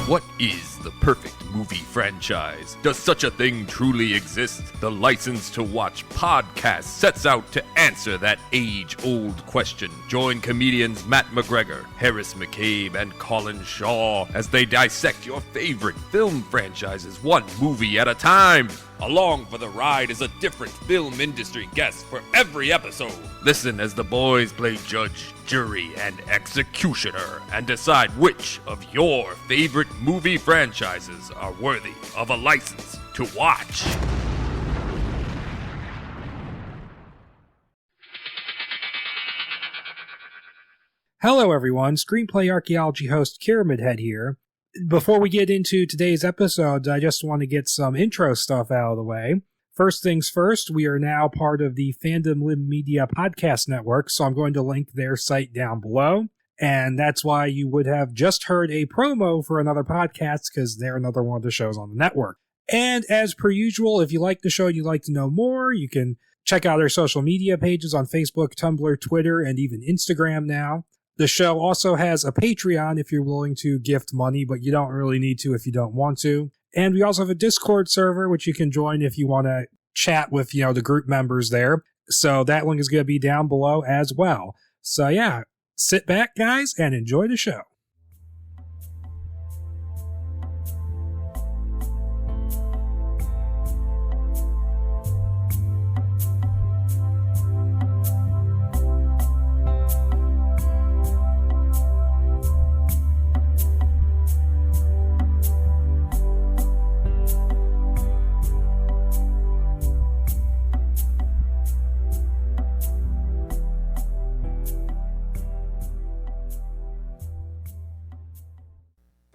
What is the perfect movie franchise? Does such a thing truly exist? The License to Watch podcast sets out to answer that age-old question. Join comedians Matt McGregor, Harris McCabe, and Colin Shaw as they dissect your favorite film franchises one movie at a time. Along for the ride is a different film industry guest for every episode. Listen as the boys play judge, jury, and executioner and decide which of your favorite movie franchises are worthy of a license to watch. Hello everyone, Screenplay Archaeology host KiramidHead here. Before we get into today's episode, I just want to get some intro stuff out of the way. First things first, we are now part of the Fandom Limb Media podcast network, so I'm going to link their site down below. And that's why you would have just heard a promo for another podcast, because they're another one of the shows on the network. And as per usual, if you like the show and you'd like to know more, you can check out our social media pages on Facebook, Tumblr, Twitter, and even Instagram now. The show also has a Patreon if you're willing to gift money, but you don't really need to if you don't want to. And we also have a Discord server, which you can join if you want to chat with, the group members there. So that link is going to be down below as well. So yeah, sit back, guys, and enjoy the show.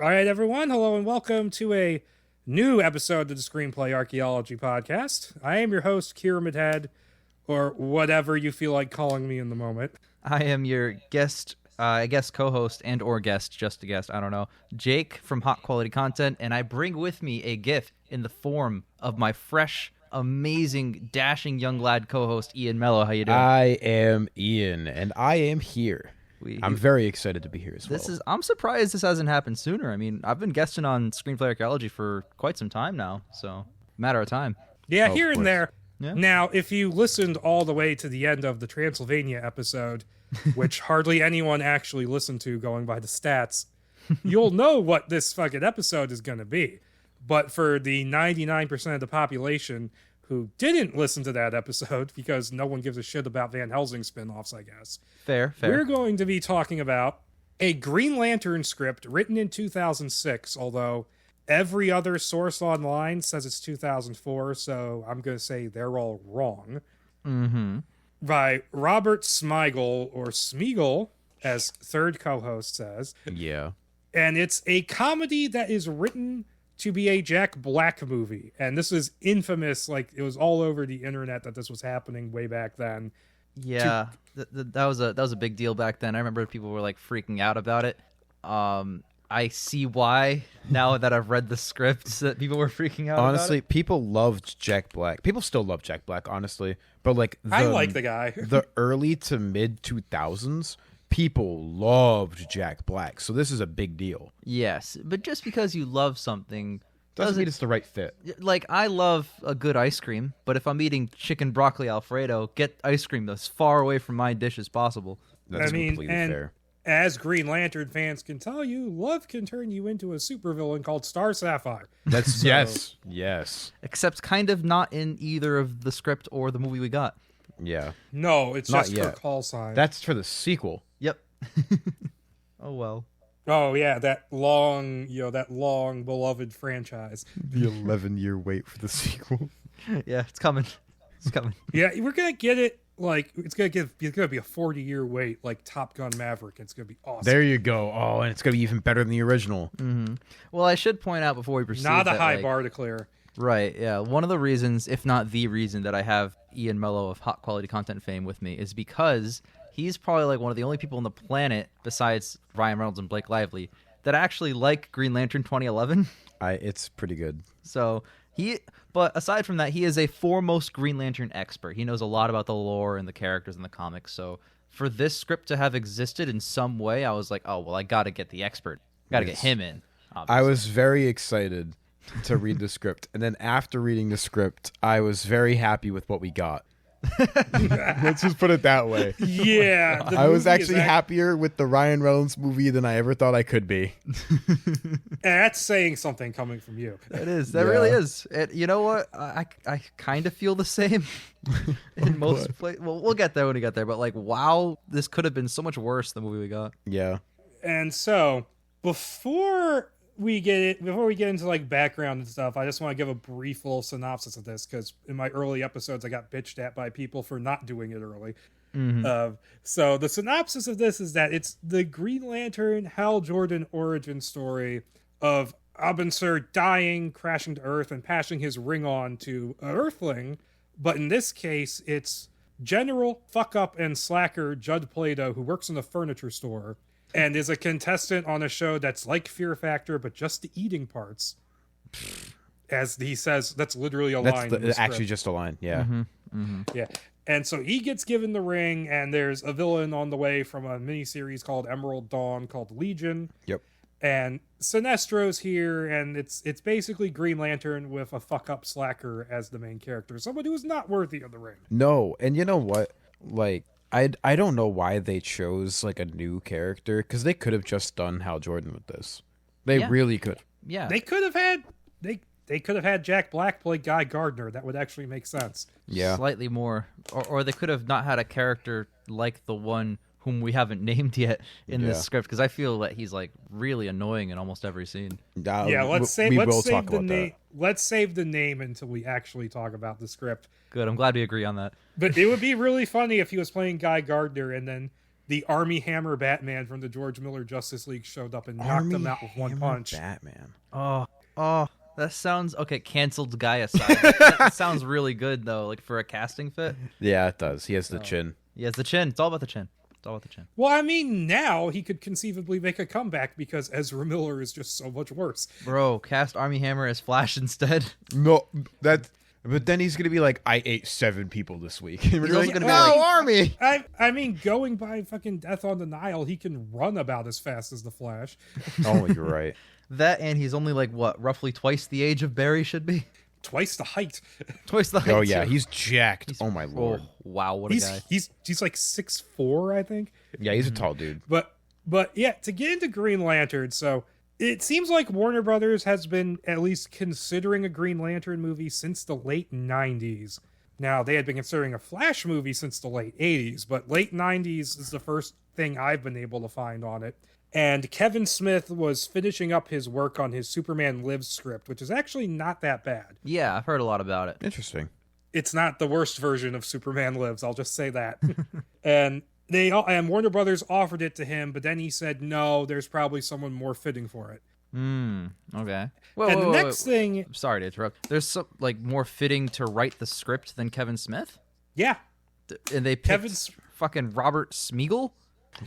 All right, everyone. Hello and welcome to a new episode of the Screenplay Archaeology podcast. I am your host, KiramidHead, or whatever you feel like calling me in the moment. I am your guest, co-host and or guest, just a guest, I don't know, Jake from Hot Quality Content, and I bring with me a gift in the form of my fresh, amazing, dashing young lad co-host, Ian Mello. How you doing? I am Ian, and I am here. I'm very excited to be here as well. I'm surprised this hasn't happened sooner. I mean, I've been guesting on Screenplay Archaeology for quite some time now, so matter of time. Yeah, here and there. Yeah. Now, if you listened all the way to the end of the Transylvania episode, which hardly anyone actually listened to going by the stats, you'll know what this fucking episode is going to be. But for the 99% of the population who didn't listen to that episode, because no one gives a shit about Van Helsing spinoffs, I guess. Fair. We're going to be talking about a Green Lantern script written in 2006, although every other source online says it's 2004, so I'm going to say they're all wrong. Mm-hmm. By Robert Smigel, or Smeagol, as third co-host says. Yeah. And it's a comedy that is written to be a Jack Black movie. And this is infamous, like it was all over the internet that this was happening way back then. Yeah, that was a big deal back then. I remember people were like freaking out about it. I see why now that I've read the scripts that people were freaking out honestly, about it. People loved Jack Black. People still love Jack Black, honestly. But like I like the guy. The early to mid 2000s, people loved Jack Black. So this is a big deal. Yes, but just because you love something doesn't mean it's the right fit. Like, I love a good ice cream, but if I'm eating chicken broccoli Alfredo, get ice cream that's far away from my dish as possible. That's completely fair. As Green Lantern fans can tell you, love can turn you into a supervillain called Star Sapphire. That's yes. Except kind of not in either of the script or the movie we got. Yeah. No, it's Not just yet. for call sign. That's for the sequel. Yep. Oh well. Oh yeah, that long beloved franchise. The 11-year wait for the sequel. Yeah, it's coming. Yeah, we're gonna get it. Like it's gonna be a 40-year wait, like Top Gun Maverick. It's gonna be awesome. There you go. Oh, and it's gonna be even better than the original. Mm-hmm. Well, I should point out before we proceed, not a high bar to clear. Right. Yeah. One of the reasons, if not the reason, that I have Ian Mello of Hot Quality Content fame with me is because he's probably like one of the only people on the planet besides Ryan Reynolds and Blake Lively that actually like Green Lantern 2011. It's pretty good. So but aside from that, he is a foremost Green Lantern expert. He knows a lot about the lore and the characters in the comics. So for this script to have existed in some way, I was like, oh, well, I got to get the expert. Got to get him in. I was very excited to read the script, and then after reading the script, I was very happy with what we got. Let's just put it that way. Yeah. I was actually happier with the Ryan Reynolds movie than I ever thought I could be. That's saying something coming from you. It is. That really is. You know what? I kind of feel the same in most places. Well, we'll get there when we get there. But like, wow, this could have been so much worse than the movie we got. Yeah. And so before we get into like background and stuff, I just want to give a brief little synopsis of this, because in my early episodes I got bitched at by people for not doing it early. So the synopsis of this is that it's the Green Lantern Hal Jordan origin story of Abensur dying, crashing to Earth, and passing his ring on to an Earthling. But in this case, it's General Fuck Up and Slacker Judd Plato, who works in a furniture store and is a contestant on a show that's like Fear Factor, but just the eating parts. As he says, that's literally a line. That's actually just a line, yeah. Yeah. And so he gets given the ring, and there's a villain on the way from a miniseries called Emerald Dawn called Legion. Yep. And Sinestro's here, and it's basically Green Lantern with a fuck-up slacker as the main character. Someone who is not worthy of the ring. No, and you know what? Like, I don't know why they chose like a new character, because they could have just done Hal Jordan with this. They really could. Yeah. They could have had they could have had Jack Black play Guy Gardner. That would actually make sense. Yeah. Slightly more. Or they could have not had a character like the one whom we haven't named yet in this script, because I feel that he's like really annoying in almost every scene. Let's save the name until we actually talk about the script. Good, I'm glad we agree on that. But it would be really funny if he was playing Guy Gardner and then the Army Hammer Batman from the George Miller Justice League showed up and knocked him out with one punch. Batman. Oh, that sounds okay. Canceled guy aside, that sounds really good though. Like for a casting fit. Yeah, it does. He has the chin. He has the chin. It's all about the chin. Well, I mean, now he could conceivably make a comeback because Ezra Miller is just so much worse. Bro, cast Army Hammer as Flash instead. No, but then he's gonna be like, I ate 7 people this week. He's also like, gonna be no, like- Army. I mean, going by fucking Death on the Nile, he can run about as fast as the Flash. Oh, you're right. That, and he's only like what, roughly twice the age of Barry should be. Twice the height. Twice the height. Oh yeah, too. he's jacked. Oh my lord. Wow, what a guy. He's like 6'4", I think. Yeah, he's a tall dude. But yeah, to get into Green Lantern, so it seems like Warner Brothers has been at least considering a Green Lantern movie since the late 90s. Now, they had been considering a Flash movie since the late 80s, but late 90s is the first thing I've been able to find on it. And Kevin Smith was finishing up his work on his Superman Lives script, which is actually not that bad. Yeah, I've heard a lot about it. Interesting. It's not the worst version of Superman Lives, I'll just say that. And Warner Brothers offered it to him, but then he said, no, there's probably someone more fitting for it. Okay. The next thing... Sorry to interrupt. There's some, like, more fitting to write the script than Kevin Smith? Yeah. And they picked fucking Robert Smigel?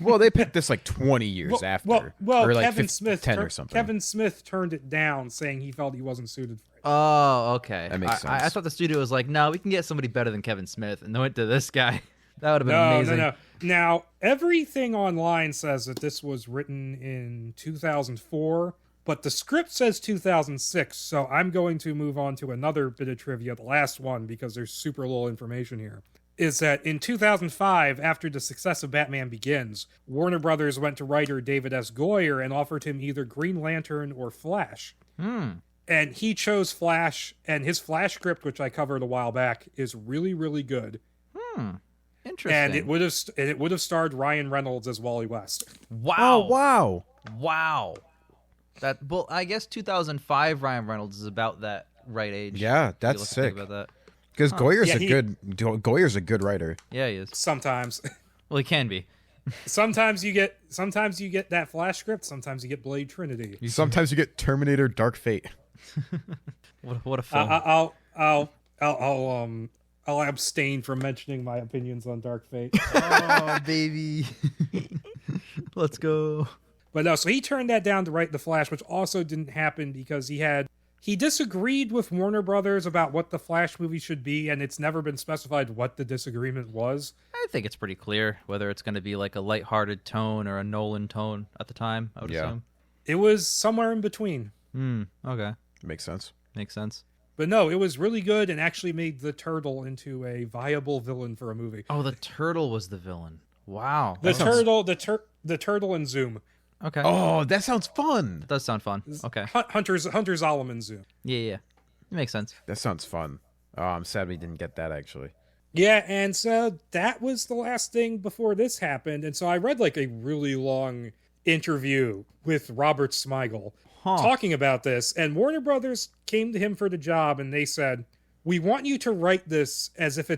Well, they picked this like 20 years after. Well, or like Kevin Smith 10 or something. Kevin Smith turned it down, saying he felt he wasn't suited for it. Oh, okay. That makes sense. I thought the studio was like, no, we can get somebody better than Kevin Smith, and they went to this guy. That would have been amazing. No. Now, everything online says that this was written in 2004, but the script says 2006, so I'm going to move on to another bit of trivia, the last one, because there's super little information here. Is that in 2005, after the success of Batman Begins, Warner Brothers went to writer David S. Goyer and offered him either Green Lantern or Flash. And he chose Flash, and his Flash script, which I covered a while back, is really, really good. Interesting. And it would have starred Ryan Reynolds as Wally West. Wow. Oh, Wow. Well, I guess 2005 Ryan Reynolds is about that right age. Yeah, If you that's look- sick. think about that. Because Goyer's Yeah, Goyer's a good writer. Yeah, he is. Sometimes. Well, he can be. Sometimes you get that Flash script, sometimes you get Blade Trinity. Sometimes you get Terminator Dark Fate. What a film. I'll abstain from mentioning my opinions on Dark Fate. Oh, baby. Let's go. But no, so he turned that down to write The Flash, which also didn't happen because he disagreed with Warner Brothers about what the Flash movie should be, and it's never been specified what the disagreement was. I think it's pretty clear whether it's going to be like a lighthearted tone or a Nolan tone at the time, I would assume. It was somewhere in between. Okay. Makes sense. Makes sense. But no, it was really good and actually made the turtle into a viable villain for a movie. Oh, the turtle was the villain. Wow. The turtle and Zoom. Okay. Oh, that sounds fun. That does sound fun. Okay. Hunter Zolomon Zoom. Yeah. It makes sense. That sounds fun. Oh, I'm sad we didn't get that, actually. Yeah, and so that was the last thing before this happened. And so I read like a really long interview with Robert Smigel talking about this. And Warner Brothers came to him for the job and they said, we want you to write this as if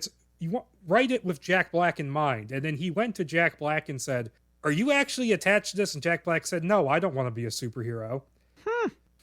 write it with Jack Black in mind. And then he went to Jack Black and said, are you actually attached to this? And Jack Black said, no, I don't want to be a superhero.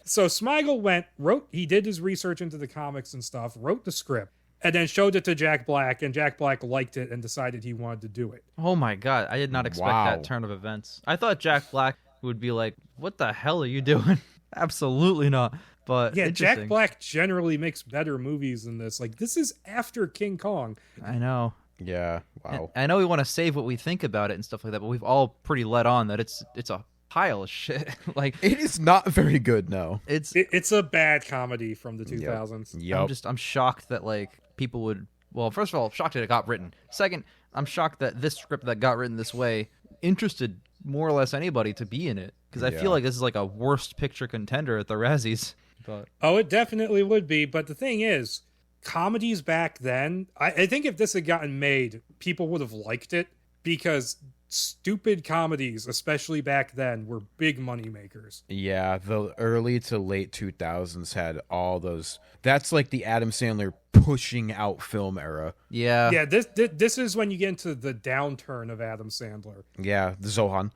So Smigel he did his research into the comics and stuff, wrote the script, and then showed it to Jack Black, and Jack Black liked it and decided he wanted to do it. Oh my God. I did not expect that turn of events. I thought Jack Black would be like, what the hell are you doing? Absolutely not. But yeah, Jack Black generally makes better movies than this. Like, this is after King Kong. I know. Yeah. Wow. I know we want to save what we think about it and stuff like that, but we've all pretty let on that it's a pile of shit. Like, it is not very good, no. It's a bad comedy from the 2000s. Yep. I'm shocked that like people would, well, first of all, shocked that it got written. Second, I'm shocked that this script that got written this way interested more or less anybody to be in it, because I feel like this is like a worst picture contender at the Razzies. But oh, it definitely would be. But the thing is, comedies back then, I think if this had gotten made, people would have liked it, because stupid comedies, especially back then, were big money makers. Yeah, the early to late 2000s had all those. That's like the Adam Sandler pushing out film era. yeah. This is when you get into the downturn of Adam Sandler. Yeah, the Zohan.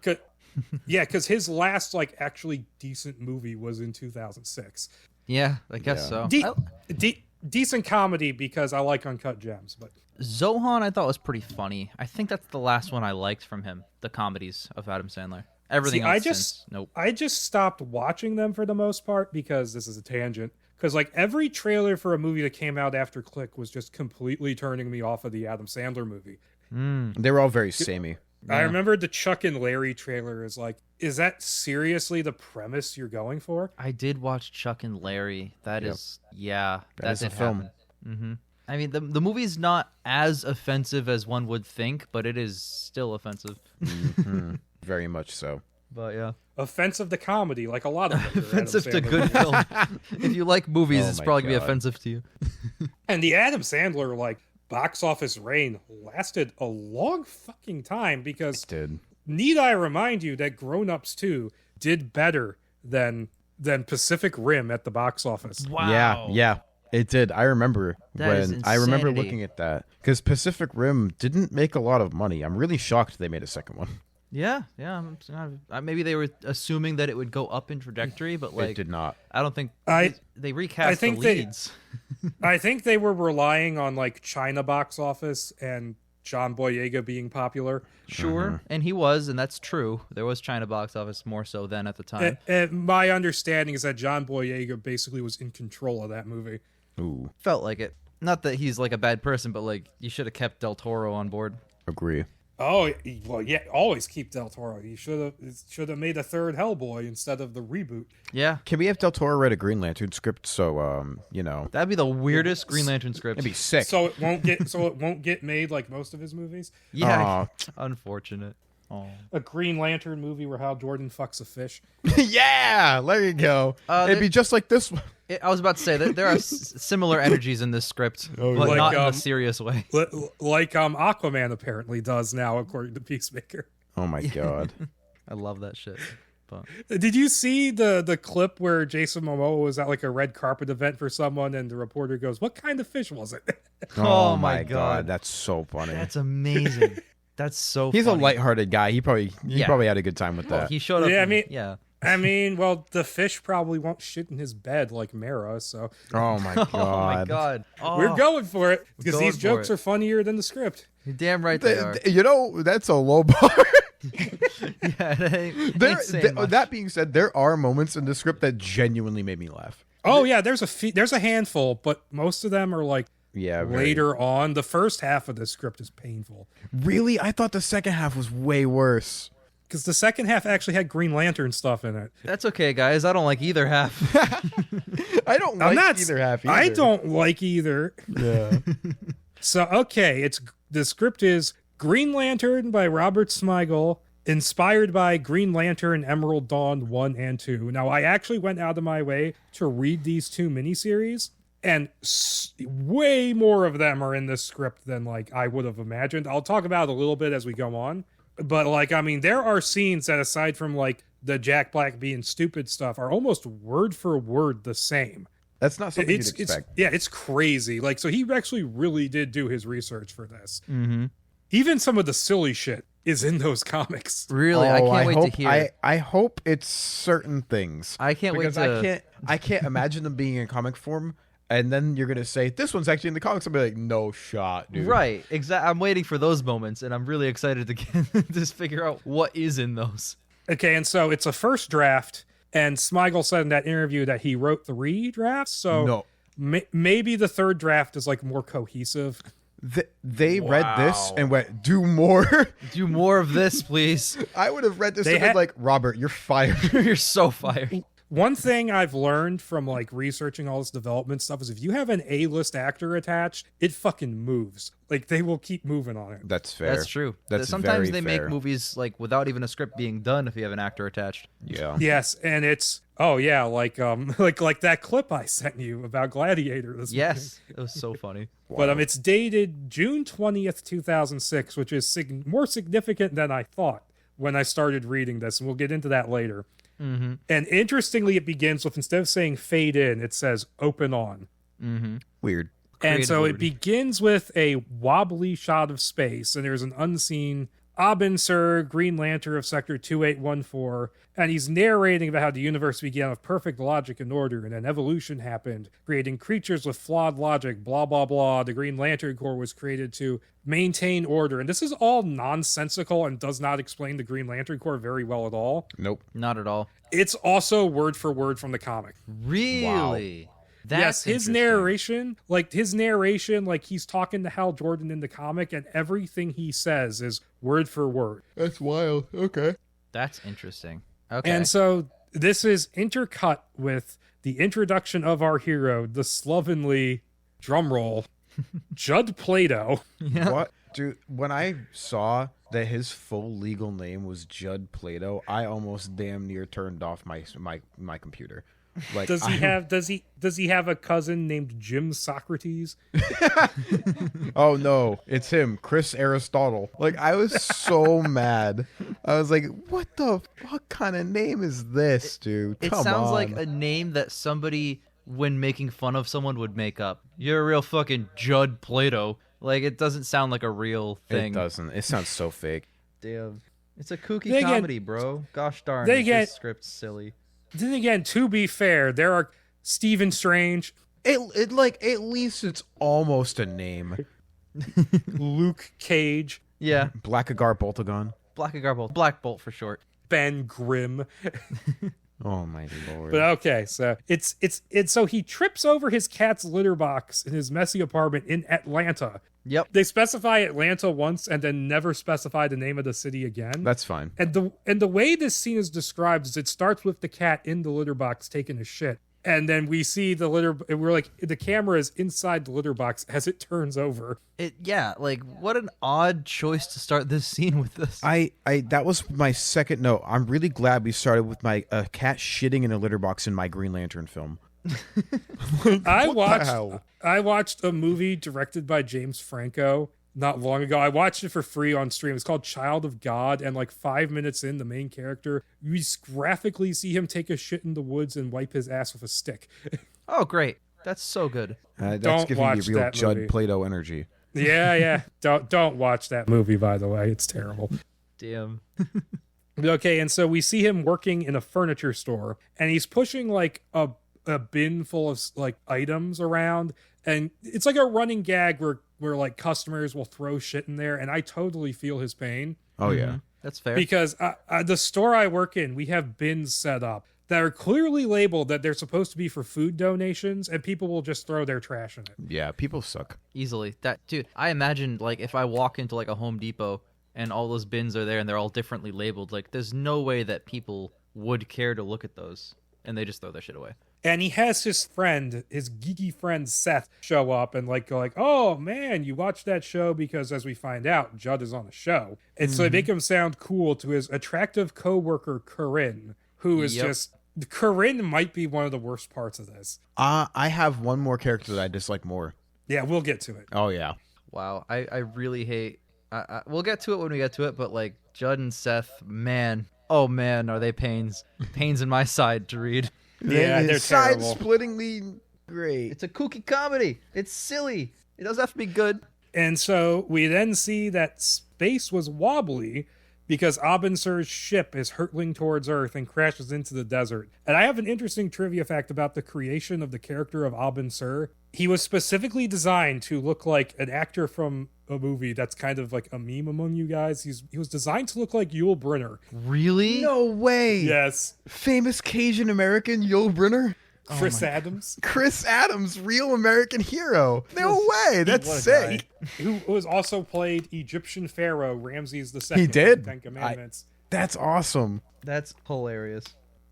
Yeah, because his last like actually decent movie was in 2006. Yeah, I guess so. Decent comedy, because I like Uncut Gems, but Zohan I thought was pretty funny. I think that's the last one I liked from him, the comedies of Adam Sandler. Everything else nope. I just stopped watching them for the most part, because this is a tangent. Because like every trailer for a movie that came out after Click was just completely turning me off of the Adam Sandler movie. They were all very samey. I remember the Chuck and Larry trailer is like, is that seriously the premise you're going for? I did watch Chuck and Larry. That is that is a film. Mm-hmm. I mean, the movie's not as offensive as one would think, but it is still offensive. Mm-hmm. Very much so. But yeah. Offensive to comedy, like a lot of them. Offensive to good film. If you like movies, it's probably going to be offensive to you. And the Adam Sandler, like, box office reign lasted a long fucking time, because need I remind you that Grown Ups 2 did better than Pacific Rim at the box office. Wow. Yeah, it did. I remember I remember looking at that, because Pacific Rim didn't make a lot of money. I'm really shocked they made a second one. Yeah. Maybe they were assuming that it would go up in trajectory, but like it did not. I don't think they recast the leads. I think they were relying on like China box office and John Boyega being popular. Sure, and he was, and that's true. There was China box office more so than at the time. My understanding is that John Boyega basically was in control of that movie. Ooh, felt like it. Not that he's like a bad person, but like you should have kept Del Toro on board. Agree. Oh, well, yeah, always keep Del Toro. You should have made a third Hellboy instead of the reboot. Yeah. Can we have Del Toro write a Green Lantern script so, That'd be the weirdest Green Lantern script. It'd be sick. So it won't get made like most of his movies? Yeah. Unfortunate. Aww. A Green Lantern movie where Hal Jordan fucks a fish. Yeah, there you go. It'd be just like this one. I was about to say that there are similar energies in this script, but like, not in a serious way. Like Aquaman apparently does now, according to Peacemaker. Oh my god. I love that shit. But did you see the clip where Jason Momoa was at like a red carpet event for someone, and the reporter goes, "What kind of fish was it?" Oh my god, that's so funny. That's amazing. That's so. He's funny. a lighthearted guy. He probably had a good time with that. He showed up. Yeah, I mean, well, the fish probably won't shit in his bed like Mara, so. Oh my god. Oh my god. Oh, we're going for it, because these jokes are funnier than the script. You're damn right they are. You know, that's a low bar. Yeah, that being said, there are moments in the script that genuinely made me laugh. Oh yeah, there's a handful, but most of them are like later on. The first half of the script is painful. Really? I thought the second half was way worse. Because the second half actually had Green Lantern stuff in it. That's okay, guys. I don't like either half. I don't like either half either. I don't like either. Yeah. So, okay, the script is Green Lantern by Robert Smigel, inspired by Green Lantern Emerald Dawn 1 and 2. Now, I actually went out of my way to read these 2 miniseries, and way more of them are in this script than, like, I would have imagined. I'll talk about it a little bit as we go on. But, like, I mean, there are scenes that, aside from, like, the Jack Black being stupid stuff, are almost word for word the same. That's not something you'd expect. It's crazy. Like, so he actually really did do his research for this. Mm-hmm. Even some of the silly shit is in those comics. Really, I can't wait to hear. I hope it's certain things. I can't wait to. I can't imagine them being in comic form, and then you're gonna say this one's actually in the comics. I'll be like, no shot, dude. Right, exactly. I'm waiting for those moments, and I'm really excited to just figure out what is in those. Okay, and so it's a first draft, and Smigel said in that interview that he wrote 3 drafts. So maybe the third draft is like more cohesive. They read this and went, do more. Do more of this, please. I would have read this and been like, Robert, you're fired. You're so fired. One thing I've learned from like researching all this development stuff is if you have an A-list actor attached, it fucking moves. Like they will keep moving on it. That's fair. That's true. That's sometimes they very fair. make movies like without even a script being done if you have an actor attached. Yeah. Yes, and it's like that clip I sent you about Gladiator this morning. Yes, it was so funny. But it's dated June 20th, 2006, which is more significant than I thought when I started reading this, and we'll get into that later. Mm-hmm. And interestingly, it begins with, instead of saying fade in, it says open on. Mm-hmm. Weird. And so it begins with a wobbly shot of space, and there's an unseen Abensur, Green Lantern of Sector 2814, and he's narrating about how the universe began with perfect logic and order, and then evolution happened, creating creatures with flawed logic, blah, blah, blah. The Green Lantern Corps was created to maintain order. And this is all nonsensical and does not explain the Green Lantern Corps very well at all. Nope. Not at all. It's also word for word from the comic. Really? Wow. That's his narration, like he's talking to Hal Jordan in the comic, and everything he says is word for word. That's wild. Okay. That's interesting. Okay. And so this is intercut with the introduction of our hero, the slovenly, drumroll, Judd Plato. Yeah. What? Dude, when I saw that his full legal name was Judd Plato, I almost damn near turned off my computer. Like, Does he have a cousin named Jim Socrates? Oh no, it's him, Chris Aristotle. Like, I was so mad. I was like, what the fuck kind of name is this, dude? It Come sounds on. like a name that somebody, when making fun of someone, would make up. You're a real fucking Judd Plato. Like, it doesn't sound like a real thing. It doesn't. It sounds so fake. Damn. It's a kooky comedy, bro. Gosh darn, this script's silly. Then again, to be fair, there are Stephen Strange, It like, at least it's almost a name. Luke Cage, Yeah. Blackagar Boltagon. Blackagar Bolt. Black Bolt for short. Ben Grimm. Oh my lord. But okay, so it's so he trips over his cat's litter box in his messy apartment in Atlanta. Yep. They specify Atlanta once and then never specify the name of the city again. That's fine. And the way this scene is described is it starts with the cat in the litter box taking a shit. And then we see the we're like, the camera is inside the litter box as it turns over. Like, what an odd choice to start this scene with this. I that was my second note. I'm really glad we started with my cat shitting in a litter box in my Green Lantern film. I hell? watched a movie directed by James Franco not long ago. I watched it for free on stream. It's called Child of God, and like 5 minutes in, the main character, you graphically see him take a shit in the woods and wipe his ass with a stick. Oh, great. That's so good. That's Don't giving me watch real that Judd movie. Plato energy. Yeah. Don't watch that movie, by the way. It's terrible. Damn. Okay, and so we see him working in a furniture store, and he's pushing like a bin full of like items around, and it's like a running gag where like customers will throw shit in there, and I totally feel his pain. Oh yeah. That's fair. Because the store I work in, we have bins set up that are clearly labeled that they're supposed to be for food donations, and people will just throw their trash in it. Yeah, people suck. Easily. Dude, I imagine, like, if I walk into like a Home Depot and all those bins are there and they're all differently labeled. Like, there's no way that people would care to look at those, and they just throw their shit away. And he has his friend, his geeky friend Seth, show up and go like, oh man, you watched that show because, as we find out, Judd is on the show. And so they make him sound cool to his attractive coworker Corinne, who is just... Corinne might be one of the worst parts of this. I have one more character that I dislike more. Yeah, we'll get to it. Oh, yeah. Wow, I really hate... we'll get to it when we get to it, but like Judd and Seth, man, oh man, are they pains in my side to read. Yeah, they're terrible. Side-splittingly great. It's a kooky comedy. It's silly. It doesn't have to be good. And so we then see that space was wobbly because Abensur's ship is hurtling towards Earth and crashes into the desert. And I have an interesting trivia fact about the creation of the character of Abensur. He was specifically designed to look like an actor from a movie that's kind of like a meme among you guys. He was designed to look like Yul Brynner. Really? No way. Yes. Famous Cajun American Yul Brynner? Chris Adams. Chris Adams, real American hero. No way. That's What a sick. guy. Who was also played Egyptian Pharaoh Ramses II. He did? in Ten Commandments. That's awesome. That's hilarious.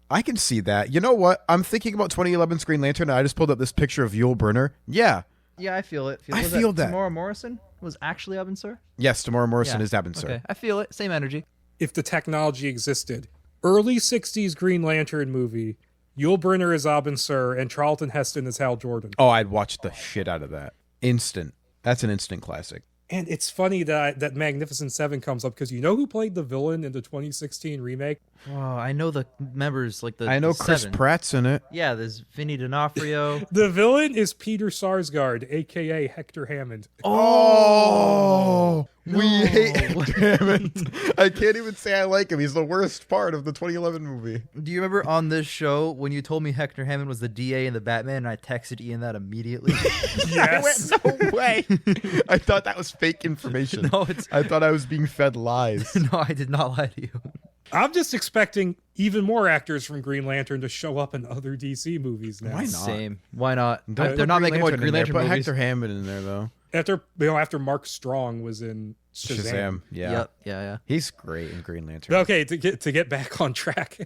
I can see that. You know what? I'm thinking about 2011 Green Lantern, and I just pulled up this picture of Yul Brynner. Yeah. Yeah, I feel it. I feel that. Tamora Morrison was actually Abensur? Yes, Tamora Morrison Yeah. is Abensur. Okay, I feel it. Same energy. If the technology existed. Early 60s Green Lantern movie. Yul Brynner is Abensur and Charlton Heston is Hal Jordan. Oh, I'd watch the shit out of that. Instant. That's an instant classic. And it's funny that Magnificent Seven comes up because you know who played the villain in the 2016 remake? Oh, I know the members, like the I know the Chris seven. Pratt's in it. Yeah, there's Vinny D'Onofrio. The villain is Peter Sarsgaard, a.k.a. Hector Hammond. Oh, we hate Hammond. I can't even say I like him. He's the worst part of the 2011 movie. Do you remember on this show when you told me Hector Hammond was the DA in the Batman, and I texted Ian that immediately? Yes. I went, no way. I thought that was fake information. No, it's I thought I was being fed lies. no, I did not lie to you. I'm just expecting even more actors from Green Lantern to show up in other DC movies now. Why not? Same. Why not? Don't They're put not Green making more Lantern Green in there. Lantern Put movies. Hector Hammond in there though. After Mark Strong was in Shazam. Shazam. Yeah. Yep. Yeah. He's great in Green Lantern. Okay, to get back on track.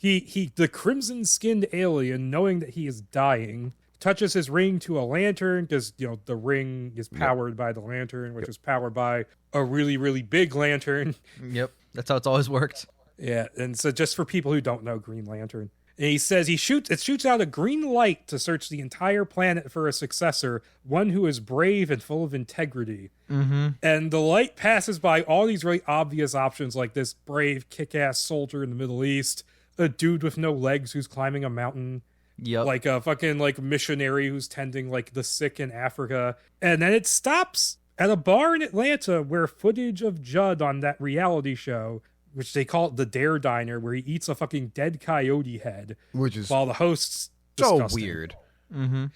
The crimson-skinned alien, knowing that he is dying, touches his ring to a lantern because the ring is powered by the lantern, which is powered by a really, really big lantern. Yep. That's how it's always worked. Yeah, and so just for people who don't know Green Lantern. And he says it shoots out a green light to search the entire planet for a successor, one who is brave and full of integrity. Mm-hmm. And the light passes by all these really obvious options, like this brave, kick-ass soldier in the Middle East, a dude with no legs who's climbing a mountain, Yep. like a fucking missionary who's tending the sick in Africa. And then it stops at a bar in Atlanta where footage of Judd on that reality show, which they call it the Dare Diner, where he eats a fucking dead coyote head, Which is while the host's so disgusting. weird. Mm-hmm.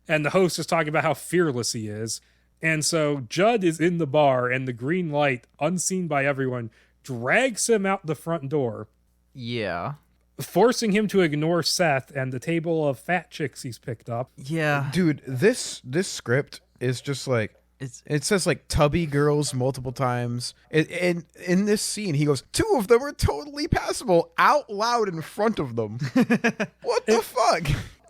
And the host is talking about how fearless he is. And so Judd is in the bar, and the green light, unseen by everyone, drags him out the front door, Yeah. forcing him to ignore Seth and the table of fat chicks he's picked up. Yeah. Dude, this script is just it says tubby girls multiple times. And in this scene, he goes, 2 of them are totally passable out loud in front of them. What the fuck?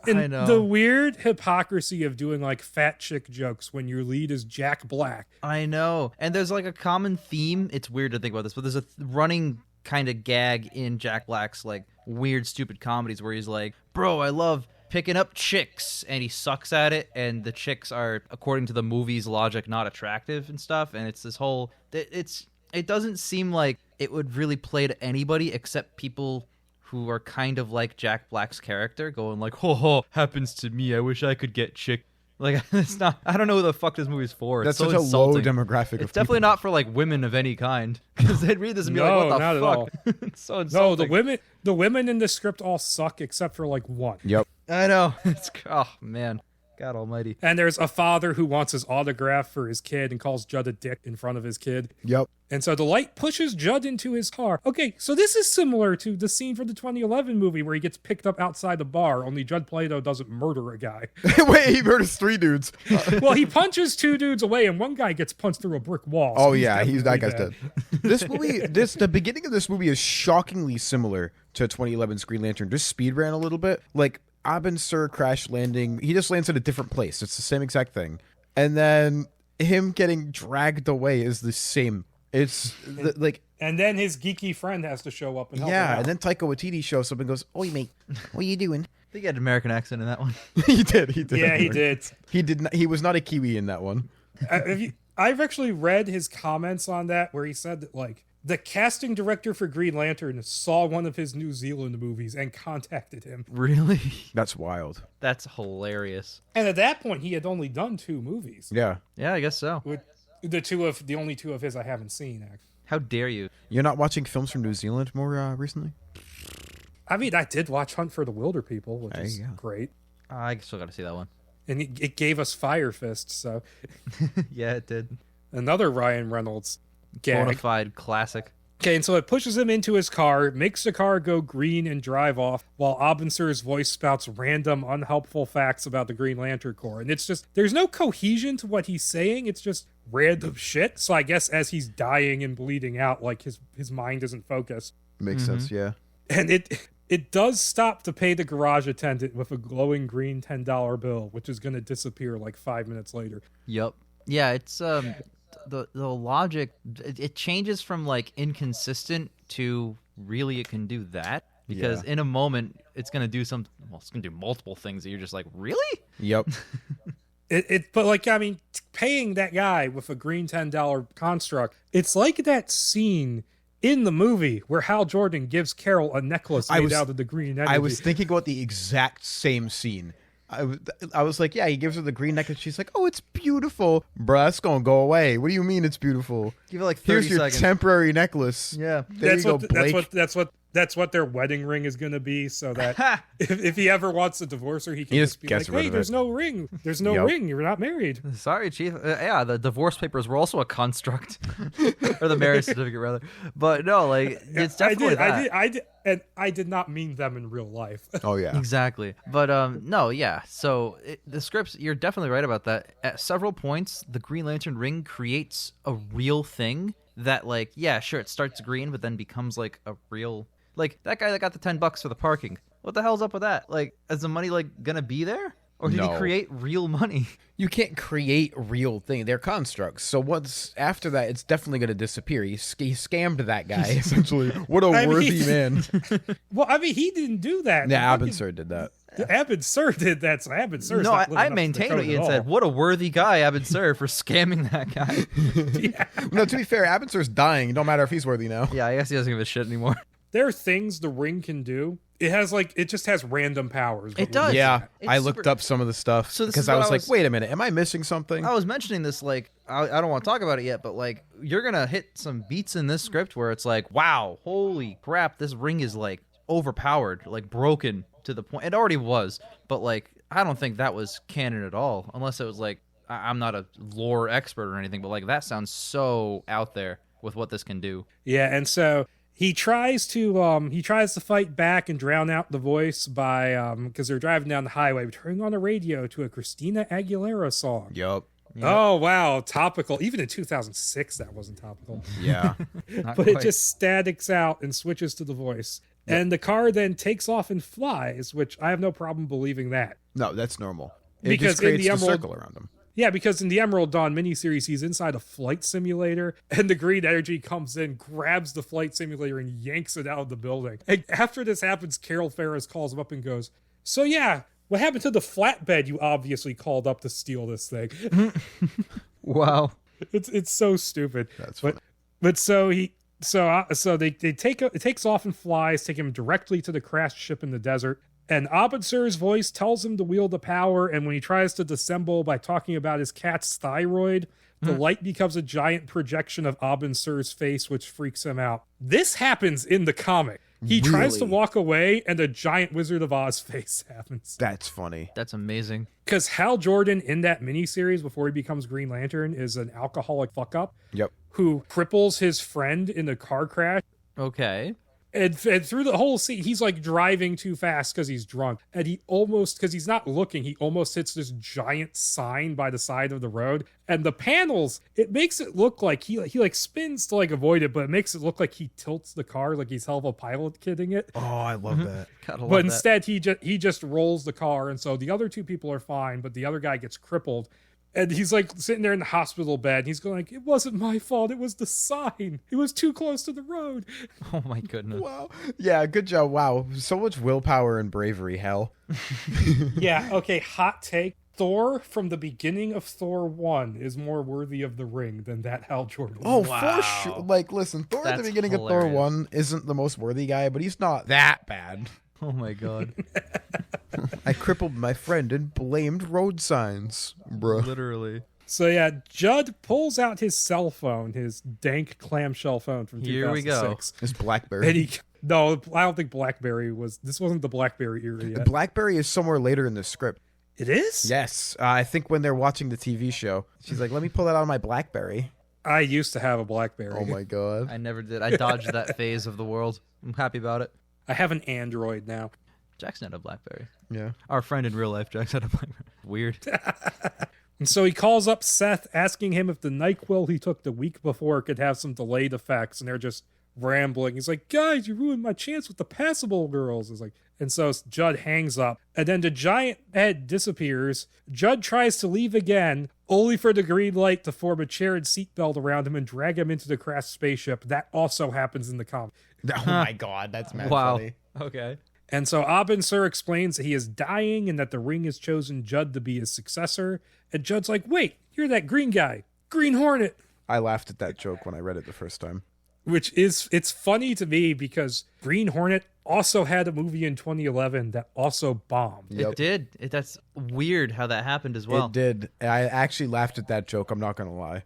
And I know. the weird hypocrisy of doing fat chick jokes when your lead is Jack Black. I know. And there's a common theme. It's weird to think about this, but there's a running kind of gag in Jack Black's weird, stupid comedies where he's like, bro, I love picking up chicks, and he sucks at it, and the chicks are, according to the movie's logic, not attractive and stuff. And it's this whole it doesn't seem like it would really play to anybody except people who are kind of like Jack Black's character, going ho ho, happens to me, I wish I could get chick. It's not, I don't know who the fuck this movie's for. That's It's so such a low insulting. demographic of It's definitely people. not for women of any kind, because they'd read this and be No, like, what not the at fuck? all. It's so No, insulting. the women in the script all suck except for one. Yep. I know. It's, oh man. God almighty. And there's a father who wants his autograph for his kid and calls Judd a dick in front of his kid. Yep. And so the light pushes Judd into his car. Okay, so this is similar to the scene from the 2011 movie where he gets picked up outside the bar, only Judd Plato doesn't murder a guy. Wait, he murders 3 dudes. Well, he punches 2 dudes away, and one guy gets punched through a brick wall. So That guy's dead. The beginning of this movie is shockingly similar to 2011's Green Lantern. Just speed ran a little bit. Like, Abensur crash landing, he just lands at a different place. It's the same exact thing. And then him getting dragged away is the same. It's and then his geeky friend has to show up and help him yeah, out. and then Taika Waititi shows up and goes, "Oi, mate, what are you doing?" I think he had an American accent in that one. He did. Yeah, he did. He did not. He was not a Kiwi in that one. I've actually read his comments on that where he said that, like, the casting director for Green Lantern saw one of his New Zealand movies and contacted him. Really? That's wild. That's hilarious. And at that point, he had only done 2 movies. Yeah. Yeah, I guess so. With the only 2 of his I haven't seen, actually. How dare you? You're not watching films from New Zealand more recently? I mean, I did watch Hunt for the Wilder People, which There is you go. great. I still got to see that one. And it gave us Fire Fist, so Yeah, it did. another Ryan Reynolds gag. Bonafide classic. Okay, and so it pushes him into his car, makes the car go green and drive off, while Abensur's voice spouts random, unhelpful facts about the Green Lantern Corps. And it's just, there's no cohesion to what he's saying. It's just random shit. So I guess as he's dying and bleeding out, like his mind isn't focused. Makes sense, yeah. And it does stop to pay the garage attendant with a glowing green $10 bill, which is going to disappear like 5 minutes later. Yep. Yeah, it's the logic. It changes from like inconsistent to really it can do that because in a moment it's gonna do some. Well, it's gonna do multiple things that you're just like, really? Yep. But like, I mean, paying that guy with a green $10 construct, it's like that scene in the movie where Hal Jordan gives Carol a necklace made out of the green energy. I was thinking about the exact same scene. I was like, yeah, he gives her the green necklace. She's like, oh, it's beautiful. Bruh, that's going to go away. What do you mean it's beautiful? Give it like 30 Here's your seconds. temporary necklace. Yeah. There you go, Blake. That's what their wedding ring is going to be, so that if he ever wants to divorce her, he can just be gets like, rid hey, of there's it. no ring. There's no ring. You're not married. Sorry, Chief. Yeah, the divorce papers were also a construct, or the marriage certificate rather. But no, like it's definitely that. I did not mean them in real life. Oh, yeah. Exactly. But no, yeah. So the scripts, you're definitely right about that. At several points, the Green Lantern ring creates a real thing that, like, yeah, sure, it starts green, but then becomes like a real. Like, that guy that got the $10 for the parking. What the hell's up with that? Like, is the money, like, gonna be there? Or did he create real money? You can't create real things. They're constructs. So once after that, it's definitely going to disappear. He scammed that guy, essentially. What a worthy man. Well, I mean, he didn't do that. Yeah, Abensur did that. Abensur did that, so Abensur. No, I maintained what you had said. What a worthy guy, Abensur, for scamming that guy. Yeah. No, to be fair, Abensur's dying. It don't matter if he's worthy now. Yeah, I guess he doesn't give a shit anymore. There are things the ring can do. It just has random powers. It does. Yeah, It's I looked up some of the stuff So this because is I what was I like, was- wait a minute, am I missing something? I was mentioning this, like, I don't want to talk about it yet, but, like, you're going to hit some beats in this script where it's like, wow, holy crap, this ring is, like, overpowered, like, broken to the point. It already was, but, like, I don't think that was canon at all, unless it was, like, I'm not a lore expert or anything, but, like, that sounds so out there with what this can do. Yeah, and so he tries to fight back and drown out the voice by because they're driving down the highway, turning on the radio to a Christina Aguilera song. Yup. Oh wow, topical. Even in 2006, that wasn't topical. Yeah. But it just statics out and switches to the voice. Yep. And the car then takes off and flies, which I have no problem believing that. No, that's normal. It Because just creates in the the Emerald- circle around him. Yeah, because in the Emerald Dawn miniseries, he's inside a flight simulator, and the green energy comes in, grabs the flight simulator, and yanks it out of the building. And after this happens, Carol Ferris calls him up and goes, "So yeah, what happened to the flatbed you obviously called up to steal this thing?" Wow. It's so stupid. That's funny. But so they take it takes off and flies, take him directly to the crashed ship in the desert. And Abensur's voice tells him to wield the power, and when he tries to dissemble by talking about his cat's thyroid, the light becomes a giant projection of Abensur's face, which freaks him out. This happens in the comic. He tries to Really? walk away, and a giant Wizard of Oz face happens. That's funny. That's amazing. Because Hal Jordan in that miniseries before he becomes Green Lantern is an alcoholic fuck-up Yep. who cripples his friend in a car crash. Okay. And through the whole scene, he's like driving too fast because he's drunk. And he almost, because he's not looking, he almost hits this giant sign by the side of the road. And the panels, it makes it look like he like spins to like avoid it, but it makes it look like he tilts the car like he's hell of a pilot kidding it. Oh, I love that. Gotta love But that. instead, he just rolls the car. And so the other two people are fine, but the other guy gets crippled. And he's like sitting there in the hospital bed. And he's going like, it wasn't my fault. It was the sign. It was too close to the road. Oh my goodness. Wow. Yeah, good job. Wow. So much willpower and bravery, Hal. Yeah, okay, hot take. Thor from the beginning of Thor 1 is more worthy of the ring than that Hal Jordan. Oh, Wow. for sure. Like, listen, Thor at the That's beginning of Thor hilarious. 1 isn't the most worthy guy, but he's not that bad. Oh my god. I crippled my friend and blamed road signs, bruh. Literally. So yeah, Judd pulls out his cell phone, his dank clamshell phone from Here we go. 2006. It's BlackBerry. And no, I don't think BlackBerry this wasn't the BlackBerry era yet. BlackBerry is somewhere later in the script. It is? Yes, I think when they're watching the TV show, she's like, "Let me pull that out of my BlackBerry." I used to have a BlackBerry. Oh my god! I never did. I dodged that phase of the world. I'm happy about it. I have an Android now. Jackson had a BlackBerry. Yeah. Our friend in real life, Jackson had a BlackBerry. Weird. And so he calls up Seth, asking him if the NyQuil he took the week before could have some delayed effects, and they're just rambling. He's like, guys, you ruined my chance with the passable girls. It's like, and so Judd hangs up, and then the giant head disappears. Judd tries to leave again, only for the green light to form a chair and seatbelt around him and drag him into the crashed spaceship. That also happens in the comic. Oh my god, that's mad Wow. funny. Okay. And so Abensur explains that he is dying and that the ring has chosen Judd to be his successor. And Judd's like, wait, you're that green guy, Green Hornet. I laughed at that joke when I read it the first time. Which is, it's funny to me because Green Hornet also had a movie in 2011 that also bombed. Yep. It did. That's weird how that happened as well. It did. I actually laughed at that joke. I'm not gonna lie.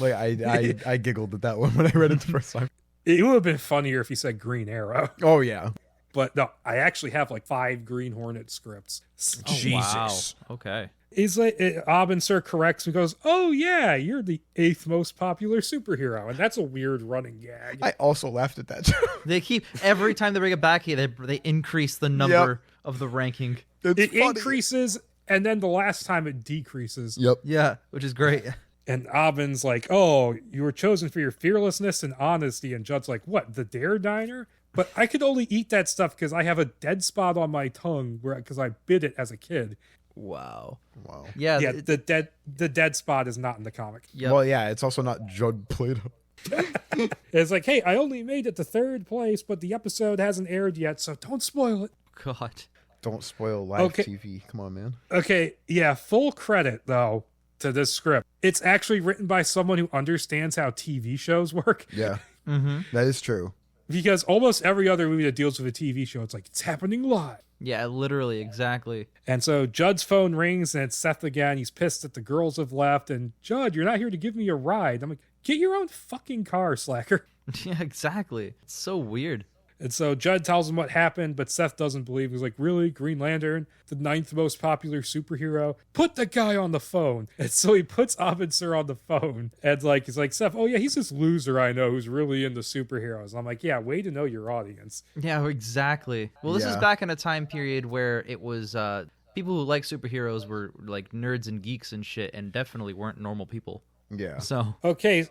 Like I giggled at that one when I read it the first time. It would have been funnier if he said Green Arrow. Oh yeah. But no, I actually have like 5 Green Hornet scripts. Oh, wow. Okay. He's like, Abensur corrects and goes, oh yeah, you're the 8th most popular superhero. And that's a weird running gag. I also laughed at that joke. They keep every time they bring it back here, they increase the number of the ranking. It's It funny. increases, and then the last time it decreases. Yep. Yeah, which is great. And Abin's like, oh, you were chosen for your fearlessness and honesty. And Judd's like, what, the Dare Diner? But I could only eat that stuff because I have a dead spot on my tongue because I bit it as a kid. Wow. Wow. Yeah. Yeah, the dead spot is not in the comic. Yep. Well, yeah, it's also not Judd Plato. It's like, hey, I only made it to 3rd place, but the episode hasn't aired yet, so don't spoil it. God. Don't spoil live Okay. TV. Come on, man. Okay, yeah, full credit, though, to this script. It's actually written by someone who understands how TV shows work. Yeah, Mm-hmm. that is true. Because almost every other movie that deals with a TV show, it's like, it's happening live. Yeah, literally, exactly. And so Judd's phone rings, and it's Seth again. He's pissed that the girls have left. And Judd, you're not here to give me a ride. I'm like, get your own fucking car, slacker. Yeah, exactly. It's so weird. And so Judd tells him what happened, but Seth doesn't believe. He's like, really? Green Lantern, the 9th most popular superhero? Put the guy on the phone. And so he puts Abensur on the phone. And he's like, Seth, oh yeah, he's this loser I know who's really into superheroes. And I'm like, yeah, way to know your audience. Yeah, exactly. Well, this is Yeah. back in a time period where it was people who like superheroes were like nerds and geeks and shit, and definitely weren't normal people. Yeah. So Okay,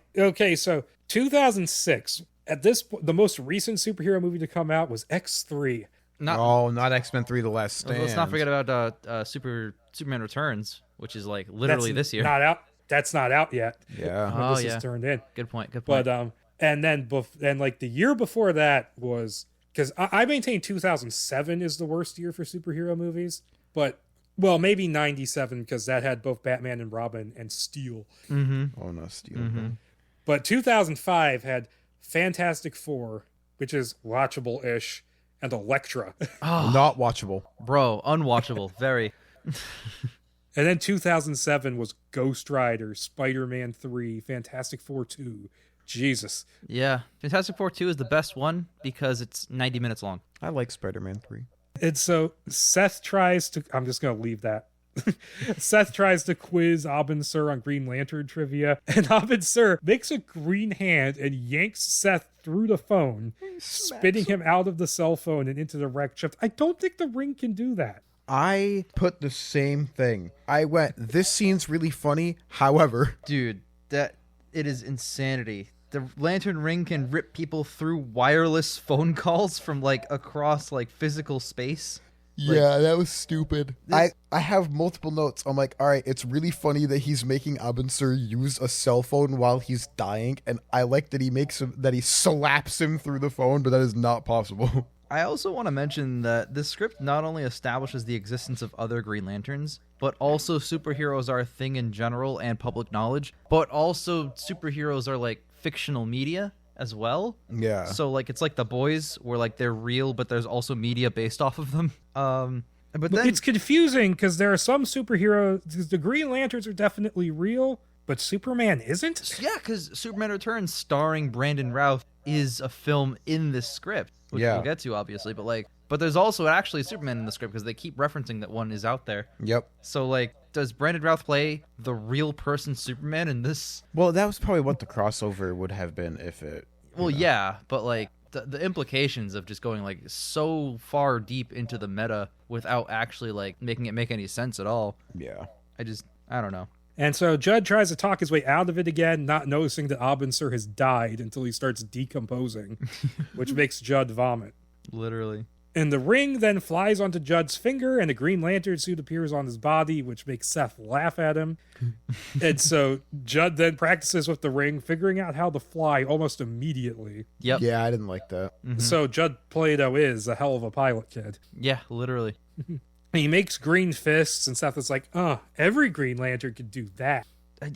so 2006. At this point, the most recent superhero movie to come out was X3. Not X-Men 3: The Last Stand. let's not forget about Superman Returns, which is like literally That's this year. Not out. That's not out yet. Yeah. When Oh, this yeah. is turned in. Good point. But and then like the year before that was, because I maintain 2007 is the worst year for superhero movies, but well, maybe 97 because that had both Batman and Robin and Steel. Mm-hmm. Oh no, Steel. Mm-hmm. But 2005 had Fantastic Four, which is watchable-ish, and Elektra. Oh, Not watchable. bro, unwatchable. Very. And then 2007 was Ghost Rider, Spider-Man 3, Fantastic Four 2, Jesus. Yeah. Fantastic Four 2 is the best one because it's 90 minutes long. I like Spider-Man 3. And so Seth tries to... I'm just going to leave that. Seth tries to quiz Abensur on Green Lantern trivia, and Abensur makes a green hand and yanks Seth through the phone, spitting him out of the cell phone and into the wrecked ship. I don't think the ring can do that. I put the same thing. I went, this scene's really funny. However, Dude, it is insanity. The lantern ring can rip people through wireless phone calls from like across like physical space. yeah, that was stupid. I have multiple notes. I'm like, all right, it's really funny that he's making Abensur use a cell phone while he's dying, and I like that he slaps him through the phone, but that is not possible. I also want to mention that this script not only establishes the existence of other Green Lanterns, but also superheroes are a thing in general and public knowledge, but also superheroes are like fictional media as well. Yeah. So like it's like The Boys where like they're real, but there's also media based off of them. But then It's confusing because there are some superheroes... The Green Lanterns are definitely real, but Superman isn't? yeah, because Superman Returns starring Brandon Routh is a film in this script, which Yeah. we'll get to obviously, but there's also actually Superman in the script because they keep referencing that one is out there. Yep. So like, does Brandon Routh play the real person Superman in this? Well, that was probably what the crossover would have been if it... Well, yeah, but like the implications of just going like so far deep into the meta without actually like making it make any sense at all. Yeah. I don't know. And so Judd tries to talk his way out of it again, not noticing that Abensur has died until he starts decomposing, which makes Judd vomit. Literally. And the ring then flies onto Judd's finger, and a Green Lantern suit appears on his body, which makes Seth laugh at him. And so Judd then practices with the ring, figuring out how to fly almost immediately. Yep. Yeah, I didn't like that. So Judd Plato is a hell of a pilot kid. Yeah, literally. He makes green fists, and Seth is like, every Green Lantern could do that.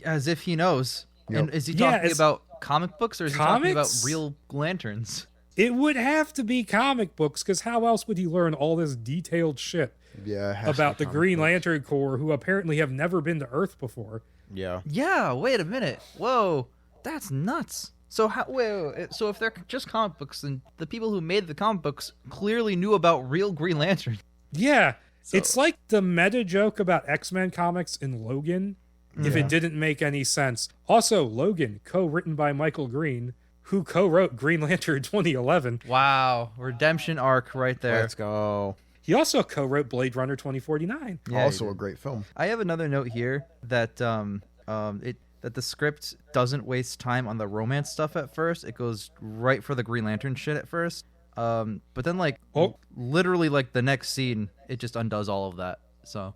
As if he knows. Yep. And is he Yeah, talking it's- about comic books or is he talking about Comics? real lanterns? It would have to be comic books, because how else would he learn all this detailed shit Yeah. it has to about be the comic Green books. Lantern Corps, who apparently have never been to Earth before? Yeah. Yeah, wait a minute. Whoa, that's nuts. So so if they're just comic books, then the people who made the comic books clearly knew about real Green Lantern. Yeah, So- it's like the meta joke about X-Men comics in Logan, if it didn't make any sense. Also, Logan, co-written by Michael Green, who co-wrote Green Lantern 2011. Wow, redemption arc right there. Let's go. He also co-wrote Blade Runner 2049. Yeah, Also he a great film. I have another note here that that the script doesn't waste time on the romance stuff at first. It goes right for the Green Lantern shit at first. But then like literally like the next scene, it just undoes all of that. So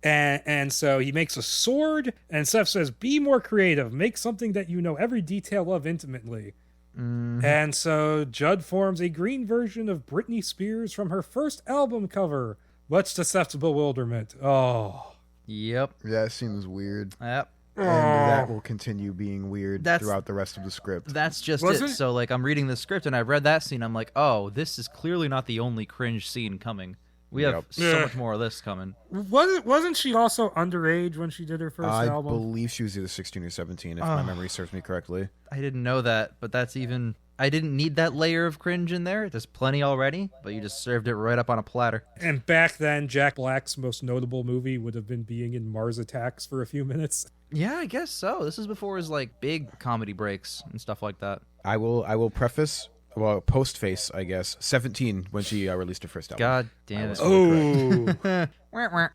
And so he makes a sword, and Seth says, be more creative. Make something that you know every detail of intimately. And so Judd forms a green version of Britney Spears from her first album cover, much to Seth's bewilderment. Oh. yep. That seems weird. Yep. And that will continue being weird throughout the rest of the script. That's just Was it. it? So like I'm reading the script and I read that scene. I'm like, oh, this is clearly not the only cringe scene coming. We have Yep. so Yeah. much more of this coming. Wasn't she also underage when she did her first I album? believe she was either 16 or 17, if my memory serves me correctly. I didn't know that, but I didn't need that layer of cringe in there. There's plenty already, but you just served it right up on a platter. And back then, Jack Black's most notable movie would have been being in Mars Attacks for a few minutes. Yeah, I guess so. This is before his like big comedy breaks and stuff like that. I will preface, well, Postface, I guess, 17 when she released her first album. God damn it. Oh. Wah, wah.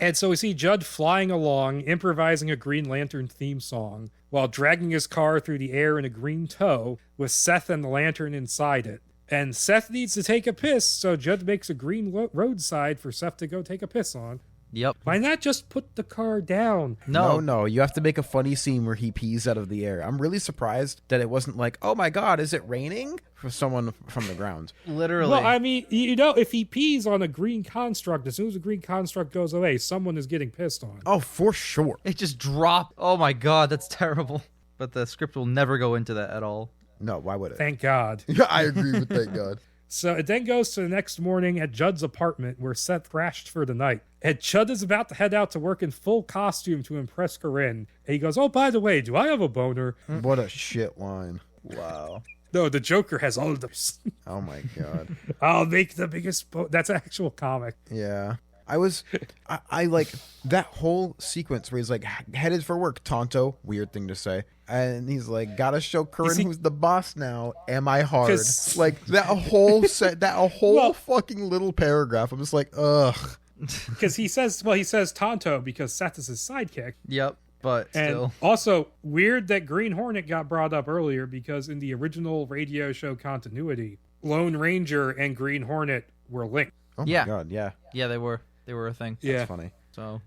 And so we see Judd flying along, improvising a Green Lantern theme song, while dragging his car through the air in a green tow, with Seth and the lantern inside it. And Seth needs to take a piss, so Judd makes a green roadside for Seth to go take a piss on. Yep. Why not just put the car down? No. You have to make a funny scene where he pees out of the air. I'm really surprised that it wasn't like, oh my god, is it raining? For someone from the ground. Literally. Well, I mean, if he pees on a green construct, as soon as the green construct goes away, someone is getting pissed on. Oh, for sure. It just dropped. Oh my god, that's terrible. But the script will never go into that at all. No, why would it? Thank God. Yeah, I agree with thank God. So it then goes to the next morning at Judd's apartment, where Seth crashed for the night. And Judd is about to head out to work in full costume to impress Corinne. And he goes, oh, by the way, do I have a boner? What a shit line. Wow. No, the Joker has all of those. Oh my god. I'll make the biggest that's an actual comic. Yeah. I like that whole sequence where he's like headed for work, Tonto, weird thing to say. And he's like, gotta show Corinne who's the boss now. Am I hard? Like that whole fucking little paragraph. I'm just like, ugh. Because he says Tonto because Seth is his sidekick. Yep, but And still. also, weird that Green Hornet got brought up earlier because in the original radio show continuity, Lone Ranger and Green Hornet were linked. Oh my god, yeah. Yeah, they were a thing. Yeah. That's funny. So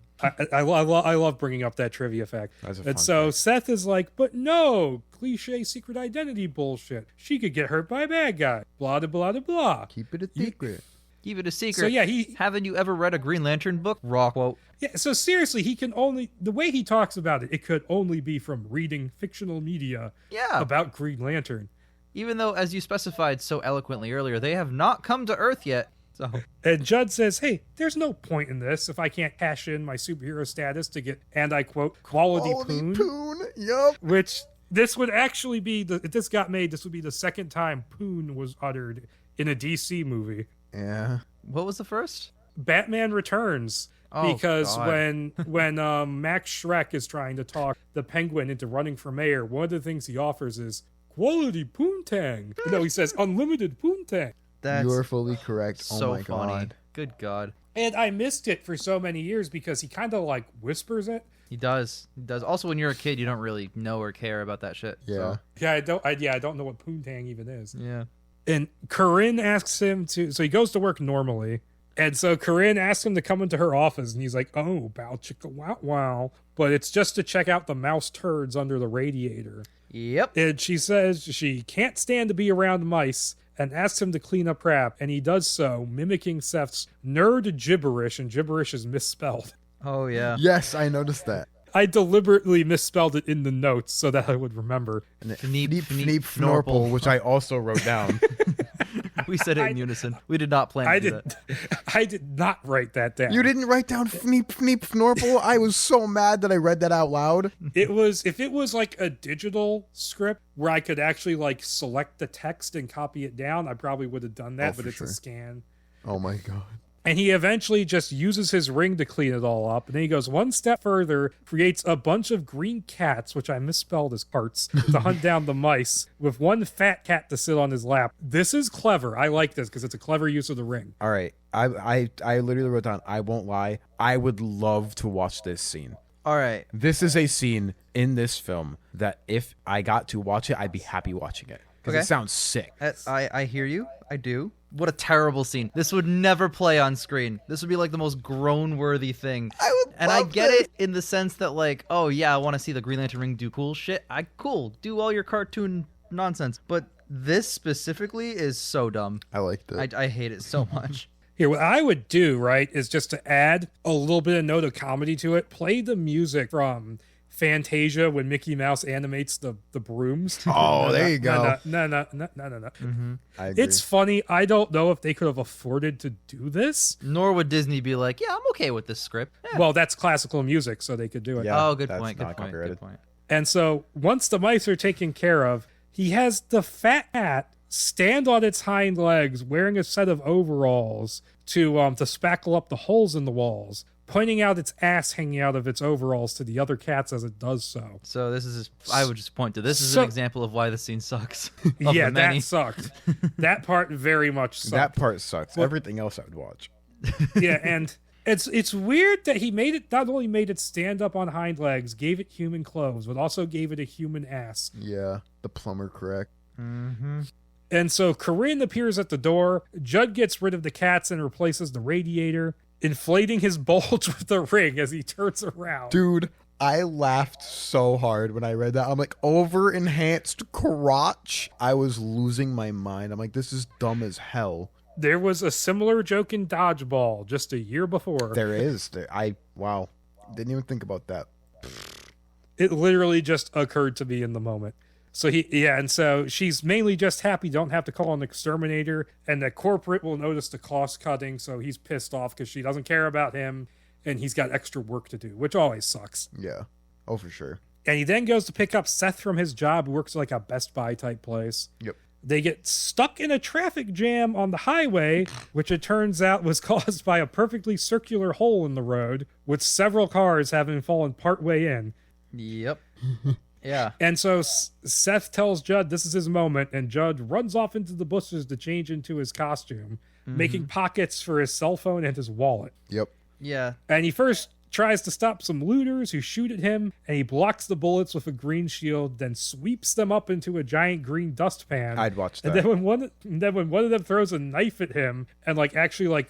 I love bringing up that trivia fact. That's a And fun so fact. Seth is like, but no, cliche secret identity bullshit. She could get hurt by a bad guy. Blah, blah, blah, blah. Keep it a secret. keep it a secret. So yeah, haven't you ever read a Green Lantern book? Raw quote. Yeah, so seriously, the way he talks about it, it could only be from reading fictional media Yeah. about Green Lantern. Even though, as you specified so eloquently earlier, they have not come to Earth yet. So And Judd says, hey, there's no point in this if I can't cash in my superhero status to get, and I quote, quality poon. Yup. Which this would actually be, if this got made, this would be the second time poon was uttered in a DC movie. Yeah. what was the first? Batman Returns. Oh, Because God. when Max Schreck is trying to talk the Penguin into running for mayor, one of the things he offers is quality poontang. No, he says unlimited poontang. That's You are fully correct. so Oh my funny. god. Good God. And I missed it for so many years because he kind of like whispers it. He does. He does. Also, when you're a kid, you don't really know or care about that shit. Yeah. Yeah, I don't know what poontang even is. So, yeah. And Corinne asks him to, so he goes to work normally. And so Corinne asks him to come into her office, and he's like, oh, bow chicka wow wow. But it's just to check out the mouse turds under the radiator. Yep. And she says she can't stand to be around mice and asks him to clean up crap. And he does so, mimicking Seth's nerd gibberish, and gibberish is misspelled. Oh, yeah. Yes, I noticed that. I deliberately misspelled it in the notes so that I would remember. And it, Fneep, fneep, fneep, fneep, fnorple. fnorple, which I also wrote down. We said it in unison. We did not plan to do that. I did not write that down. You didn't write down fneep, fneep, fnorple? I was so mad that I read that out loud. If it was like a digital script where I could actually like select the text and copy it down, I probably would have done that, Oh, but for it's sure. a scan. Oh my god. And he eventually just uses his ring to clean it all up. And then he goes one step further, creates a bunch of green cats, which I misspelled as parts, to hunt down the mice, with one fat cat to sit on his lap. This is clever. I like this because it's a clever use of the ring. All right. I literally wrote down, I won't lie, I would love to watch this scene. All right. This is a scene in this film that if I got to watch it, I'd be happy watching it. Because Okay. it sounds sick. I hear you. I do. What a terrible scene. This would never play on screen. This would be like the most groan-worthy thing. And I get it in the sense that like, oh yeah, I want to see the Green Lantern ring do cool shit. Cool. Do all your cartoon nonsense. But this specifically is so dumb. I liked it. I hate it so much. Here, what I would do, right, is just to add a little bit of note of comedy to it, play the music from Fantasia when Mickey Mouse animates the brooms. Oh, there you go. No. I agree. It's funny. I don't know if they could have afforded to do this. Nor would Disney be like, yeah, I'm okay with this script. Yeah. Well, that's classical music, so they could do it. Yeah. Oh, good that's point. not Good point. copyrighted. Good point. And so once the mice are taken care of, he has the fat cat stand on its hind legs wearing a set of overalls to spackle up the holes in the walls, pointing out its ass hanging out of its overalls to the other cats as it does so. So this is, I would just point to this is So- an example of why the scene sucks. Of Yeah, the many. that sucked. That part very much sucked. That part sucks. Everything else I would watch. Yeah, and it's weird that he made it, not only made it stand up on hind legs, gave it human clothes, but also gave it a human ass. Yeah. The plumber correct. Mm-hmm. And so Corinne appears at the door. Judd gets rid of the cats and replaces the radiator, inflating his bulge with the ring as he turns around. Dude, I laughed so hard when I read that. I'm like, over enhanced crotch. I was losing my mind. I'm like, this is dumb as hell. There was a similar joke in Dodgeball just a year before. There is. Wow. Didn't even think about that. It literally just occurred to me in the moment. So and so she's mainly just happy don't have to call an exterminator, and that corporate will notice the cost cutting, so he's pissed off because she doesn't care about him, and he's got extra work to do, which always sucks. Yeah. Oh, for sure. And he then goes to pick up Seth from his job, who works like a Best Buy type place. Yep. They get stuck in a traffic jam on the highway, which it turns out was caused by a perfectly circular hole in the road, with several cars having fallen partway in. Yep. Yeah. And so Seth tells Judd this is his moment, and Judd runs off into the bushes to change into his costume, making pockets for his cell phone and his wallet. Yep. Yeah. And he first tries to stop some looters who shoot at him, and he blocks the bullets with a green shield, then sweeps them up into a giant green dustpan. I'd watch that. And then when one of them throws a knife at him and actually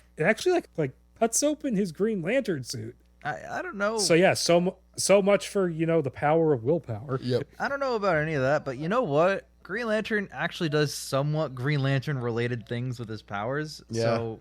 cuts open his Green Lantern suit. I don't know. So yeah, so much for the power of willpower. Yep. I don't know about any of that, but you know what? Green Lantern actually does somewhat Green Lantern related things with his powers. Yeah. So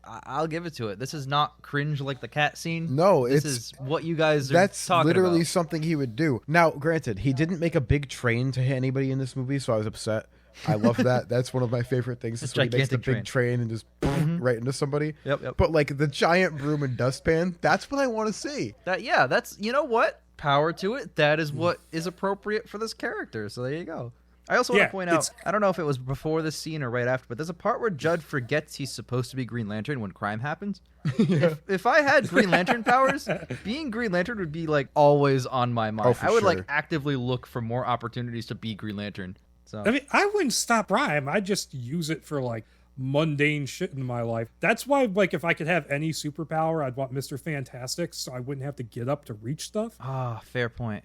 I'll give it to it. This is not cringe like the cat scene. No, this is what you guys are that's talking literally about. something he would do. Now, granted, he didn't make a big train to hit anybody in this movie, so I was upset. I love that. That's one of my favorite things. Is when he makes the big train and just right into somebody. Yep. But like the giant broom and dustpan, that's what I want to see. That's you know what? Power to it. That is what is appropriate for this character. So there you go. I also want to point out, I don't know if it was before this scene or right after, but there's a part where Judd forgets he's supposed to be Green Lantern when crime happens. If I had Green Lantern powers, being Green Lantern would be like always on my mind. For I would sure. like actively look for more opportunities to be Green Lantern. So I mean, I wouldn't stop crime. I'd just use it for like mundane shit in my life. That's why, like, if I could have any superpower, I'd want Mr. Fantastic, so I wouldn't have to get up to reach stuff. fair point.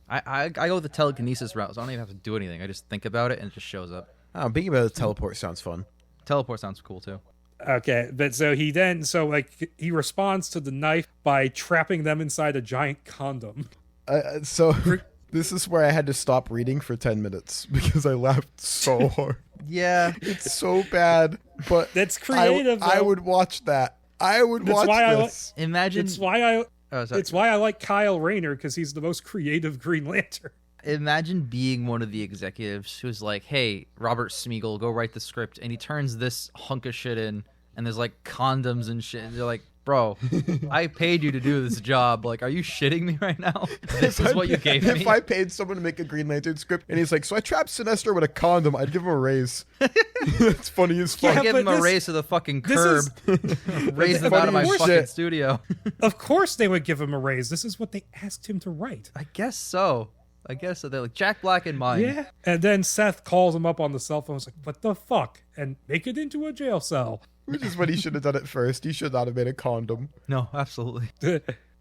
I go the telekinesis route, so I don't even have to do anything. I just think about it and it just shows up. Being able to teleport sounds fun. Teleport sounds cool too. Okay, but so he responds to the knife by trapping them inside a giant condom. So this is where I had to stop reading for 10 minutes because I laughed so hard. Yeah. It's so bad, but That's creative. I would watch that. I would watch this. Imagine. It's why I Oh, sorry. It's why I like Kyle Rayner, because he's the most creative Green Lantern. Imagine being one of the executives who's like, hey, Robert Smigel, go write the script. And he turns this hunk of shit in, and there's like condoms and shit. And they're like, bro, I paid you to do this job. Like, are you shitting me right now? This is what you gave me. If I paid someone to make a Green Lantern script, and he's like, so I trapped Sinestro with a condom, I'd give him a raise. That's funny as fuck. Give him a raise to the fucking curb. Raise them out of my fucking studio. Of course they would give him a raise. This is what they asked him to write. I guess so. They're like, Jack Black in mind. Yeah. And then Seth calls him up on the cell phone. He's like, what the fuck? And make it into a jail cell. Which is what he should have done at first. He should not have made a condom. No, absolutely.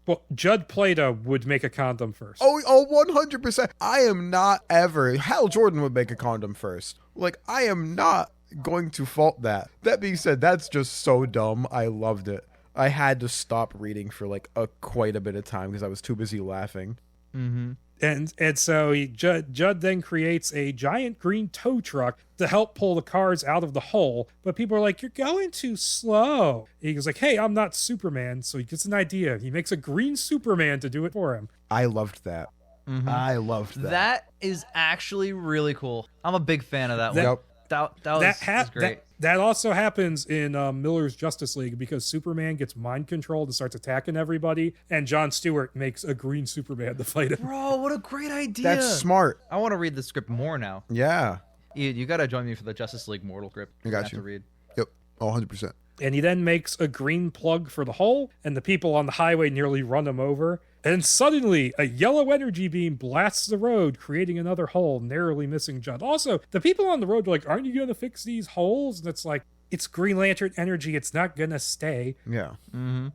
Well, Judd Plato would make a condom first. Oh, 100%. I am not ever. Hal Jordan would make a condom first. Like, I am not going to fault that. That being said, that's just so dumb. I loved it. I had to stop reading for like quite a bit of time because I was too busy laughing. Mm-hmm. And so Judd then creates a giant green tow truck to help pull the cars out of the hole. But people are like, you're going too slow. He goes like, hey, I'm not Superman. So he gets an idea. He makes a green Superman to do it for him. I loved that. Mm-hmm. I loved that. That is actually really cool. I'm a big fan of that one. Yep. That was great. That also happens in Miller's Justice League because Superman gets mind controlled and starts attacking everybody, and Jon Stewart makes a green Superman to fight him. Bro, what a great idea. That's smart. I want to read the script more now. Yeah. Ian, you got to join me for the Justice League Mortal script. I got you. To read. Yep. 100%. And he then makes a green plug for the hole, and the people on the highway nearly run him over. And suddenly, a yellow energy beam blasts the road, creating another hole, narrowly missing Judd. Also, the people on the road are like, aren't you going to fix these holes? And it's like, it's Green Lantern energy. It's not going to stay. Yeah. Mm-hmm.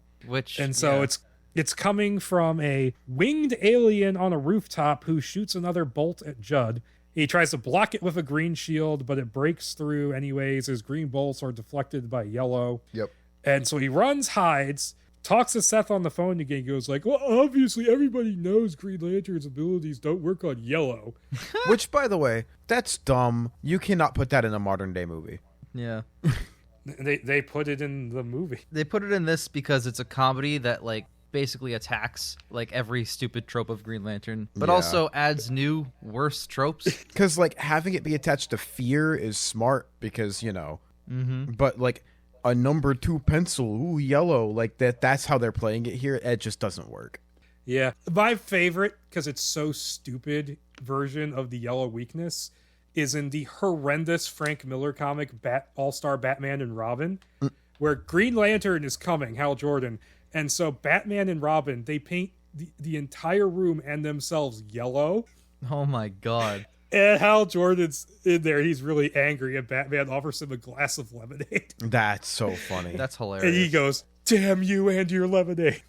It's coming from a winged alien on a rooftop who shoots another bolt at Judd. He tries to block it with a green shield, but it breaks through anyways. His green bolts are deflected by yellow. Yep. And so he runs, hides, talks to Seth on the phone again, goes like, well, obviously everybody knows Green Lantern's abilities don't work on yellow. Which, by the way, that's dumb. You cannot put that in a modern day movie. Yeah. They put it in the movie. They put it in this because it's a comedy that, like, basically attacks, like, every stupid trope of Green Lantern, but Yeah. also adds new, worse tropes. Because, like, having it be attached to fear is smart because, you know. Mm-hmm. But, like, a number 2 pencil, ooh, yellow, like, that's how they're playing it here. It just doesn't work. Yeah. My favorite, because it's so stupid, version of the Yellow Weakness is in the horrendous Frank Miller comic All-Star Batman and Robin, where Green Lantern is coming, Hal Jordan. And so Batman and Robin, they paint the entire room and themselves yellow. Oh my god. And Hal Jordan's in there. He's really angry, and Batman offers him a glass of lemonade. That's so funny. That's hilarious. And he goes, "Damn you and your lemonade."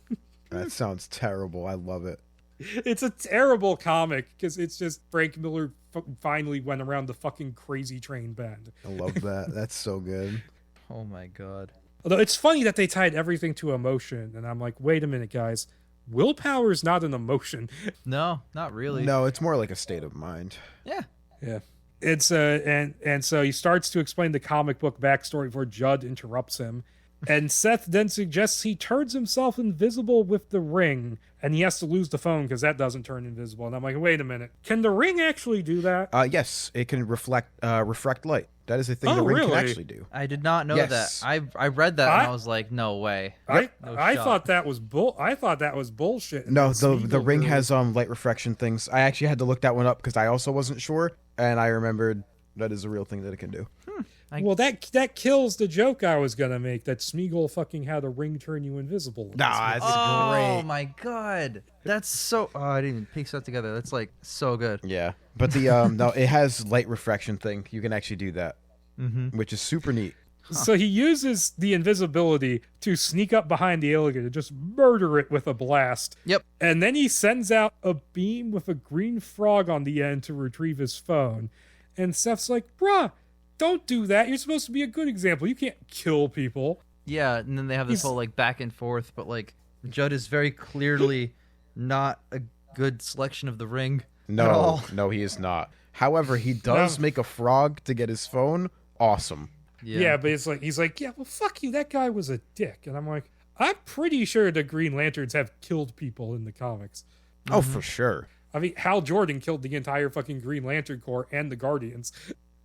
That sounds terrible. I love it. It's a terrible comic because it's just Frank Miller finally went around the fucking Crazy Train bend. I love that. That's so good. Oh my god. Although it's funny that they tied everything to emotion, and I'm like, wait a minute, guys. Willpower is not an emotion. No, not really. No, it's more like a state of mind. Yeah. Yeah. It's and so he starts to explain the comic book backstory before Judd interrupts him. And Seth then suggests he turns himself invisible with the ring, and he has to lose the phone because that doesn't turn invisible. And I'm like, wait a minute, can the ring actually do that? Yes, it can reflect light. That is a thing the ring can actually do. I did not know Yes. that. I read that and I was like, no way. I thought that was bullshit. No, the Smeagol ring really- has light refraction things. I actually had to look that one up because I also wasn't sure, and I remembered that is a real thing that it can do. Well, that kills the joke I was gonna make that Smeagol fucking had a ring turn you invisible. Nah, it's Oh great. my god. That's so I didn't even piece that together. That's like so good. Yeah, but the no, it has light refraction thing. You can actually do that, which is super neat. So he uses the invisibility to sneak up behind the alligator, to just murder it with a blast. Yep. And then he sends out a beam with a green frog on the end to retrieve his phone. And Seth's like, bruh, don't do that. You're supposed to be a good example. You can't kill people. Yeah, and then they have this He's- whole like back and forth, but like Judd is very clearly not a good selection of the ring. at No, all. no, he is not. However, he does make a frog to get his phone. Awesome. Yeah, but it's like, he's like, yeah, well, fuck you. That guy was a dick. And I'm like, I'm pretty sure the Green Lanterns have killed people in the comics. Oh, for sure. I mean, Hal Jordan killed the entire fucking Green Lantern Corps and the Guardians.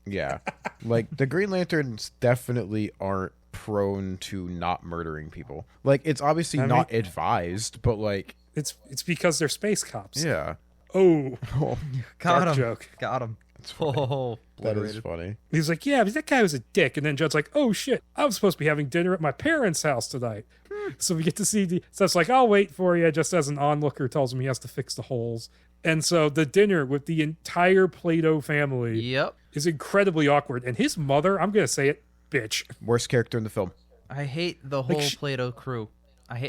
Yeah. Like, the Green Lanterns definitely aren't prone to not murdering people. Like, it's obviously not advised, but, like... It's because they're space cops. Yeah. Oh, Got dark him. joke. Got him. Oh, That is obliterated. funny. He's like, yeah, but that guy was a dick. And then Judd's like, oh shit, I was supposed to be having dinner at my parents' house tonight. So we get to see so it's like, I'll wait for you, just as an onlooker tells him he has to fix the holes. And so the dinner with the entire Plato family Yep. is incredibly awkward. And his mother, I'm going to say it, bitch. Worst character in the film. I hate the whole Plato crew.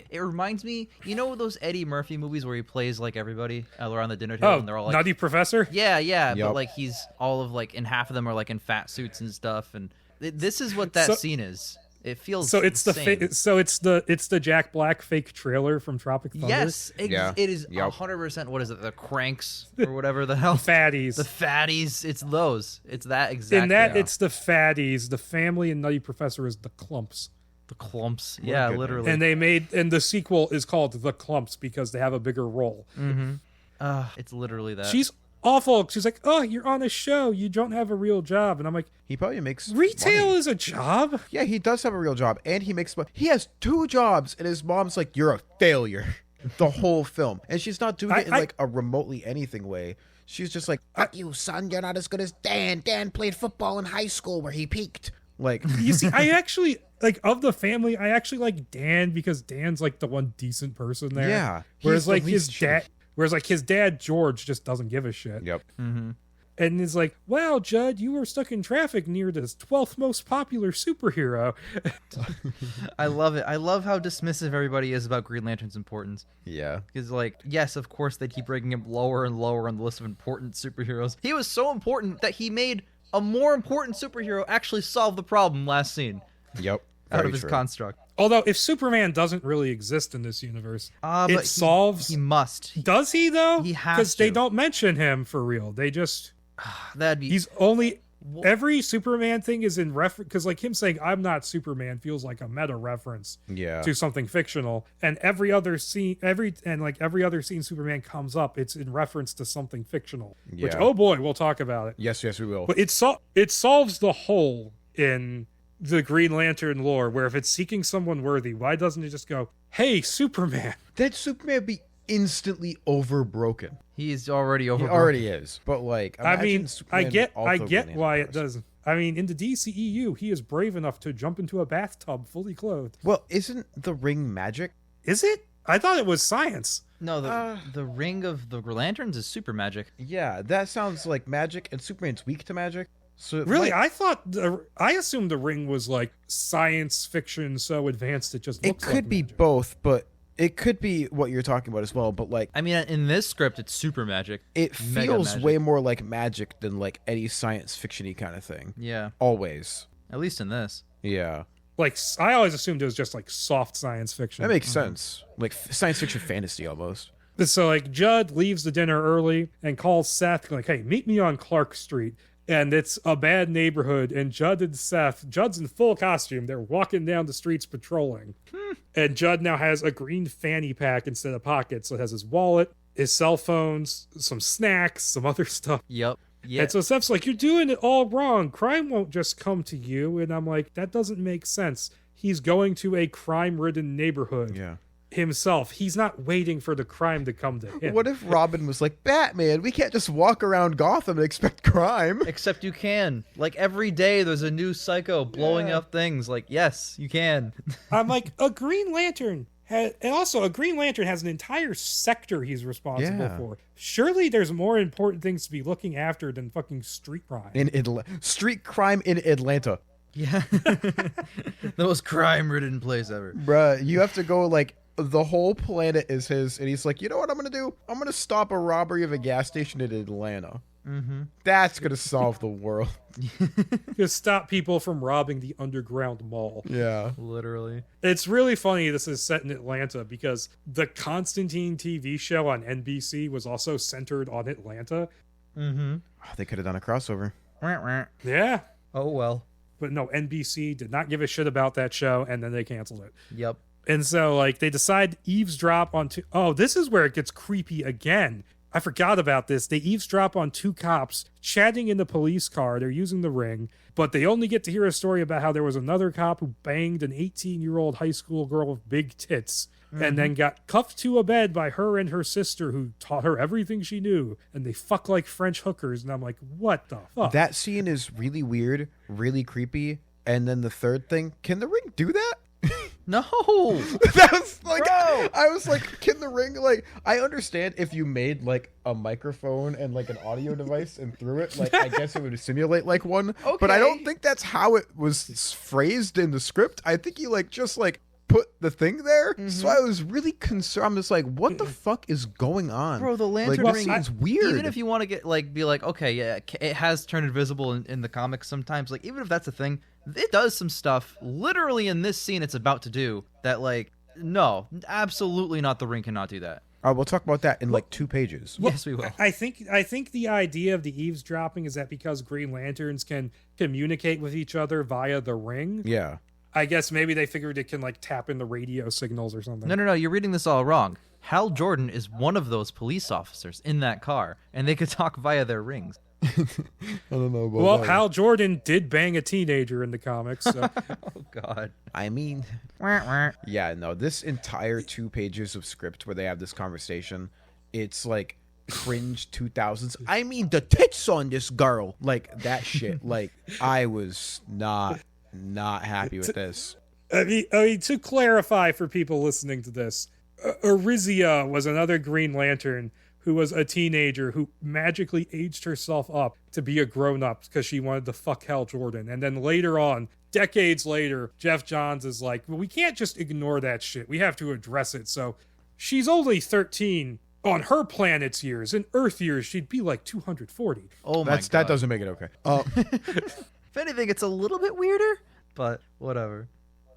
It reminds me, you know those Eddie Murphy movies where he plays like everybody around the dinner table Oh, and they're all like Nutty Professor? Yeah, Yup. but like he's all of like, and half of them are like in fat suits and stuff, and this is what that scene is. It feels So it's insane. it's the Jack Black fake trailer from Tropic Thunder. Yes, Yeah. it is Yup. 100%. What is it? The Cranks or whatever the hell? Fatties. The Fatties. It's those. It's that exact. In that, yeah. it's the Fatties. The family in Nutty Professor is the Clumps. the Clumps. Yeah, good literally. And the sequel is called The Clumps because they have a bigger role. It's literally that. She's awful. She's like, oh, you're on a show. You don't have a real job. And I'm like, He probably makes retail money. is a job? Yeah, he does have a real job, and he makes money. He has 2 jobs, and his mom's like, "You're a failure." The whole film, and she's not doing it in like a remotely anything way. She's just like, "Fuck you, son. You're not as good as Dan. Dan played football in high school where he peaked." Like, You see, I actually, like, of the family, I actually like Dan because Dan's like the one decent person there. Yeah, Whereas he's the like his least dad, his dad, George, just doesn't give a shit. yep. And it's like, wow, Judd, you were stuck in traffic near the 12th most popular superhero. I love it. I love how dismissive everybody is about Green Lantern's importance. Yeah. Because, like, yes, of course they keep bringing him lower and lower on the list of important superheroes. He was so important that he made a more important superhero actually solve the problem last scene Yep. out Very of his true. construct. Although, if Superman doesn't really exist in this universe, But it solves. He must. Does he though? He has because they to. don't mention him for real. They just That'd be. he's only every Superman thing is in reference because like him saying I'm not Superman feels like a meta reference Yeah. to something fictional, and every other scene Superman comes up, it's in reference to something fictional. Which Yeah. oh boy, we'll talk about it. Yes, we will. But it solves the hole in the Green Lantern lore where if it's seeking someone worthy, why doesn't it just go, hey, Superman? Then Superman be instantly overbroken. He's already over. He already is, but like, I mean, imagine I Superman get also getting why into it cars. doesn't. I mean, in the DCEU, he is brave enough to jump into a bathtub fully clothed. Well, isn't the ring magic? Is it? I thought it was science. No, the ring of the lanterns is super magic. Yeah, that sounds like magic, and Superman's weak to magic. So it Really, might- I assumed the ring was like science fiction so advanced it just it looks could like be magic. both, but it could be what you're talking about as well. But like, I mean, in this script, it's super magic. it Mega feels magic. way more like magic than like any science fiction-y kind of thing. Yeah, Always. at least in this. Yeah. Like, I always assumed it was just like soft science fiction. That makes sense. Like science fiction fantasy almost. So like Judd leaves the dinner early and calls Seth like, "Hey, meet me on Clark Street." And it's a bad neighborhood, and Judd and Seth, Judd's in full costume. They're walking down the streets patrolling. And Judd now has a green fanny pack instead of pockets. So it has his wallet, his cell phones, some snacks, some other stuff. Yep. Yeah. And so Seth's like, "You're doing it all wrong. Crime won't just come to you." And I'm like, that doesn't make sense. He's going to a crime-ridden neighborhood Yeah. himself. He's not waiting for the crime to come to him. What if Robin was like, Batman, we can't just walk around Gotham and expect crime? Except you can. Like, every day there's a new psycho blowing up things. Like, yes, you can. I'm like, a Green Lantern. And also, a Green Lantern has an entire sector he's responsible Yeah. for. Surely there's more important things to be looking after than fucking street crime. Street crime in Atlanta. Yeah. The most crime-ridden place ever. Bruh, you have to go like, the whole planet is his, and he's like, you know what I'm gonna do? I'm gonna stop a robbery of a gas station in Atlanta. Mm-hmm. That's gonna solve the world. Just stop people from robbing the underground mall. Yeah. Literally. It's really funny this is set in Atlanta because the Constantine TV show on NBC was also centered on Atlanta. Mm-hmm. Oh, they could have done a crossover. Yeah. Oh, well. But no, NBC did not give a shit about that show, and then they canceled it. Yep. And so, like, they decide to eavesdrop on two. Oh, this is where it gets creepy again. I forgot about this. They eavesdrop on two cops chatting in the police car. They're using the ring, but they only get to hear a story about how there was another cop who banged an 18-year-old high school girl with big tits and then got cuffed to a bed by her and her sister who taught her everything she knew. And they fuck like French hookers. And I'm like, what the fuck? That scene is really weird, really creepy. And then the third thing, can the ring do that? No. That was like, Bro. I was like, can the ring, like, I understand if you made like a microphone and like an audio device and threw it, like, I guess it would simulate like one. But I don't Okay. think that's how it was phrased in the script. I think he like just like put the thing there. So I was really concerned. I'm just like, what the fuck is going on? Bro, the lantern like, ring this seems weird. Even if you want to get like be like, okay, yeah, it has turned invisible in the comics sometimes. Like, even if that's a thing, it does some stuff literally in this scene it's about to do that, like, no, absolutely not. The ring cannot do that. All right, we'll talk about that in like 2 pages. Yes, we will. I think the idea of the eavesdropping is that because Green Lanterns can communicate with each other via the ring. Yeah. I guess maybe they figured it can like tap in the radio signals or something. No, you're reading this all wrong. Hal Jordan is one of those police officers in that car, and they could talk via their rings. I don't know about Well, that. Hal Jordan did bang a teenager in the comics. So. Oh, God. I mean, yeah, no, this entire 2 pages of script where they have this conversation, it's like cringe 2000s. I mean, the tits on this girl, like that shit. Like, I was not happy with this. I mean, to clarify for people listening to this, Arizia was another Green Lantern who was a teenager who magically aged herself up to be a grown-up because she wanted to fuck Hal Jordan. And then later on, decades later, Jeff Johns is like, well, we can't just ignore that shit. We have to address it. So she's only 13 on her planet's years. In Earth years, she'd be like 240. Oh, my God. That doesn't make it okay. If anything, it's a little bit weirder, but whatever.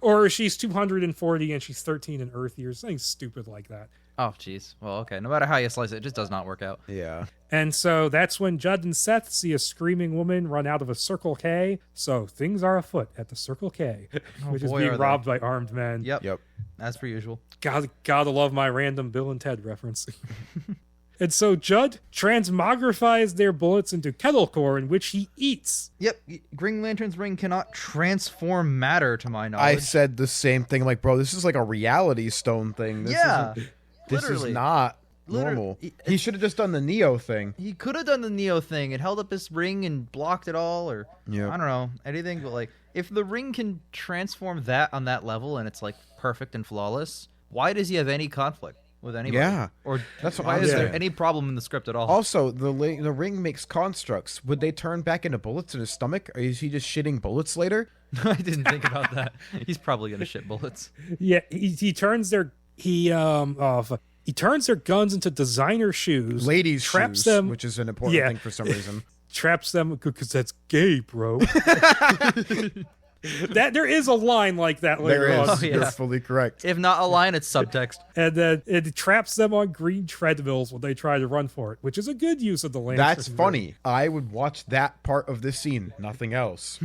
Or she's 240 and she's 13 in Earth years. Something stupid like that. Oh, jeez. Well, okay. No matter how you slice it, it just does not work out. Yeah. And so that's when Judd and Seth see a screaming woman run out of a Circle K. So things are afoot at the Circle K, which is boy, being are they. robbed by armed men. Yep. As per usual. Gotta love my random Bill and Ted reference. And so Judd transmogrifies their bullets into kettle corn, which he eats. Yep. Green Lantern's ring cannot transform matter, to my knowledge. I said the same thing. I'm like, bro, this is like a reality stone thing. This Yeah. isn't- This Literally. is not Literally. normal. He should have just done the Neo thing. He could have done the Neo thing and held up his ring and blocked it all, or Yep. I don't know, anything. But like, if the ring can transform that on that level and it's like perfect and flawless, why does he have any conflict with anybody? Yeah. Or That's what why I'm is there saying. any problem in the script at all? Also, the ring makes constructs. Would they turn back into bullets in his stomach, or is he just shitting bullets later? I didn't think about that. He's probably gonna shit bullets. Yeah, he turns their he turns their guns into designer shoes. Ladies' traps shoes, them, which is an important Yeah. thing for some reason. traps them because that's gay, bro. That there is a line like that later There is. on. Oh, yeah. You're fully correct. If not a line, it's subtext. And then it traps them on green treadmills when they try to run for it, which is a good use of the lantern. That's funny. I would watch that part of this scene, nothing else.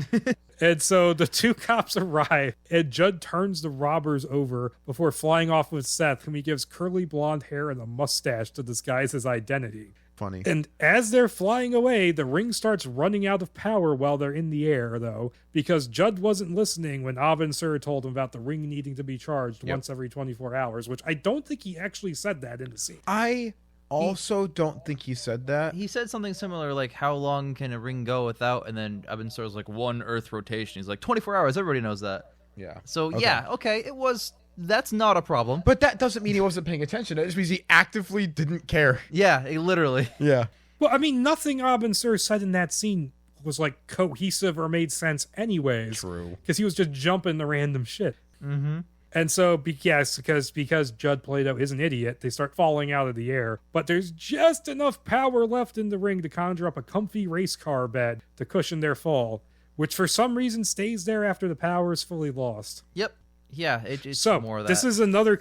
And so the two cops arrive, and Judd turns the robbers over before flying off with Seth, whom he gives curly blonde hair and a mustache to disguise his identity. Funny. And as they're flying away, the ring starts running out of power while they're in the air, though, because Judd wasn't listening when Abensur told him about the ring needing to be charged once every 24 hours, which I don't think he actually said that in the scene. I also don't think he said that. He said something similar, like, how long can a ring go without? And then Abensur's like, 1 Earth rotation. He's like, 24 hours. Everybody knows that. Yeah. So, Okay. yeah, okay, that's not a problem. But that doesn't mean he wasn't paying attention. That just means he actively didn't care. Yeah, literally. Yeah. Well, I mean, nothing Abensur said in that scene was, like, cohesive or made sense anyways. True. Because he was just jumping the random shit. Mm-hmm. And so, because Judd Plato is an idiot, they start falling out of the air. But there's just enough power left in the ring to conjure up a comfy race car bed to cushion their fall, which for some reason stays there after the power is fully lost. Yep. Yeah, it's So more of that. this is another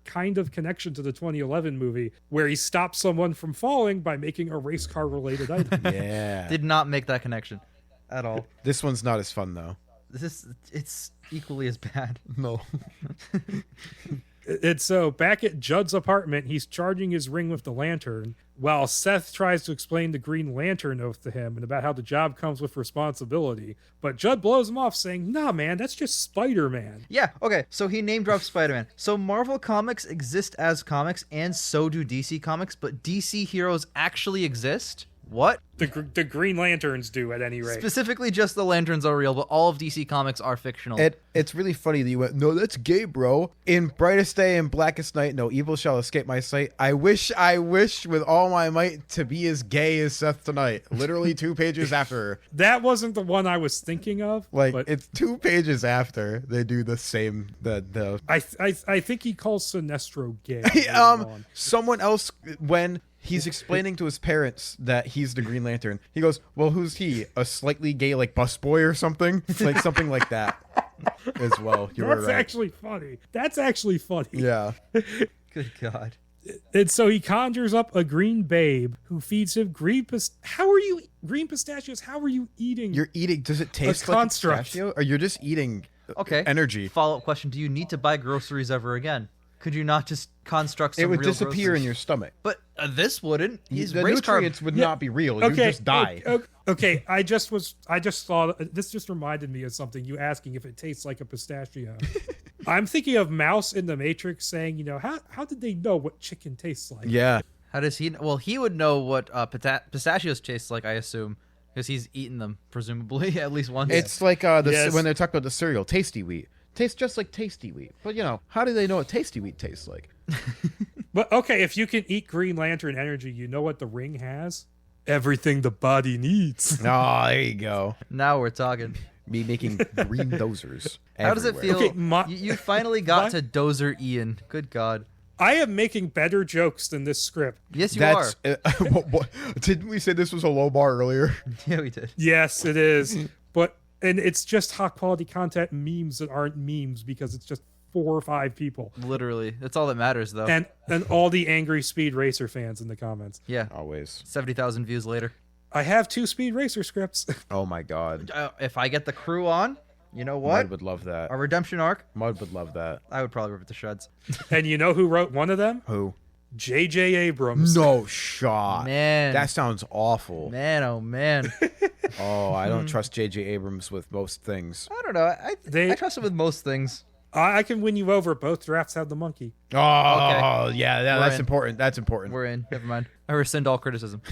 kind of connection to the 2011 movie where he stops someone from falling by making a race car related item. Yeah. Did not make that connection at all. This one's not as fun, though. It's equally as bad. No. And so back at Judd's apartment, he's charging his ring with the lantern, while Seth tries to explain the Green Lantern oath to him and about how the job comes with responsibility. But Judd blows him off, saying, "Nah, man, that's just Spider-Man." Yeah, okay, so he name drops Spider-Man. So Marvel Comics exist as comics, and so do DC Comics, but DC heroes actually exist? What? The Green Lanterns do, at any rate. Specifically, just the Lanterns are real, but all of DC Comics are fictional. It's really funny that you went, no, that's gay, bro. In Brightest Day and Blackest Night, no evil shall escape my sight. I wish with all my might to be as gay as Seth tonight. Literally 2 pages after. That wasn't the one I was thinking of. Like, but it's 2 pages after they do the same. I think he calls Sinestro gay. later on. Someone else, when he's explaining to his parents that he's the Green Lantern, he goes, well, who's he? A slightly gay, like, busboy or something? Like, something like that as well. You were That's right. actually funny. That's actually funny. Yeah. Good God. And so he conjures up a green babe who feeds him green pistachios? How are you eating? You're eating, does it taste like construct. pistachio? Or you're just eating Okay. energy? Follow-up question, do you need to buy groceries ever again? Could you not just construct some It would real disappear groceries? in your stomach. But this wouldn't. He's The race car. nutrients would not be real. You just die. Okay, I just thought this just reminded me of something. You asking if it tastes like a pistachio. I'm thinking of Mouse in the Matrix saying, how did they know what chicken tastes like? Yeah. How does he? Well, he would know what pistachios taste like, I assume, because he's eaten them, presumably, at least once. It's like Yes. when they talk about the cereal, Tasty Wheat. Tastes just like Tasty Wheat. But, how do they know what Tasty Wheat tastes like? But okay, if you can eat Green Lantern energy, you know what the ring has? Everything the body needs. Oh, there you go. Now we're talking. Me making green dozers. How does it feel? Okay, you finally got to Dozer Ian. Good God. I am making better jokes than this script. Yes, you That's are. Didn't we say this was a low bar earlier? Yeah, we did. Yes, it is. And it's just high quality content memes that aren't memes because it's just 4 or 5 people. Literally. That's all that matters, though. And all the angry Speed Racer fans in the comments. Yeah. Always. 70,000 views later. I have 2 Speed Racer scripts. Oh my God. If I get the crew on, you know what? Mud would love that. Our redemption arc, Mud would love that. I would probably rip it to shreds. And you know who wrote one of them? Who? J.J. Abrams. No shot. Man. That sounds awful. Man, oh man. Oh, I don't trust J.J. Abrams with most things. I don't know. I trust him with most things. I can win you over. Both drafts have the monkey. Oh, Okay. yeah, that's important. That's important. We're in. Never mind. I rescind all criticism.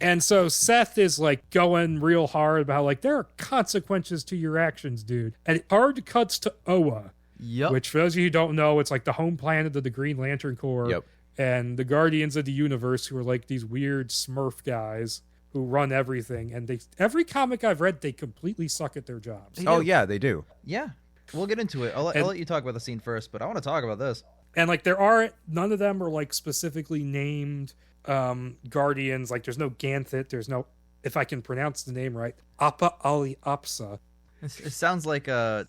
And so Seth is like going real hard about like there are consequences to your actions, dude. And it hard cuts to Oa, Yep. which for those of you who don't know, it's like the home planet of the Green Lantern Corps. Yep. And the Guardians of the Universe, who are like these weird Smurf guys who run everything. And every comic I've read, they completely suck at their jobs. Oh, yeah, they do. Yeah. We'll get into it. I'll let you talk about the scene first, but I want to talk about this. And like none of them are like specifically named Guardians. Like there's no Ganthet, there's no, if I can pronounce the name right, Appa Ali Apsa. It sounds like the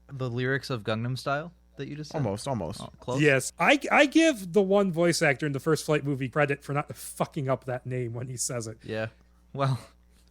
lyrics of Gangnam Style that you just said. Almost. Oh, close. Yes, I give the one voice actor in the First Flight movie credit for not fucking up that name when he says it. Yeah. Well.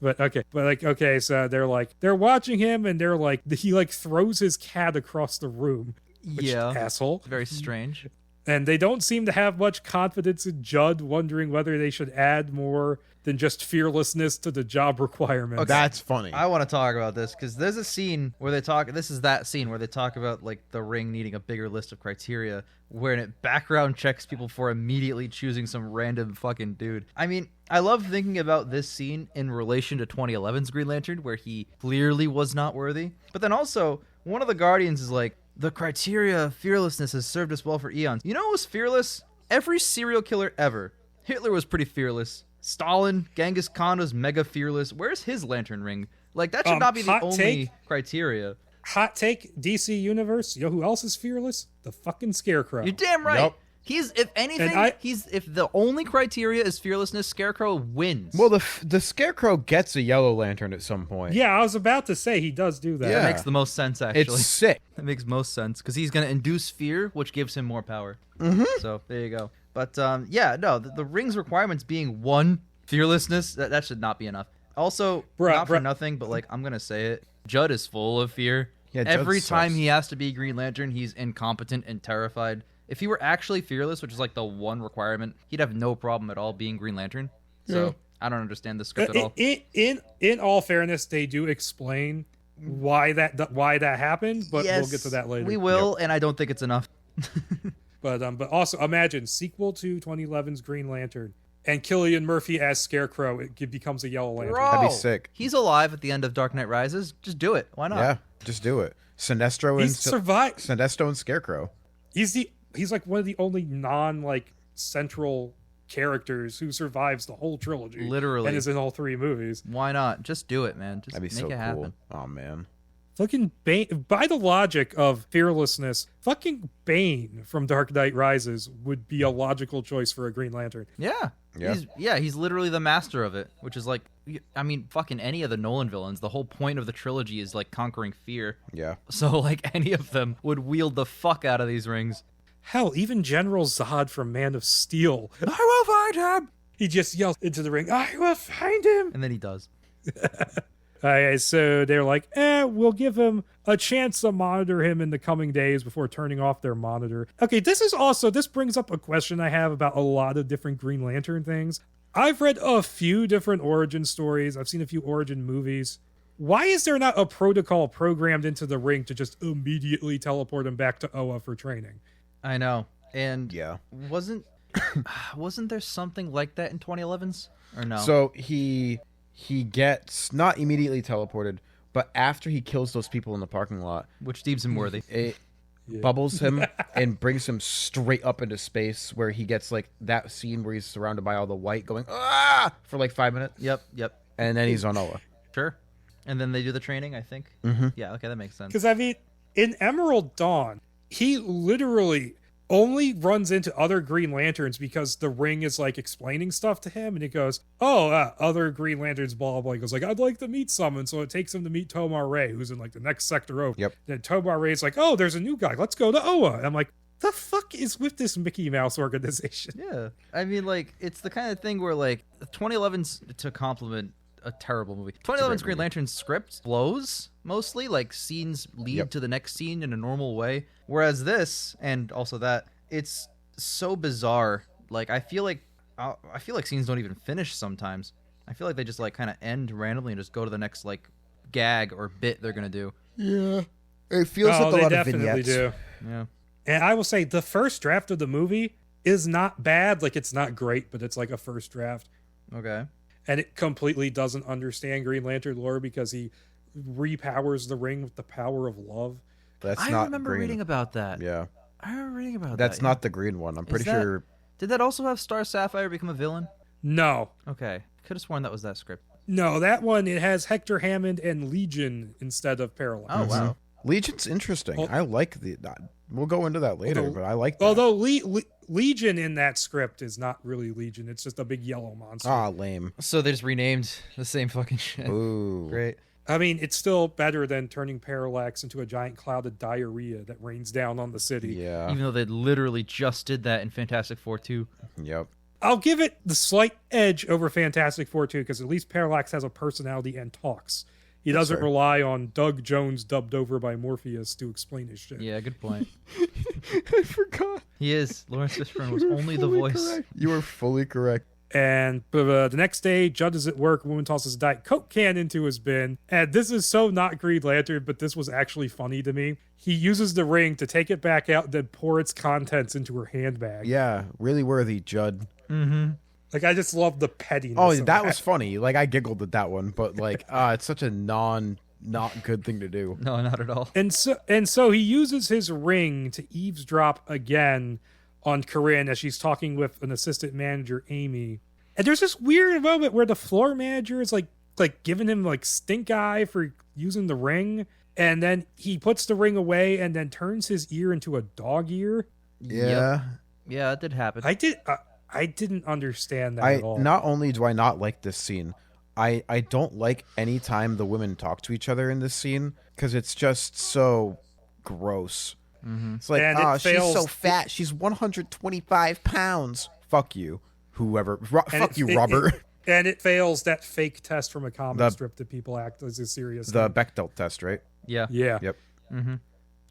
Okay, so they're watching him and they're like, he like throws his cat across the room. Which, asshole. Very strange. And they don't seem to have much confidence in Judd, wondering whether they should add more than just fearlessness to the job requirements. Okay. That's funny. I want to talk about this because there's a scene where they talk. This is that scene where they talk about like the ring needing a bigger list of criteria, where it background checks people for immediately choosing some random fucking dude. I mean, I love thinking about this scene in relation to 2011's Green Lantern, where he clearly was not worthy. But then also, one of the Guardians is like, the criteria of fearlessness has served us well for eons. You know who was fearless? Every serial killer ever. Hitler was pretty fearless. Stalin, Genghis Khan was mega fearless. Where's his lantern ring? Like, that should not be the only criteria. Hot take, DC Universe. You know who else is fearless? The fucking Scarecrow. You're damn right. Yep. He's, if anything, if the only criteria is fearlessness, Scarecrow wins. Well, the Scarecrow gets a yellow lantern at some point. Yeah, I was about to say he does do that. Yeah. That makes the most sense, actually. It's sick. That makes most sense because he's going to induce fear, which gives him more power. Mm-hmm. So there you go. But the ring's requirements being one, fearlessness, that should not be enough. Also, for nothing, but like I'm going to say it, Judd is full of fear. Yeah, Every Judd time sucks. he has to be Green Lantern, he's incompetent and terrified. If he were actually fearless, which is like the one requirement, he'd have no problem at all being Green Lantern. So I don't understand the script at all. In all fairness, they do explain why that happened, but Yes, we'll get to that later. We will, and I don't think it's enough. But also imagine sequel to 2011's Green Lantern and Cillian Murphy as Scarecrow. It becomes a Yellow Lantern. Bro, That'd be sick. He's alive at the end of Dark Knight Rises. Just do it. Why not? Yeah, just do it. Sinestro He's survived. Sinestro and Scarecrow. He's like one of the only non like central characters who survives the whole trilogy. Literally. And is in all three movies. Why not? Just do it, man. Just That'd be make so it happen. cool. Oh man. Fucking Bane, by the logic of fearlessness, fucking Bane from Dark Knight Rises would be a logical choice for a Green Lantern. Yeah. Yeah. He's literally the master of it, which is like, I mean, fucking any of the Nolan villains, the whole point of the trilogy is like conquering fear. Yeah. So like any of them would wield the fuck out of these rings. Hell, even General Zod from Man of Steel. I will find him! He just yells into the ring, I will find him! And then he does. So they're like, we'll give him a chance to monitor him in the coming days before turning off their monitor. Okay, this brings up a question I have about a lot of different Green Lantern things. I've read a few different origin stories. I've seen a few origin movies. Why is there not a protocol programmed into the ring to just immediately teleport him back to Oa for training? I know. And Yeah. wasn't there something like that in 2011's? Or no? So he gets not immediately teleported, but after he kills those people in the parking lot, Which deems him worthy. it bubbles him and brings him straight up into space, where he gets like that scene where he's surrounded by all the white going for like 5 minutes. Yep. And then he's on Oa. Sure. And then they do the training, I think. Mm-hmm. Yeah, okay, that makes sense. Because, I mean, in Emerald Dawn, he literally only runs into other Green Lanterns because the ring is, like, explaining stuff to him, and it goes, other Green Lanterns, blah, blah, blah. He goes, like, I'd like to meet someone, so it takes him to meet Tomar Ray, who's in, like, the next sector over. Yep. Then Tomar Ray's like, oh, there's a new guy, let's go to Oa. And I'm like, the fuck is with this Mickey Mouse organization? Yeah. I mean, like, it's the kind of thing where, like, 2011's, to compliment a terrible movie, 2011's Green Lantern script flows mostly, like scenes lead to the next scene in a normal way, whereas this, and also that, it's so bizarre. Like, I feel like scenes don't even finish sometimes. I feel like they just like kind of end randomly and just go to the next like gag or bit they're gonna do. Yeah. It feels like a they lot of definitely vignettes. do. Yeah. And I will say the first draft of the movie is not bad. Like, it's not great, but it's like a first draft. Okay. And it completely doesn't understand Green Lantern lore because he repowers the ring with the power of love. That's I not remember green. reading about that. Yeah. I remember reading about that. That's not the green one. I'm pretty sure. Did that also have Star Sapphire become a villain? No. Okay. Could have sworn that was that script. No, that one, it has Hector Hammond and Legion instead of Parallax. Oh, wow. Legion's interesting. Well- I like we'll go into that later, but I like that. Although Legion in that script is not really Legion. It's just a big yellow monster. Lame. So they just renamed the same fucking shit. Ooh. Great. I mean, it's still better than turning Parallax into a giant cloud of diarrhea that rains down on the city. Yeah. Even though they literally just did that in Fantastic Four 2. Yep. I'll give it the slight edge over Fantastic Four 2 because at least Parallax has a personality and talks. He doesn't fair. rely on Doug Jones dubbed over by Morpheus to explain his shit. Yeah, good point. I forgot. He is. Lawrence Fishburne was only the voice. Correct. You are fully correct. And the next day, Judd is at work. A woman tosses a Diet Coke can into his bin. And this is so not Green Lantern, but this was actually funny to me. He uses the ring to take it back out and then pour its contents into her handbag. Yeah, really worthy, Judd. Mm-hmm. Like, I just love the pettiness. Oh, of that was funny. Like, I giggled at that one, but like, it's such a not good thing to do. No, not at all. And so he uses his ring to eavesdrop again on Corinne as she's talking with an assistant manager, Amy. And there's this weird moment where the floor manager is like giving him like stink eye for using the ring, and then he puts the ring away and then turns his ear into a dog ear. Yeah. Yeah, it did happen. I didn't understand that at all. Not only do I not like this scene, I don't like any time the women talk to each other in this scene because it's just so gross. Mm-hmm. It's like, And it she's fails- so fat. She's 125 pounds. Fuck you, whoever. Fuck you, Robert. And it fails that fake test from a comic strip that people act as a serious The thing. Bechdel test, right? Yeah. Yeah. Yep. Mm-hmm.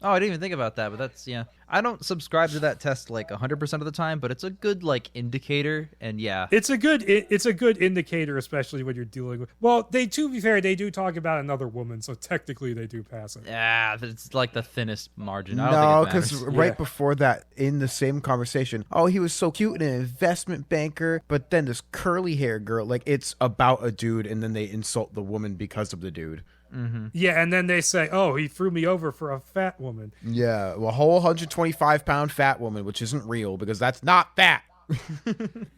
Oh, I didn't even think about that, but that's, yeah. I don't subscribe to that test like 100% of the time, but it's a good like indicator, and yeah. It's a good indicator, especially when you're dealing with. Well, to be fair, they do talk about another woman, so technically they do pass it. Yeah, it's like the thinnest margin. I No, don't think it because matters. right before that, in the same conversation, he was so cute and an investment banker, but then this curly hair girl, like it's about a dude, and then they insult the woman because of the dude. Mm-hmm. Yeah, and then they say, "Oh, he threw me over for a fat woman." Yeah, well, a whole 125-pound fat woman, which isn't real because that's not fat.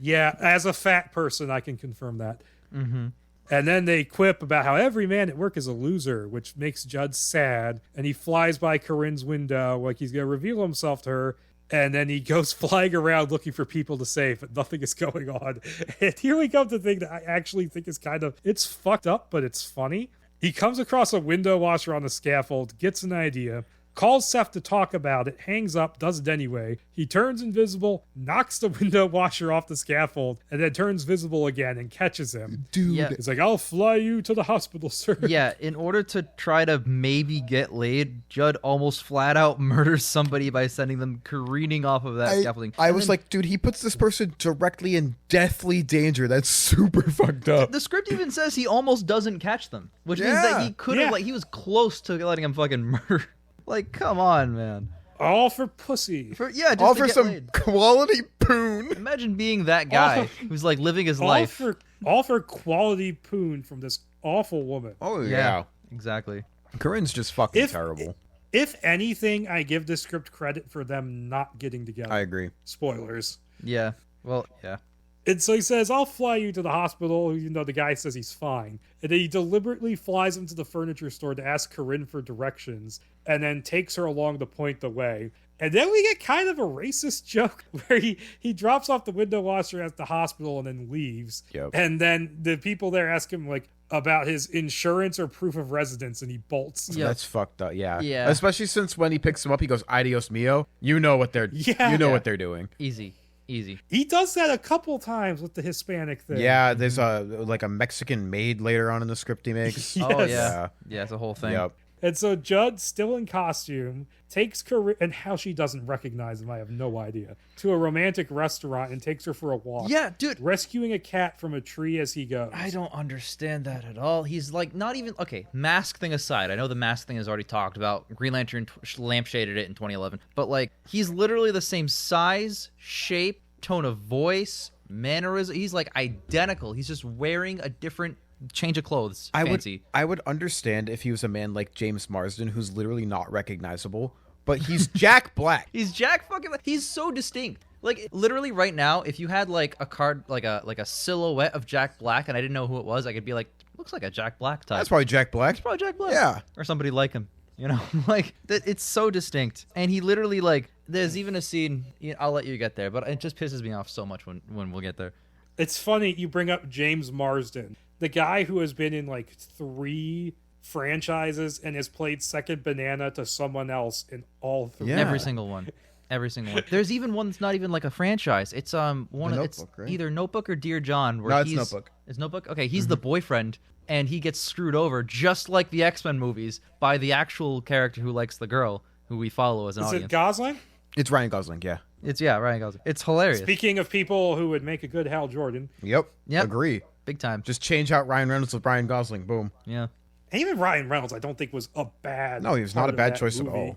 Yeah, as a fat person, I can confirm that. Mm-hmm. And then they quip about how every man at work is a loser, which makes Judd sad. And he flies by Corinne's window like he's going to reveal himself to her. And then he goes flying around looking for people to save, but nothing is going on. And here we come to the thing that I actually think is it's fucked up, but it's funny. He comes across a window washer on the scaffold, gets an idea, calls Seth to talk about it, hangs up, does it anyway. He turns invisible, knocks the window washer off the scaffold, and then turns visible again and catches him. Dude. Yeah. He's like, "I'll fly you to the hospital, sir." Yeah, in order to try to maybe get laid, Judd almost flat out murders somebody by sending them careening off of that scaffolding. I was like, dude, he puts this person directly in deathly danger. That's super fucked up. The script even says he almost doesn't catch them, which means that he could have, Yeah. he was close to letting him fucking murder. Like, come on, man. All for pussy. Just All to for get some laid. quality poon. Imagine being that guy who's like living his life. All for quality poon from this awful woman. Oh, yeah. Exactly. Corinne's just fucking terrible. If anything, I give this script credit for them not getting together. I agree. Spoilers. Yeah. Well, yeah. And so he says, "I'll fly you to the hospital," even though the guy says he's fine. And then he deliberately flies him to the furniture store to ask Corinne for directions, and then takes her along to point the way. And then we get kind of a racist joke where he drops off the window washer at the hospital and then leaves. Yep. And then the people there ask him like about his insurance or proof of residence, and he bolts. Yeah. That's fucked up. Yeah. Yeah. Especially since when he picks him up, he goes, "Adios mio." You know what they're what they're doing. Easy. He does that a couple times with the Hispanic thing. Yeah, there's a Mexican maid later on in the script he makes. Yes. Oh, yeah. Yeah, it's a whole thing. Yep. And so Judd, still in costume, takes Corinne, and how she doesn't recognize him, I have no idea, to a romantic restaurant and takes her for a walk. Yeah, dude. Rescuing a cat from a tree as he goes. I don't understand that at all. He's like, not even, okay, mask thing aside. I know the mask thing is already talked about. Green Lantern lampshaded it in 2011. But like, he's literally the same size, shape, tone of voice, mannerism. He's like identical. He's just wearing a different change of clothes. Fancy. I would understand if he was a man like James Marsden, who's literally not recognizable, but he's Jack Black. He's Jack fucking. He's so distinct. Like literally right now, if you had like a card, like a silhouette of Jack Black, and I didn't know who it was, I could be like, looks like a Jack Black type. That's probably Jack Black. It's probably Jack Black. Yeah, or somebody like him. You know, like it's so distinct, and he literally like. There's even a scene. I'll let you get there, but it just pisses me off so much when we'll get there. It's funny you bring up James Marsden, the guy who has been in like 3 franchises and has played second banana to someone else in all 3. Yeah. Every single one. There's even one that's not even like a franchise. It's it's right? either Notebook or Dear John. Where No, it's Notebook. It's Notebook. Okay, he's the boyfriend, and he gets screwed over just like the X-Men movies by the actual character who likes the girl who we follow as an audience. Is it Gosling? it's Ryan Gosling. Yeah. It's Ryan Gosling. It's hilarious. Speaking of people who would make a good Hal Jordan. Yep. Yep. Agree. Big time. Just change out Ryan Reynolds with Ryan Gosling. Boom. Yeah. And even Ryan Reynolds, I don't think was a bad. No, he was part not a of bad that choice at movie. all.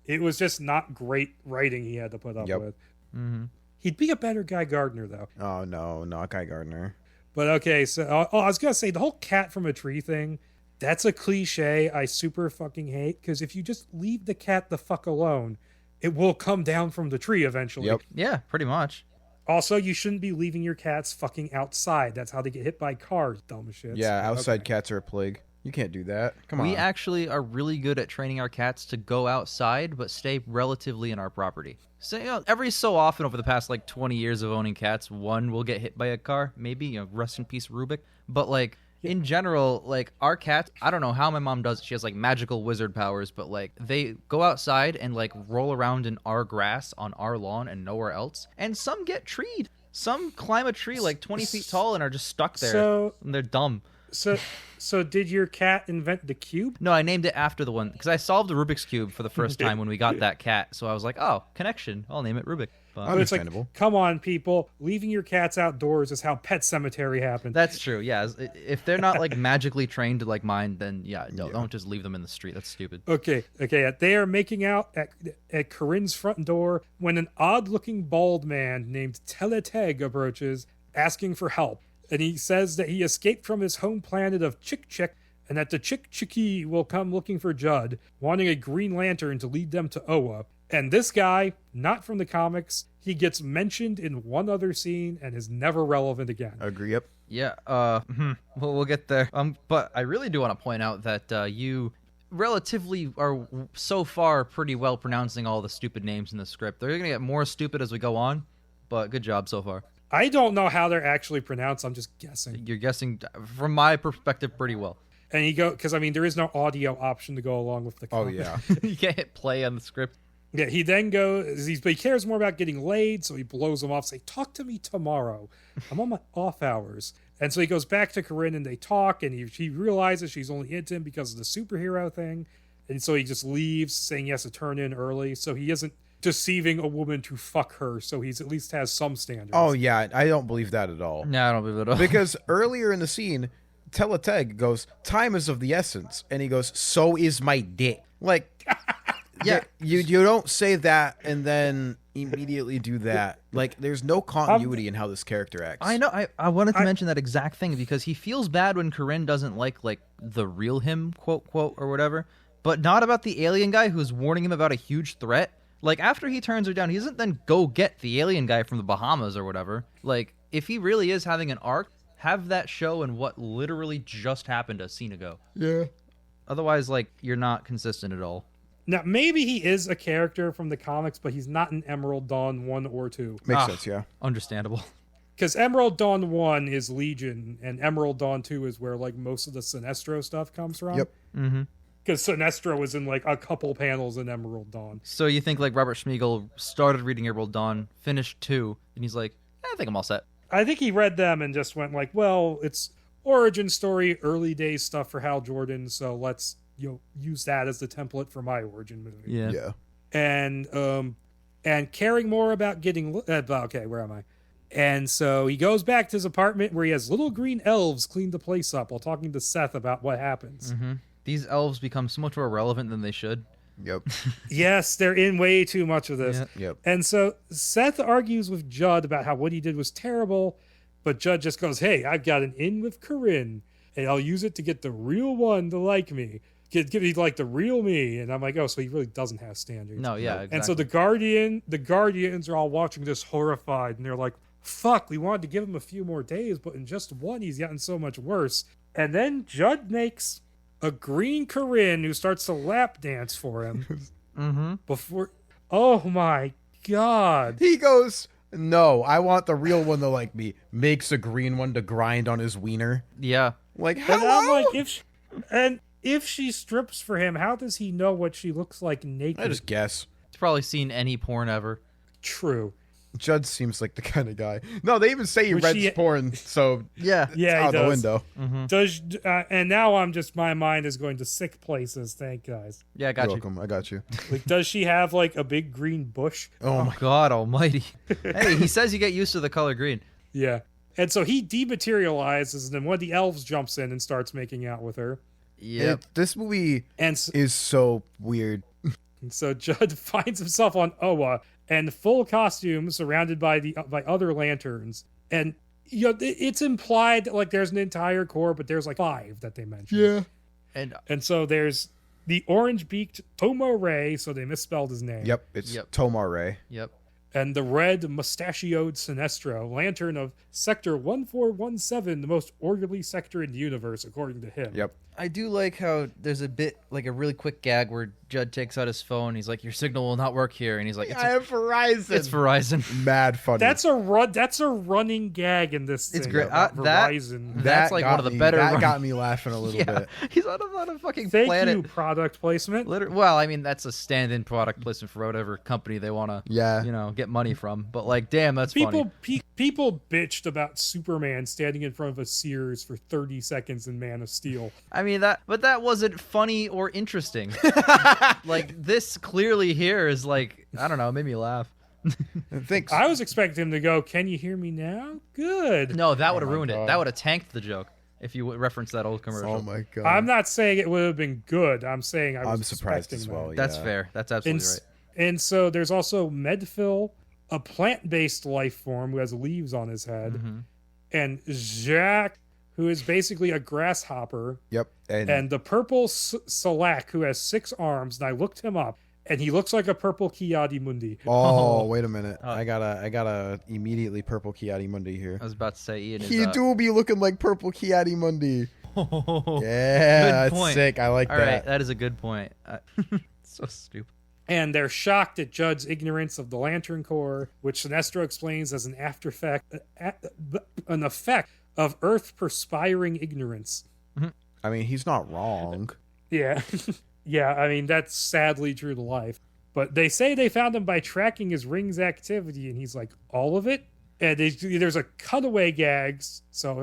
It was just not great writing he had to put up Yep. with. Mm-hmm. He'd be a better Guy Gardner though. Oh no, not Guy Gardner. But okay, so I was gonna say the whole cat from a tree thing. That's a cliche I super fucking hate because if you just leave the cat the fuck alone, it will come down from the tree eventually. Yep. Yeah, pretty much. Also, you shouldn't be leaving your cats fucking outside. That's how they get hit by cars, dumb shit. Yeah, outside Okay. cats are a plague. You can't do that. Come on. We actually are really good at training our cats to go outside but stay relatively in our property. So every so often over the past like 20 years of owning cats, one will get hit by a car, maybe, rest in peace Rubik. But like in general, like our cats, I don't know how my mom does it. She has like magical wizard powers, but like they go outside and like roll around in our grass on our lawn and nowhere else. And some get treed. Some climb a tree like 20 feet tall and are just stuck there. And they're dumb. So did your cat invent the cube? No, I named it after the one because I solved the Rubik's Cube for the first time when we got that cat. So I was like, oh, connection. I'll name it Rubik. But But it's like, Understandable. come on, people. Leaving your cats outdoors is how Pet Cemetery happened. that's true. Yeah. If they're not like magically trained like mine, then don't just leave them in the street. That's stupid. Okay. They are making out at Corinne's front door when an odd-looking bald man named Teleteg approaches, asking for help. And he says that he escaped from his home planet of Chick and that the Chick will come looking for Judd, wanting a Green Lantern to lead them to Oa. And this guy, not from the comics, he gets mentioned in one other scene and is never relevant again. Agree. Yep. Yeah. We'll get there. But I really do want to point out that you relatively are so far pretty well pronouncing all the stupid names in the script. They're gonna get more stupid as we go on, but good job so far. I don't know how they're actually pronounced. I'm just guessing. You're guessing from my perspective pretty well. And because there is no audio option to go along with the Oh comic. yeah. You can't hit play on the script. Yeah, he then goes, he cares more about getting laid, so he blows him off, say, talk to me tomorrow. I'm on my off hours. And so he goes back to Corinne and they talk, and he realizes she's only into him because of the superhero thing. And so he just leaves, saying he has to turn in early. So he isn't deceiving a woman to fuck her, so he's at least has some standards. Oh yeah. I don't believe that at all. No, I don't believe it at all. Because earlier in the scene, Teleteg goes, "Time is of the essence," and he goes, "So is my dick." Like, yeah, you don't say that and then immediately do that. Like, there's no continuity in how this character acts. I know. I wanted to mention that exact thing because he feels bad when Corinne doesn't like the real him, quote or whatever, but not about the alien guy who's warning him about a huge threat. Like, after he turns her down, he doesn't then go get the alien guy from the Bahamas or whatever. Like, if he really is having an arc, have that show in what literally just happened a scene ago. Yeah. Otherwise, like, you're not consistent at all. Now, maybe he is a character from the comics, but he's not in Emerald Dawn 1 or 2. Makes sense, yeah. Understandable. Because Emerald Dawn 1 is Legion, and Emerald Dawn 2 is where, most of the Sinestro stuff comes from. Yep. Mm-hmm. Because Sinestro was in, a couple panels in Emerald Dawn. So you think, Robert Schmeigel started reading Emerald Dawn, finished 2, and he's like, I think I'm all set. I think he read them and just went well, it's origin story, early days stuff for Hal Jordan, so let's use that as the template for my origin movie. Yeah. And caring more about getting okay, where am I? And so he goes back to his apartment where he has little green elves clean the place up while talking to Seth about what happens. Mm-hmm. These elves become so much more relevant than they should. Yep. Yes, they're in way too much of this. Yep. And so Seth argues with Judd about how what he did was terrible, but Judd just goes, "Hey, I've got an in with Corinne, and I'll use it to get the real one to like me. Give me like the real me." And I'm like, oh, so he really doesn't have standards. No, yeah, exactly. And so the Guardians are all watching this horrified, and they're like, fuck, we wanted to give him a few more days, but in just one, he's gotten so much worse. And then Judd makes a green Corinne who starts to lap dance for him. Before, oh my god. He goes, "No, I want the real one to like me." Makes a green one to grind on his wiener. Yeah. Like, And hello? I'm like, if she strips for him, how does he know what she looks like naked? I just guess. He's probably seen any porn ever. True. Judd seems like the kind of guy. No, they even say he reads porn, so Yeah. it's Yeah, out he the does. window. Does and now my mind is going to sick places. Thank guys. Yeah, I got You're you. welcome. I got you. Like, does she have like a big green bush? Oh my. God almighty. Hey, he says you get used to the color green. Yeah. And so he dematerializes, and then one of the elves jumps in and starts making out with her. Yep. This movie And is so weird. so Judd finds himself on Oa and full costume, surrounded by other lanterns. And it's implied that like there's an entire corps, but there's like 5 that they mentioned. Yeah. And so there's the orange-beaked Tomo Ray, so they misspelled his name. Yep. It's Tomar Ray. Yep. And the red mustachioed Sinestro, lantern of Sector 1417, the most orderly sector in the universe, according to him. Yep. I do like how there's a bit, like a really quick gag where Judd takes out his phone. He's like, "Your signal will not work here," and he's like, I have Verizon. "It's Verizon." Mad funny. That's a running gag in this thing. It's great. about That- Verizon. That's like got one of the me- better That run- got me laughing a little Yeah, bit. he's on a fucking Thank planet. you, product placement. Well, I mean, that's a stand-in product placement for whatever company they want to, Yeah. get money from. But like, damn, that's funny. People bitched about Superman standing in front of a Sears for 30 seconds in Man of Steel. I mean that wasn't funny or interesting. Like this clearly here is like, I don't know, made me laugh. Thanks. I was expecting him to go, "Can you hear me now?" Good. No, that would have my ruined it. God. That would have tanked the joke if you referenced that old commercial. Oh my god. I'm not saying it would have been good. I'm saying I'm surprised as expecting well. that. That's yeah. fair. That's absolutely right. And so there's also Medphil, a plant-based life form who has leaves on his head, Mm-hmm. and Jacques, who is basically a grasshopper, Yep. and the purple Salak, who has 6 arms. And I looked him up, and he looks like a purple Kiadi Mundi. Oh, wait a minute. Oh. I gotta immediately purple Kiadi Mundi here. I was about to say Ian is. He do be looking like purple Kiadi Mundi. Oh, Yeah, good that's point. sick. I like All that. right, that is a good point. So stupid. And they're shocked at Judd's ignorance of the Lantern Corps, which Sinestro explains as an an effect of Earth perspiring ignorance. I mean, he's not wrong. Yeah. Yeah, I mean, that's sadly true to life. But they say they found him by tracking his ring's activity, and he's like, all of it? And there's a cutaway gags, so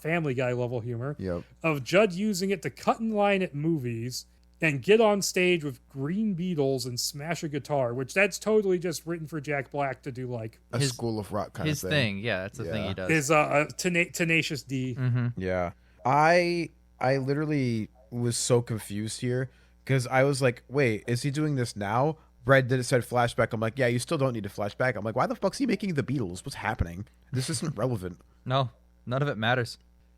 Family Guy level humor, Yep. of Judd using it to cut in line at movies and get on stage with green beetles and smash a guitar, which that's totally just written for Jack Black to do like A His- School of Rock kind His of thing. thing, yeah, that's the thing Yeah. he does. his Tenacious D. Mm-hmm. Yeah. I literally was so confused here because I was like, wait, is he doing this now? Brad did it said flashback. I'm like, yeah, you still don't need a flashback. I'm like, why the fuck's he making the Beatles? What's happening? This isn't relevant. No, none of it matters.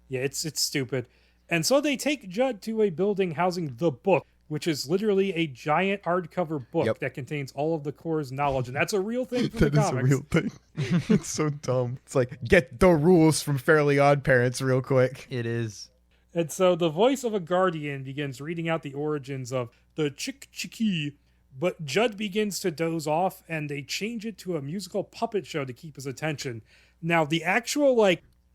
Yeah, it's stupid. And so they take Judd to a building housing the book, which is literally a giant hardcover book Yep. that contains all of the Corps' knowledge, and that's a real thing from That the is a comics. real thing. It's so dumb. It's like, get the rules from Fairly Odd Parents real quick. It is. And so the voice of a guardian begins reading out the origins of the Chick-Chicky, but Judd begins to doze off, and they change it to a musical puppet show to keep his attention. Now, the actual,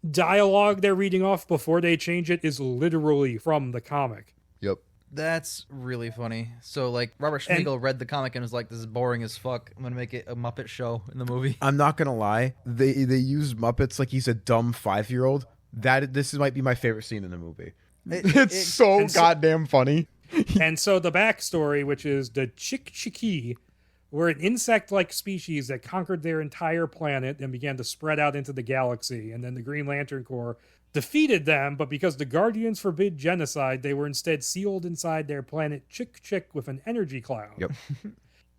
dialogue they're reading off before they change it is literally from the comic. Yep. That's really funny. So, Robert Schmigel read the comic and was like, this is boring as fuck. I'm going to make it a Muppet show in the movie. I'm not gonna lie. They use Muppets like he's a dumb 5-year-old. This might be my favorite scene in the movie. It's so and so- goddamn funny. And so the backstory, which is the Chik-Chiki, were an insect-like species that conquered their entire planet and began to spread out into the galaxy. And then the Green Lantern Corps defeated them, but because the Guardians forbid genocide, they were instead sealed inside their planet Chik with an energy cloud. Yep.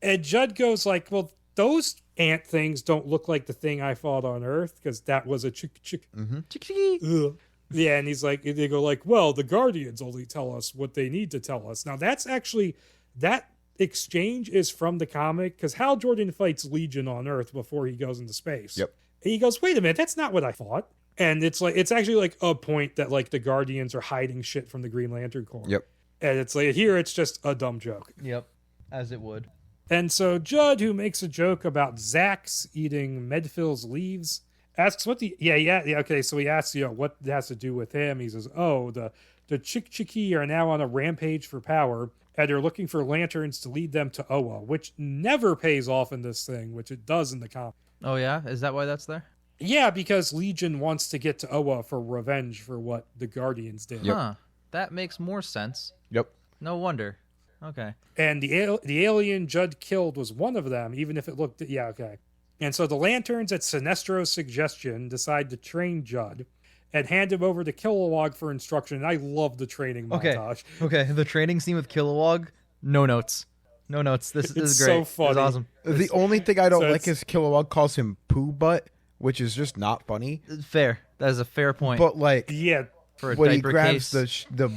And Judd goes like, well, those ant things don't look like the thing I fought on Earth, because that was a Chik. Mm-hmm. Yeah, and he's like, they go like, well, the Guardians only tell us what they need to tell us. Now that's actually, that exchange is from the comic, because Hal Jordan fights Legion on Earth before he goes into space. Yep. And he goes, wait a minute, that's not what I thought. And it's like, it's actually like a point that like the Guardians are hiding shit from the Green Lantern Corps. Yep. And it's like, here it's just a dumb joke. Yep. As it would. And so Judd, who makes a joke about Zax eating Medphil's leaves, asks what the, okay, so he asks, what it has to do with him. He says, oh, the Chik-Chiki are now on a rampage for power, and they're looking for lanterns to lead them to Oa, which never pays off in this thing, which it does in the comic. Oh, yeah? Is that why that's there? Yeah, because Legion wants to get to Oa for revenge for what the Guardians did. Yep. Huh. That makes more sense. Yep. No wonder. Okay. And the alien Judd killed was one of them, even if it looked... Yeah, okay. And so the Lanterns, at Sinestro's suggestion, decide to train Judd and hand him over to Kilowog for instruction. And I love the training montage. Okay, the training scene with Kilowog, no notes. No notes. This is great. So funny. It's awesome. The only thing I don't like is Kilowog calls him Pooh Butt, which is just not funny. Fair. That is a fair point. But like, Yeah. For a when he diaper grabs case. the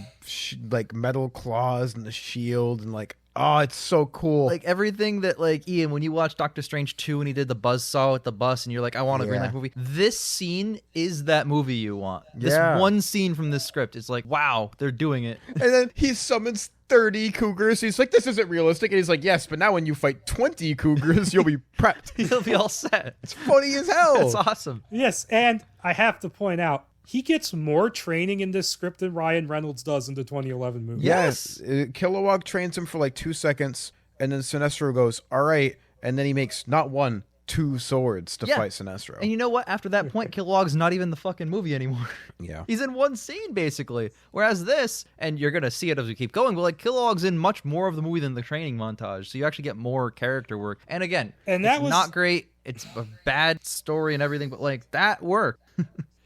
like metal claws and the shield and like, oh, it's so cool. Like everything that like Ian, when you watch Doctor Strange 2 and he did the buzzsaw with the bus and you're like, I want a Green Lantern movie. This scene is that movie you want. This one scene from this script is like, wow, they're doing it. And then he summons 30 cougars. He's like, this isn't realistic. And he's like, yes, but now when you fight 20 cougars, you'll be prepped. He'll be all set. It's funny as hell. That's awesome. Yes, and I have to point out, he gets more training in this script than Ryan Reynolds does in the 2011 movie. Yes. Kilowog trains him for like 2 seconds, and then Sinestro goes, all right. And then he makes not one, 2 swords to fight Sinestro. And you know what? After that point, Kilowog's not even the fucking movie anymore. Yeah. He's in one scene, basically. Whereas this, and you're going to see it as we keep going, but like Kilowog's in much more of the movie than the training montage. So you actually get more character work. And again, it's not great. It's a bad story and everything, but like that worked.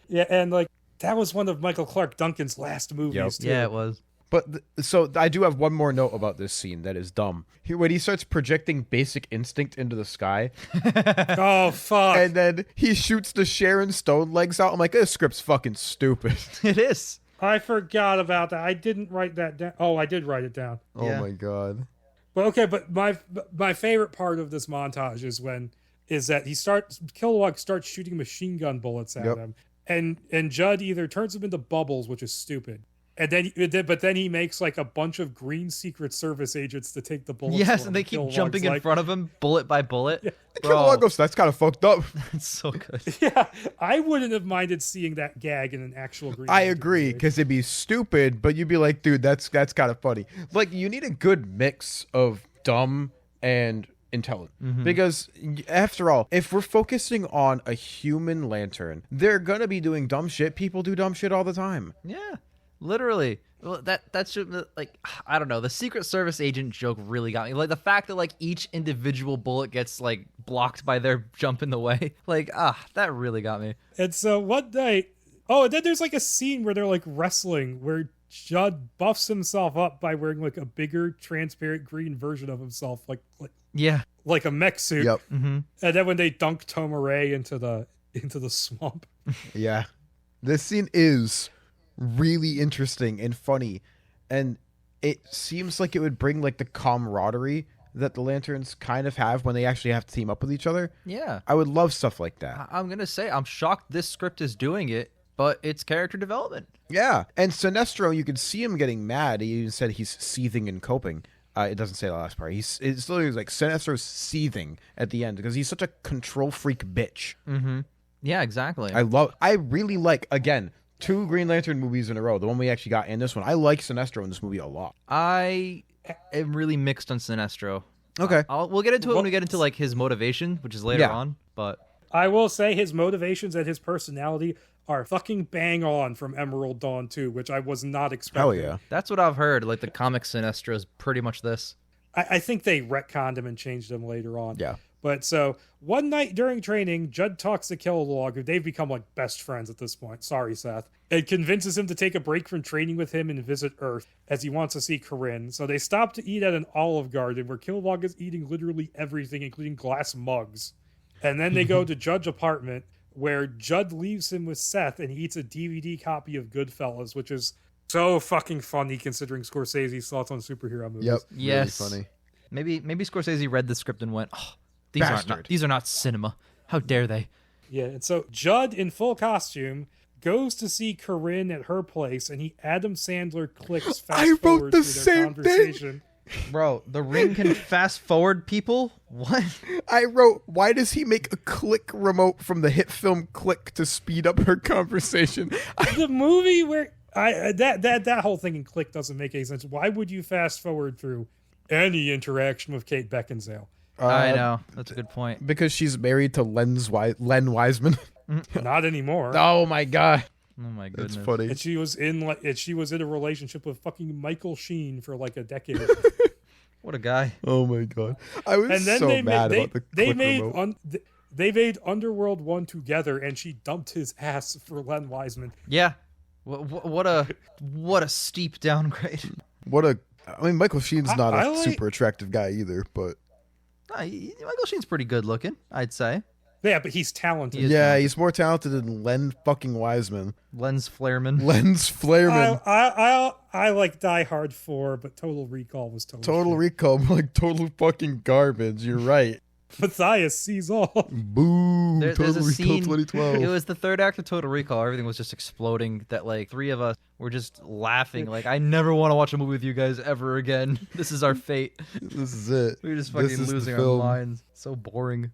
Yeah, and like that was one of Michael Clark Duncan's last movies, too. Yeah, it was. But so I do have one more note about this scene that is dumb. When he starts projecting Basic Instinct into the sky, Oh, fuck. and then he shoots the Sharon Stone legs out. I'm like, this script's fucking stupid. It is. I forgot about that. I didn't write that down. Oh, I did write it down. Oh Yeah. my god. But okay, but my favorite part of this montage is that Kilowog starts shooting machine gun bullets at him. And Judd either turns them into bubbles, which is stupid, and then he makes like a bunch of green Secret Service agents to take the bullets. Yes, for and him. they keep Kilowog's jumping in like, front of him, bullet by bullet. Yeah. Kilowog goes, that's kind of fucked up. It's so good. Yeah, I wouldn't have minded seeing that gag in an actual Green I Lantern agree, movie. because it'd be stupid, but you'd be like, dude, that's kind of funny. Like, you need a good mix of dumb and intelligent. Because, after all, if we're focusing on a human lantern, they're gonna be doing dumb shit. People do dumb shit all the time. Yeah, literally. Well, that's just, like, I don't know. The Secret Service agent joke really got me. Like the fact that like each individual bullet gets like blocked by their jump in the way. Like, that really got me. And so one night, and then there's like a scene where they're like wrestling, where Judd buffs himself up by wearing like a bigger, transparent green version of himself, like a mech suit. Yep. And then when they dunk Tomare into the swamp. Yeah. This scene is really interesting and funny, and it seems like it would bring like the camaraderie that the Lanterns kind of have when they actually have to team up with each other. Yeah. I would love stuff like that. I'm gonna say I'm shocked this script is doing it, but it's character development. Yeah. And Sinestro, you can see him getting mad. He even said he's seething and coping. It doesn't say the last part. It's literally like Sinestro's seething at the end because he's such a control freak bitch. Mm-hmm. Yeah, exactly. I really like, again, 2 Green Lantern movies in a row. The one we actually got in this one. I like Sinestro in this movie a lot. I am really mixed on Sinestro. Okay. We'll get into it when we get into like his motivation, which is later on. But I will say his motivations and his personality are fucking bang on from Emerald Dawn 2, which I was not expecting. Hell yeah. That's what I've heard. Like, the comic Sinestro is pretty much this. I think they retconned him and changed him later on. Yeah. But so, one night during training, Judd talks to Kilowog, who they've become like best friends at this point. Sorry, Seth. And convinces him to take a break from training with him and visit Earth, as he wants to see Corinne. So they stop to eat at an Olive Garden, where Kilowog is eating literally everything, including glass mugs. And then they go to Judd's apartment, where Judd leaves him with Seth, and he eats a DVD copy of Goodfellas, which is so fucking funny considering Scorsese's thoughts on superhero movies. Yep. Yes. Really funny. Maybe Scorsese read the script and went, "Oh, Bastard. these are not cinema. How dare they?" Yeah, and so Judd, in full costume, goes to see Corinne at her place, and Adam Sandler clicks fast I wrote forward the through their same conversation. Bro, the Ring can fast forward people? What? I wrote, why does he make a click remote from the hit film Click to speed up her conversation? The movie where that whole thing in Click doesn't make any sense. Why would you fast forward through any interaction with Kate Beckinsale? I know. That's a good point. Because she's married to Len Wiseman. Not anymore. Oh my god. Oh my goodness. That's funny. And she was in a relationship with fucking Michael Sheen for like a decade. What a guy. Oh my god. I was And then so mad about the click remote. they made Underworld 1 together, and she dumped his ass for Len Wiseman. Yeah. What a steep downgrade. I mean, Michael Sheen's not I a like- super attractive guy either, but Michael Sheen's pretty good looking, I'd say. Yeah, but he's talented. He is yeah, talented. he's more talented than Len fucking Wiseman. Lens Flairman. Len's Flairman. I like Die Hard 4, but Total Recall was Total Recall, like total fucking garbage. You're right. Matthias sees all. Boo. There's Total a Recall scene. 2012. It was the third act of Total Recall. Everything was just exploding. That like three of us were just laughing. Like, I never want to watch a movie with you guys ever again. This is our fate. This is it. We're just This fucking is the losing our film. minds. So boring.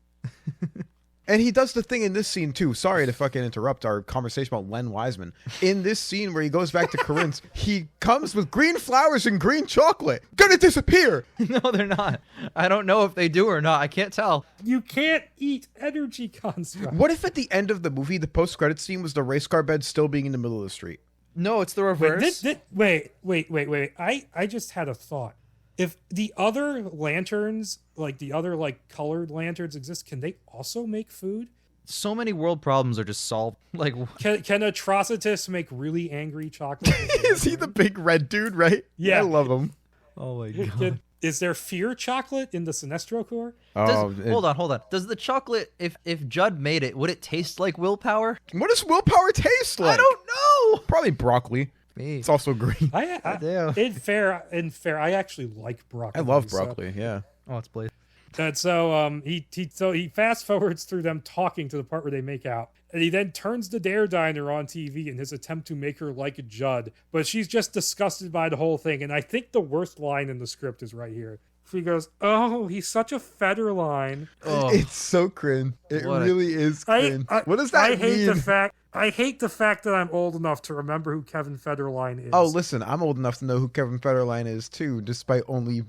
And he does the thing in this scene too. Sorry to fucking interrupt our conversation about Len Wiseman. In this scene where he goes back to Corinne's, he comes with green flowers and green chocolate. Gonna disappear. No, they're not. I don't know if they do or not. I can't tell. You can't eat energy constructs. What if at the end of the movie, the post-credit scene was the race car bed still being in the middle of the street? No, it's the reverse. Wait. I just had a thought. If the other lanterns, like the other like colored lanterns exist, can they also make food? So many world problems are just solved. Like, Can Atrocitus make really angry chocolate? Is he the big red dude, right? Yeah. I love him. oh my god. Is there fear chocolate in the Sinestro Corps? Hold on. Does the chocolate, if Judd made it, would it taste like willpower? What does willpower taste like? I don't know. Probably broccoli. Me. It's also green. Damn. In fair, I actually like broccoli. I love so- broccoli, yeah. Oh, it's Blaze. And so he fast forwards through them talking to the part where they make out. And he then turns the Dare Diner on TV in his attempt to make her like Judd. But she's just disgusted by the whole thing. And I think the worst line in the script is right here. She goes, "Oh, he's such a Federline." Oh. It's so cringe. It What a- really is cringe. What does that I hate mean? I hate the fact that I'm old enough to remember who Kevin Federline is. Oh, listen, I'm old enough to know who Kevin Federline is too, despite only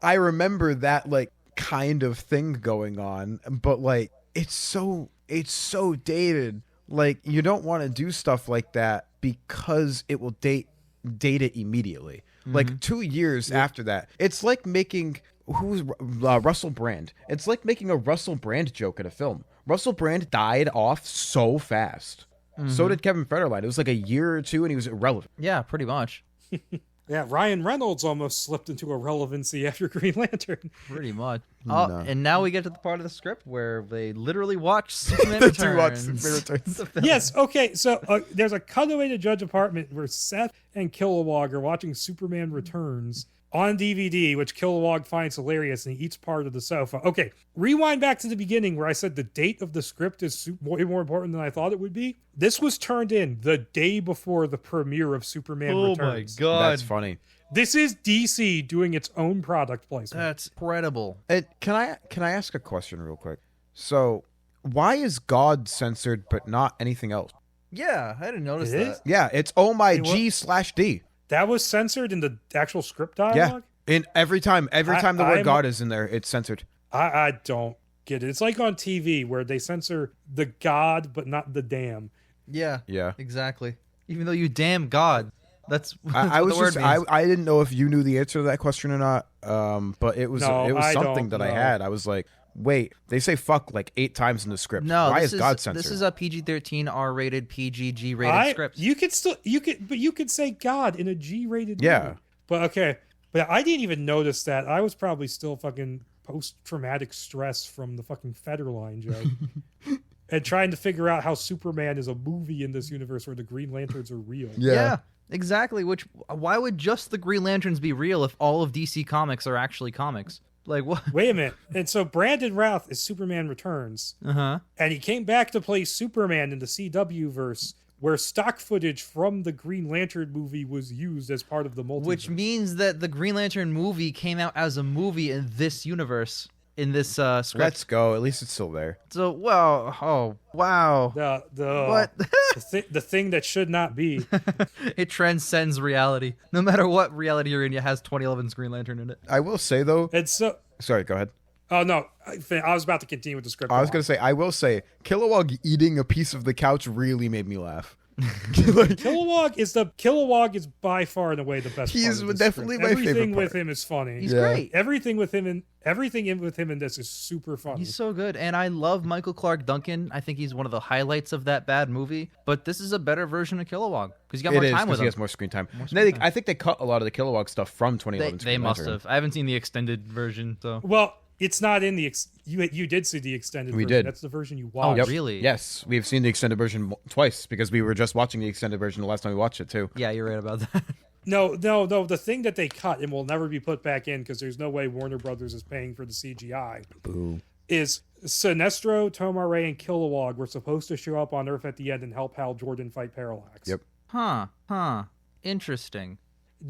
I remember that like kind of thing going on, but like it's so dated. Like you don't want to do stuff like that because it will date it immediately. Like 2 years after that. It's like making Russell Brand. It's like making a Russell Brand joke in a film. Russell Brand died off so fast. So did Kevin Federline. It was like a year or two and he was irrelevant. Yeah, pretty much. Yeah, Ryan Reynolds almost slipped into irrelevancy after Green Lantern. Pretty much. No. Oh, and now we get to the part of the script where they literally watch Superman They Returns. do watch Superman Returns. The film. Yes, okay, so there's a cutaway to Judge's apartment where Seth and Kilowog are watching Superman Returns on DVD, which Kilowog finds hilarious, and he eats part of the sofa. Okay, rewind back to the beginning where I said the date of the script is way more important than I thought it would be. This was turned in the day before the premiere of Superman Returns. god. That's funny. This is DC doing its own product placement. That's incredible. And can I ask a question real quick? So, why is God censored but not anything else? Yeah, I didn't notice It that. is? Yeah, it's oh my G/D. That was censored in the actual script Yeah. dialogue? In every time the word I'm- God is in there, it's censored. I don't get it. It's like on TV where they censor the God but not the damn. Yeah. Yeah. Exactly. Even though you damn God. That's I what was the word just means. I didn't know if you knew the answer to that question or not. But it was I something don't that I know. had. I was like, wait, they say fuck like 8 times in the script. No, why this is God censored? This is a PG-13, R-rated, PG, G-rated script. You could say God in a G-rated Yeah. movie. But okay, but I didn't even notice that. I was probably still fucking post-traumatic stress from the fucking Federline joke. And trying to figure out how Superman is a movie in this universe where the Green Lanterns are real. Yeah, exactly. Why would just the Green Lanterns be real if all of DC Comics are actually comics? Like what? Wait a minute. And so Brandon Routh is Superman Returns. Uh-huh. And he came back to play Superman in the CW verse, where stock footage from the Green Lantern movie was used as part of the multiverse. Which means that the Green Lantern movie came out as a movie in this universe, in this script. Let's go. At least it's still there. So, well, oh, wow. What? the thing that should not be. It transcends reality. No matter what reality you're in, it has 2011's Green Lantern in it. I will say though. And so, Sorry, go ahead. oh no, I was about to continue with the script. I was gonna say. I will say, Kilowog eating a piece of the couch really made me laugh. Kilowog is by far and away the best. He part is of this definitely script. my favorite Everything with part. him is funny. He's Yeah. great. Everything with him in this is super funny. He's so good, and I love Michael Clark Duncan. I think he's one of the highlights of that bad movie. But this is a better version of Kilowog because you got more It is time with because he him. has more screen time. screen time. I think they cut a lot of the Kilowog stuff from 2011. They must have. I haven't seen the extended version, so. Well, it's not in the you did see the extended We version. did. That's the version you Oh, watched. really? Yes, we've seen the extended version twice because we were just watching the extended version the last time we watched it too. Yeah, you're right about that. No. The thing that they cut and will never be put back in because there's no way Warner Brothers is paying for the CGI. Boo. Is Sinestro, Tomar-Ray, and Kilowog were supposed to show up on Earth at the end and help Hal Jordan fight Parallax. Yep. Huh. Interesting.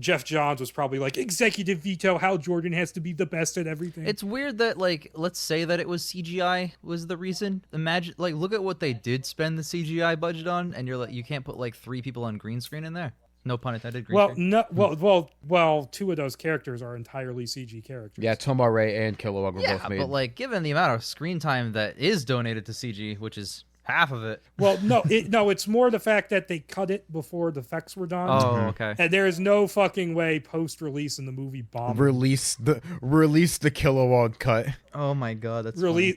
Jeff Johns was probably like, executive veto, Hal Jordan has to be the best at everything. It's weird that, like, let's say that it was CGI was the reason. Imagine, like, look at what they did spend the CGI budget on, and you're like, you can't put like 3 people on green screen in there. No pun intended. Green screen. Well, 2 of those characters are entirely CG characters. Yeah, Tomar-Ray and Kilowog were Yeah, both made. but like, given the amount of screen time that is donated to CG, which is half of it. Well, it's more the fact that they cut it before the effects were done. Oh, okay. And there is no fucking way post-release in the movie bombed. Release the Kilowog cut. Oh my god, that's funny.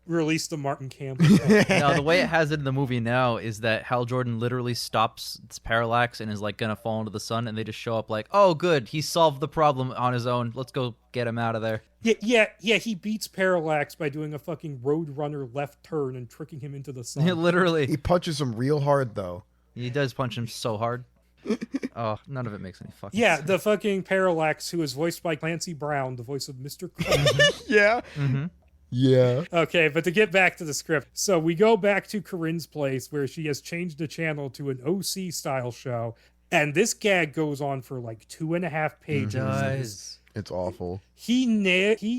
Release the Martin Campbell. No, the way it has it in the movie now is that Hal Jordan literally stops Parallax and is like gonna fall into the sun, and they just show up like, oh, good, he solved the problem on his own. Let's go get him out of there. Yeah. He beats Parallax by doing a fucking Roadrunner left turn and tricking him into the sun. Literally, He punches him real hard though. he does punch him so hard. Oh, none of it makes any fucking Yeah, sense. the fucking Parallax, who is voiced by Clancy Brown, the voice of Mr. Krabs. Yeah. Mm-hmm. Yeah. Okay, but to get back to the script. So we go back to Corinne's place where she has changed the channel to an OC style show. And this gag goes on for like 2.5 pages. It does. It's awful. He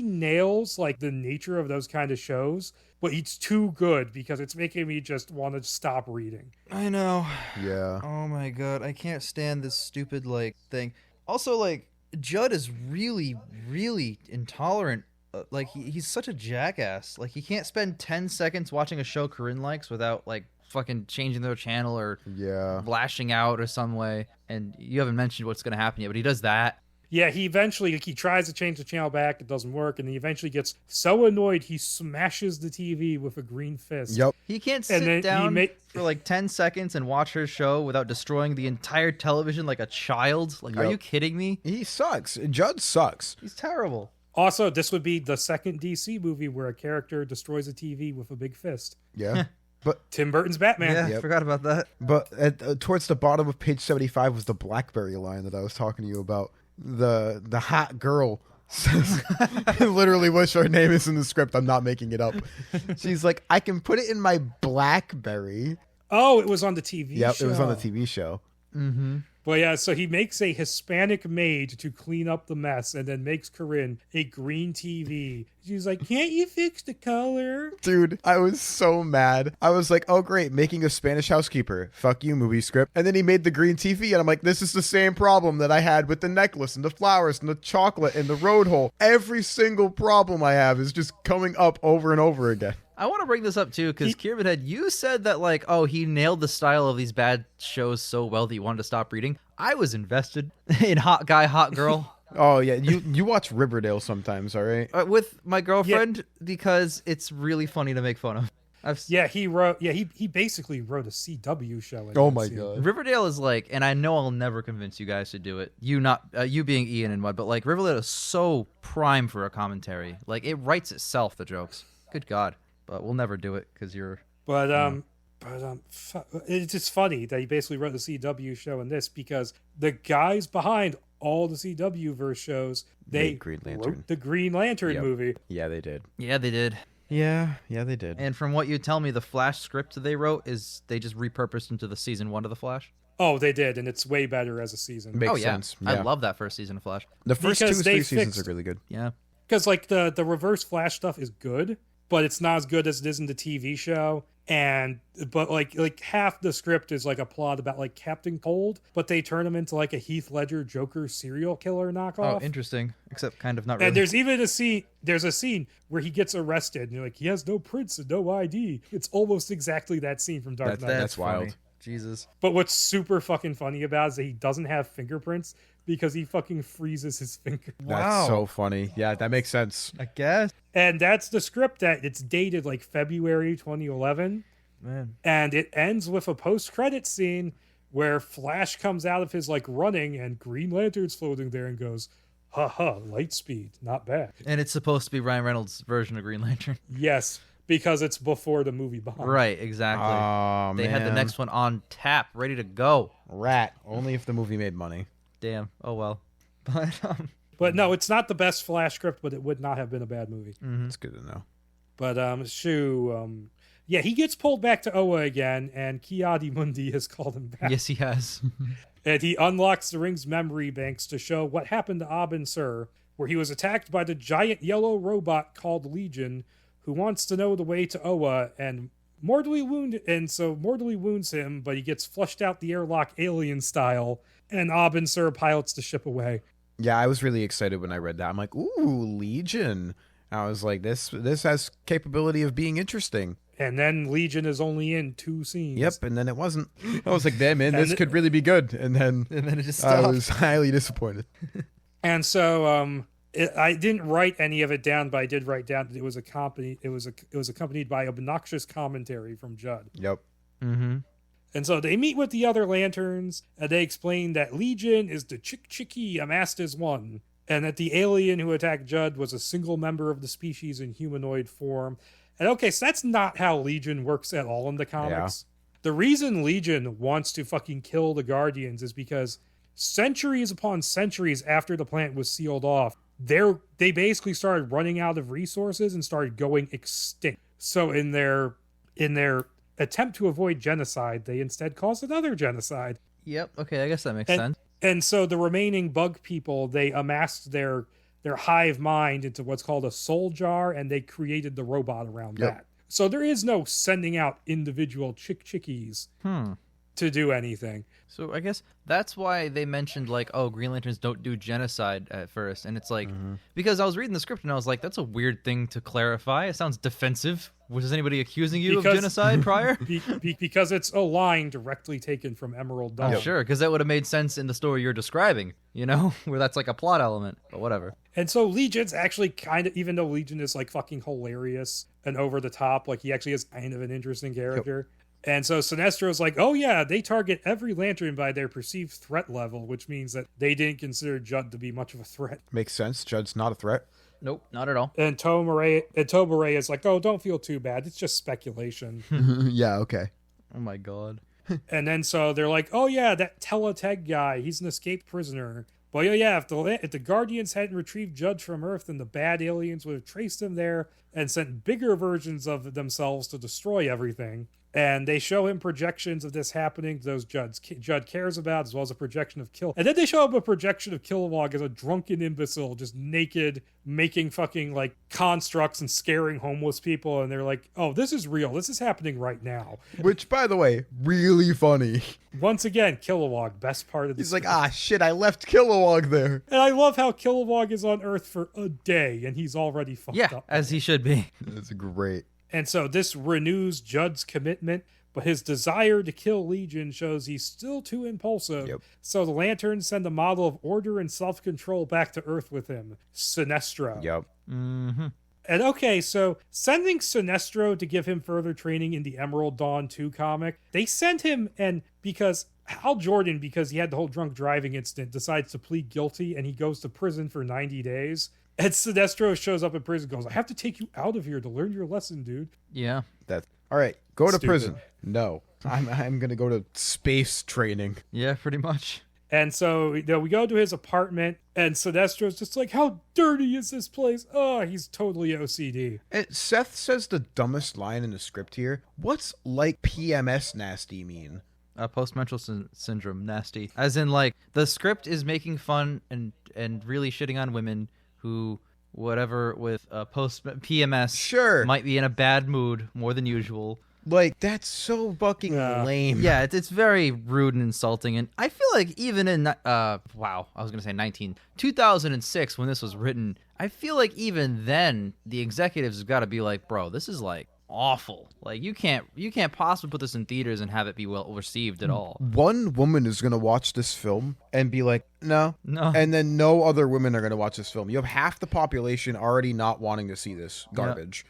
nails like the nature of those kind of shows, but it's too good because it's making me just want to stop reading. I know. Yeah. Oh my god, I can't stand this stupid like thing. Also, like, Judd is really, really intolerant. Like, he's such a jackass. Like, he can't spend 10 seconds watching a show Corinne likes without like fucking changing their channel or Yeah. lashing out or some way. And you haven't mentioned what's gonna happen yet, but he does that. Yeah, he tries to change the channel back, it doesn't work, and he eventually gets so annoyed he smashes the TV with a green fist. Yep. He can't And then sit he down for like 10 seconds and watch her show without destroying the entire television like a child. Like, are Yep. you kidding me? He sucks. Judd sucks. He's terrible. Also, this would be the second DC movie where a character destroys a TV with a big fist. Yeah. But Tim Burton's Batman. Yeah, Yep. forgot about that. towards the bottom of page 75 was the BlackBerry line that I was talking to you about. The hot girl says literally what her name is in the script. I'm not making it up. She's like, I can put it in my BlackBerry. Oh, it was on the TV Yep, show. it was on the TV show. Mm-hmm. But yeah, so he makes a Hispanic maid to clean up the mess and then makes Corinne a green TV. She's like, can't you fix the color? Dude, I was so mad. I was like, oh, great, making a Spanish housekeeper. Fuck you, movie script. And then he made the green TV, and I'm like, this is the same problem that I had with the necklace and the flowers and the chocolate and the road hole. Every single problem I have is just coming up over and over again. I want to bring this up too, because KiramidHead, you said that like, oh, he nailed the style of these bad shows so well that you wanted to stop reading. I was invested in Hot Guy, Hot Girl. Oh yeah, you watch Riverdale sometimes, all right? With my girlfriend, because it's really funny to make fun of. He basically wrote a CW show. Oh my god. Riverdale is like, and I know I'll never convince you guys to do it. You being Ian and Mud, but like Riverdale is so prime for a commentary. Like it writes itself, the jokes. Good God. But we'll never do it because you're. It's just funny that he basically wrote the CW show in this because the guys behind all the CW verse shows, they wrote the Green Lantern movie. Yeah, they did. Yeah, they did. Yeah, they did. And from what you tell me, the Flash script they wrote is they just repurposed into the season 1 of the Flash. Oh, they did, and it's way better as a season. Makes sense. Yeah. I love that first season of Flash. The first because 2 or 3 seasons are really good. Yeah. Because like the reverse Flash stuff is good, but it's not as good as it is in the TV show. But like half the script is like a plot about like Captain Cold, but they turn him into like a Heath Ledger Joker serial killer knockoff. Oh, interesting. Except kind of not really. And there's even a scene where he gets arrested and you're like, he has no prints and no ID. It's almost exactly that scene from Dark Knight. That's wild. Funny. Jesus. But what's super fucking funny about it is that he doesn't have fingerprints because he fucking freezes his finger. That's so funny. Yeah, that makes sense. I guess. And that's the script that it's dated like February 2011. Man. And it ends with a post-credit scene where Flash comes out of his like running and Green Lantern's floating there and goes, haha, light speed, not bad. And it's supposed to be Ryan Reynolds' version of Green Lantern. Yes, because it's before the movie behind. Right, exactly. Oh, they had the next one on tap, ready to go. Rat. Only if the movie made money. Damn. Oh well. But no, it's not the best Flash script, but it would not have been a bad movie. Mm-hmm. It's good to know. But yeah, he gets pulled back to Oa again, and Ki-Adi-Mundi has called him back. Yes, he has. And he unlocks the ring's memory banks to show what happened to Abensur, where he was attacked by the giant yellow robot called Legion, who wants to know the way to Oa, and mortally wounds him, but he gets flushed out the airlock alien style, and Abensur pilots the ship away. Yeah, I was really excited when I read that. I'm like, ooh, Legion. I was like, this has capability of being interesting. And then Legion is only in 2 scenes. Yep, and then it wasn't. I was like, damn, man, this could really be good. And then it just stopped. I was highly disappointed. And so I didn't write any of it down, but I did write down that it was accompanied by obnoxious commentary from Judd. Yep. Mm-hmm. And so they meet with the other Lanterns, and they explain that Legion is the Chick-Chicky amassed as one, and that the alien who attacked Judd was a single member of the species in humanoid form. And okay, so that's not how Legion works at all in the comics. Yeah. The reason Legion wants to fucking kill the Guardians is because centuries upon centuries after the planet was sealed off, they basically started running out of resources and started going extinct. So in their attempt to avoid genocide, they instead caused another genocide. Yep, okay, I guess that makes sense. And so the remaining bug people, they amassed their hive mind into what's called a soul jar, and they created the robot around that. So there is no sending out individual chickies to do anything. So I guess that's why they mentioned like, oh, Green Lanterns don't do genocide at first. And it's like, because I was reading the script and I was like, that's a weird thing to clarify. It sounds defensive. Was anybody accusing you of genocide prior? Because it's a line directly taken from Emerald Dawn. Oh, sure, because that would have made sense in the story you're describing, where that's like a plot element, but whatever. And so Legion's actually kind of, even though Legion is like fucking hilarious and over the top, like he actually is kind of an interesting character. Yep. And so Sinestro's like, oh yeah, they target every Lantern by their perceived threat level, which means that they didn't consider Judd to be much of a threat. Makes sense. Judd's not a threat. Nope, not at all. And Toberet is like, oh, don't feel too bad. It's just speculation. Yeah, okay. Oh my god. And then so they're like, oh yeah, that Teleteg guy, he's an escaped prisoner. But yeah, if the Guardians hadn't retrieved Judd from Earth, then the bad aliens would have traced him there and sent bigger versions of themselves to destroy everything. And they show him projections of this happening, those Judd cares about, as well as a projection of And then they show him a projection of Kilowog as a drunken imbecile, just naked, making fucking like constructs and scaring homeless people. And they're like, oh, this is real. This is happening right now. Which, by the way, really funny. Once again, Kilowog, best part of the He's like, shit, I left Kilowog there. And I love how Kilowog is on Earth for a day, and he's already fucked up. Yeah, as he should be. That's great. And so this renews Judd's commitment, but his desire to kill Legion shows he's still too impulsive. Yep. So the Lanterns send a model of order and self-control back to Earth with him, Sinestro. Yep. Mm-hmm. And okay, so sending Sinestro to give him further training in the Emerald Dawn 2 comic, they sent him, and because Hal Jordan, because he had the whole drunk driving incident, decides to plead guilty, and he goes to prison for 90 days. And Sinestro shows up in prison and goes, I have to take you out of here to learn your lesson, dude. Yeah. That's all right. Go to Stupid. prison. No, I'm gonna go to space training. Yeah, pretty much. And so we go to his apartment, and Sinestro's just like, how dirty is this place? Oh, he's totally OCD. And Seth says the dumbest line in the script here. What's like PMS nasty mean? Post-menstrual syndrome, nasty. As in, like, the script is making fun and really shitting on women who, whatever, with post-PMS Sure. might be in a bad mood more than usual. Like, that's so fucking lame. Yeah, it's very rude and insulting. And I feel like even in, 2006, when this was written, I feel like even then, the executives have got to be like, bro, this is, like, awful. Like, you can't possibly put this in theaters and have it be well received at all. One woman is gonna watch this film and be like, no, and then no other women are gonna watch this film. You have half the population already not wanting to see this garbage.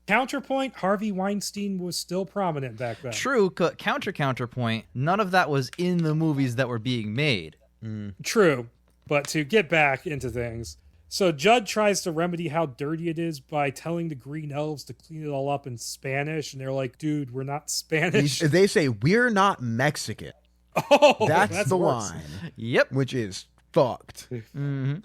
Counterpoint, Harvey Weinstein was still prominent back then. True. Counterpoint, none of that was in the movies that were being made. True. But to get back into things, so Judd tries to remedy how dirty it is by telling the Green Elves to clean it all up in Spanish, and they're like, dude, we're not Spanish. They say, we're not Mexican. Oh, that's the worse. line. Yep. Which is fucked. Mm-hmm.